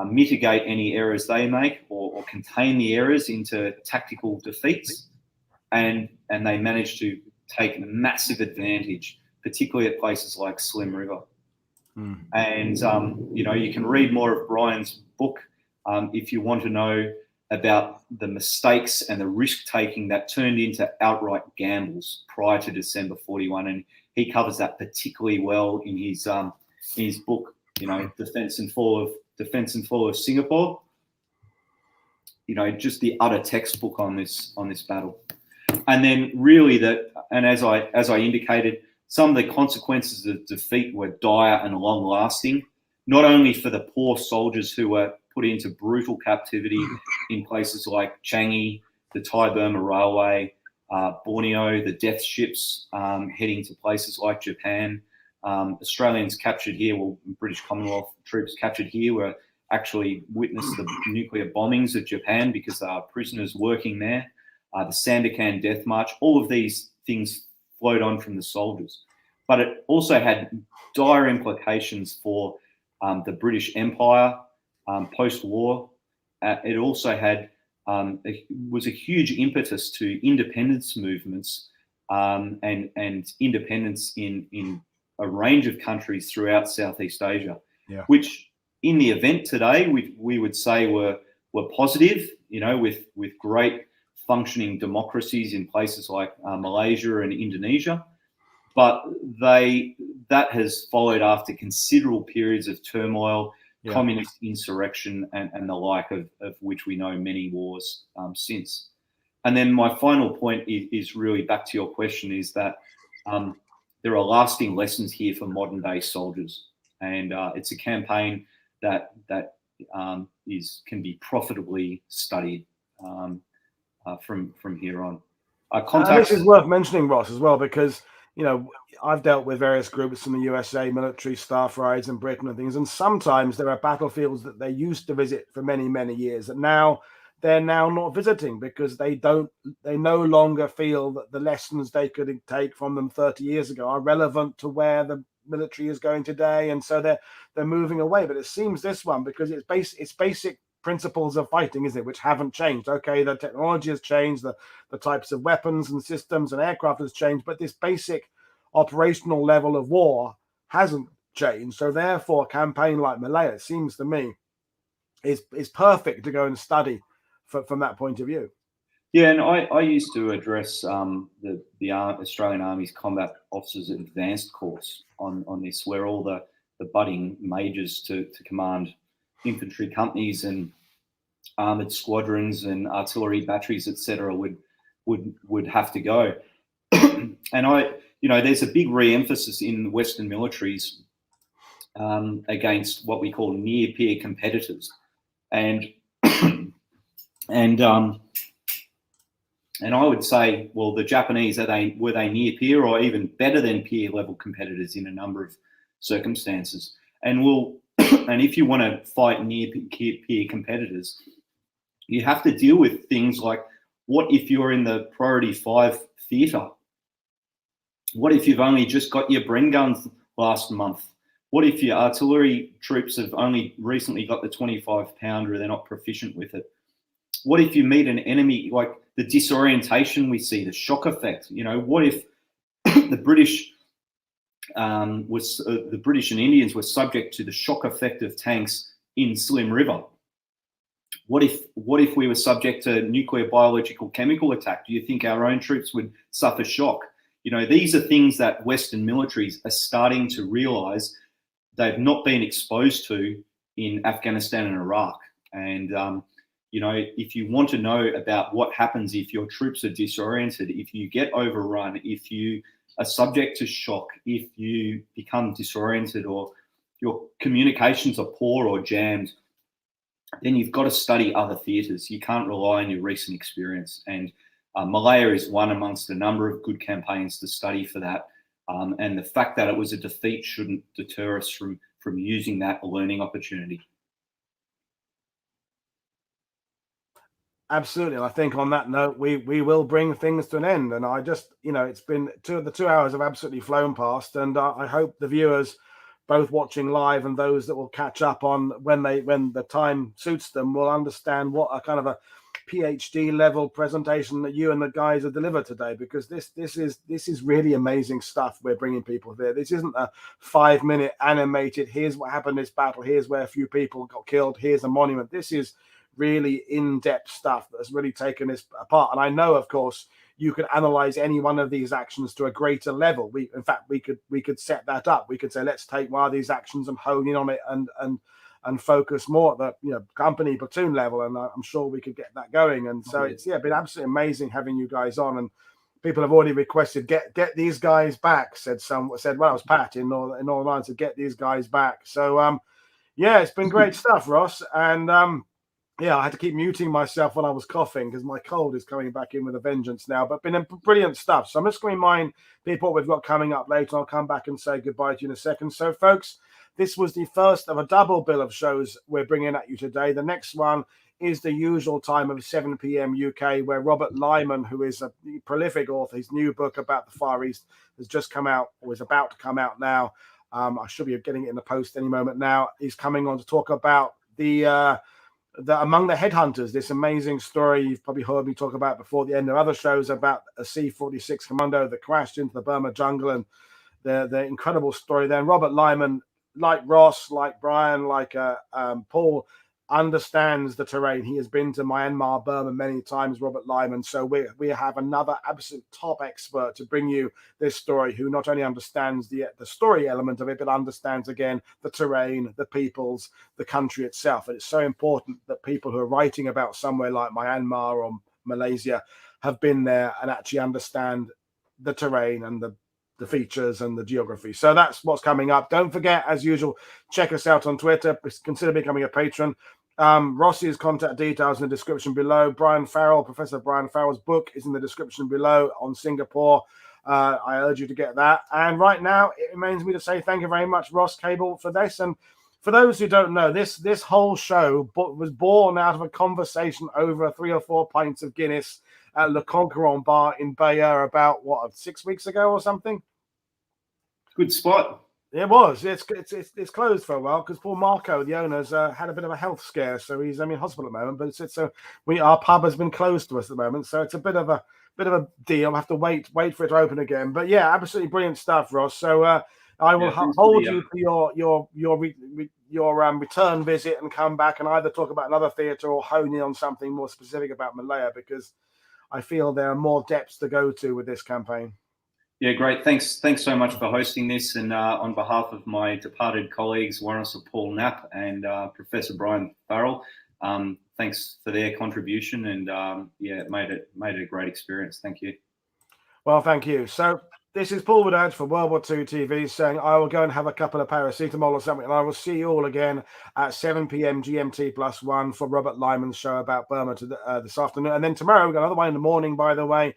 mitigate any errors they make or contain the errors into tactical defeats, and they managed to take massive advantage, particularly at places like Slim River. And you know, you can read more of Brian's book if you want to know about the mistakes and the risk taking that turned into outright gambles prior to December 41, and he covers that particularly well in his book, you know, Defense and Fall of Singapore. You know, just the utter textbook on this battle. And then really and as I indicated, some of the consequences of defeat were dire and long lasting, not only for the poor soldiers who were put into brutal captivity in places like Changi, the Thai-Burma Railway, Borneo, the death ships heading to places like Japan. Australians captured here, well, British Commonwealth troops captured here were actually witnessed the nuclear bombings of Japan because they are prisoners working there. The Sandakan Death March, all of these things flowed on from the soldiers. But it also had dire implications for the British Empire post-war. It also had was a huge impetus to independence movements and independence in a range of countries throughout Southeast Asia, which in the event today we would say were positive, you know, with great functioning democracies in places like Malaysia and Indonesia. But that has followed after considerable periods of turmoil, communist insurrection, and the like, of which we know many wars since. And then my final point is really back to your question, is that there are lasting lessons here for modern day soldiers, and it's a campaign that can be profitably studied from here on. This is worth mentioning, Ross, as well, because, you know, I've dealt with various groups in the USA, military staff rides in Britain and things, and sometimes there are battlefields that they used to visit for many, many years that now they're not visiting because they no longer feel that the lessons they could take from them 30 years ago are relevant to where the military is going today, and so they're moving away. But it seems this one, because it's basic principles of fighting, is it, which haven't changed. Okay, the technology has changed, the types of weapons and systems and aircraft has changed, but this basic operational level of war hasn't changed. So therefore, a campaign like Malaya, seems to me, is perfect to go and study from that point of view. Yeah, and I used to address the Australian Army's Combat Officers Advanced course on this, where all the budding majors to command infantry companies and armored squadrons and artillery batteries, etc., would have to go. And there's a big re-emphasis in Western militaries against what we call near-peer competitors, and I would say, well, the Japanese, were they near peer or even better than peer level competitors in a number of circumstances? And if you want to fight near peer competitors, you have to deal with things like, what if you're in the Priority 5 theatre? What if you've only just got your Bren guns last month? What if your artillery troops have only recently got the 25-pounder, they're not proficient with it? What if you meet an enemy, like the disorientation we see, the shock effect? You know, what if the British and Indians were subject to the shock effect of tanks in Slim River? What if we were subject to nuclear, biological, chemical attack? Do you think our own troops would suffer shock? You know, these are things that Western militaries are starting to realise they've not been exposed to in Afghanistan and Iraq. And if you want to know about what happens if your troops are disoriented, if you get overrun, if you are subject to shock, if you become disoriented or your communications are poor or jammed, then you've got to study other theatres. You can't rely on your recent experience. And Malaya is one amongst a number of good campaigns to study for that. And the fact that it was a defeat shouldn't deter us from using that learning opportunity. Absolutely. And I think on that note, we will bring things to an end. And I just, it's been the 2 hours have absolutely flown past. And I hope the viewers, both watching live and those that will catch up on when the time suits them, will understand what a kind of a PhD level presentation that you and the guys have delivered today, because this is really amazing stuff we're bringing people there. This isn't a 5-minute animated, here's what happened in this battle, here's where a few people got killed, here's a monument. This is really in-depth stuff that has really taken this apart. And I know, of course, you could analyze any one of these actions to a greater level. We could set that up. We could say, let's take one of these actions and hone in on it and focus more at the company platoon level. And I'm sure we could get that going. And so it's been absolutely amazing having you guys on. And people have already requested get these guys back. Said well, it was Pat in Northern Ireland to get these guys back. So it's been great stuff, Ross. And I had to keep muting myself when I was coughing because my cold is coming back in with a vengeance now. But been brilliant stuff. So I'm just going to remind people what we've got coming up later. I'll come back and say goodbye to you in a second. So, folks, this was the first of a double bill of shows we're bringing at you today. The next one is the usual time of 7 p.m. UK, where Robert Lyman, who is a prolific author, his new book about the Far East has just come out, or is about to come out now. I should be getting it in the post any moment now. He's coming on to talk about the Among the Headhunters, this amazing story you've probably heard me talk about before the end of other shows about a C-46 commando that crashed into the Burma jungle, and the incredible story there. And Robert Lyman, like Ross, like Brian, like Paul, understands the terrain. He has been to Myanmar, Burma many times, Robert Lyman. So we have another absolute top expert to bring you this story, who not only understands the story element of it, but understands, again, the terrain, the peoples, the country itself. And it's so important that people who are writing about somewhere like Myanmar or Malaysia have been there and actually understand the terrain and the features and the geography. So that's what's coming up. Don't forget, as usual, check us out on Twitter. Consider becoming a patron. Rossi's contact details in the description below. Professor Brian Farrell's book is in the description below on Singapore. I urge you to get that. And right now, it remains me to say thank you very much, Ross Cable, for this. And for those who don't know, this whole show was born out of a conversation over 3 or 4 pints of Guinness at Le Conquerant Bar in Bayeux about, 6 weeks ago or something? Good spot. It was. It's closed for a while because Paul Marco, the owner's, had a bit of a health scare, so he's in hospital at the moment. But our pub has been closed to us at the moment, so it's a bit of a deal. I'll have to wait for it to open again. But yeah, absolutely brilliant stuff, Ross. So I will hold you for your return visit and come back and either talk about another theatre or hone in on something more specific about Malaya, because I feel there are more depths to go to with this campaign. Yeah, great. Thanks so much for hosting this. And on behalf of my departed colleagues, Warrant Officer Paul Knapp and Professor Brian Farrell, thanks for their contribution. And it made it a great experience. Thank you. Well, thank you. So this is Paul Woodard for World War II TV saying I will go and have a couple of paracetamol or something, and I will see you all again at 7 p.m. GMT +1 for Robert Lyman's show about Burma this afternoon. And then tomorrow we've got another one in the morning, by the way.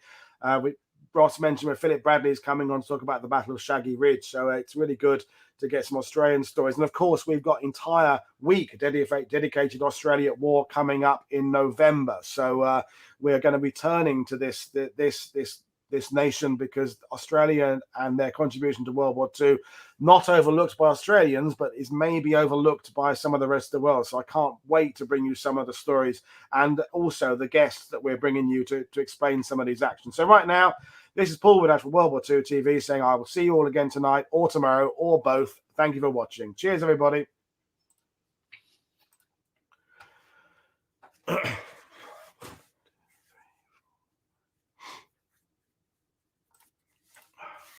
Ross mentioned where Philip Bradley is coming on to talk about the Battle of Shaggy Ridge. So it's really good to get some Australian stories. And of course, we've got entire week dedicated Australia at War coming up in November. So we're going to be turning to this nation, because Australia and their contribution to World War II, not overlooked by Australians, but is maybe overlooked by some of the rest of the world. So I can't wait to bring you some of the stories and also the guests that we're bringing you to explain some of these actions. So right now, this is Paul Woodard for World War II TV saying I will see you all again tonight or tomorrow or both. Thank you for watching. Cheers, everybody.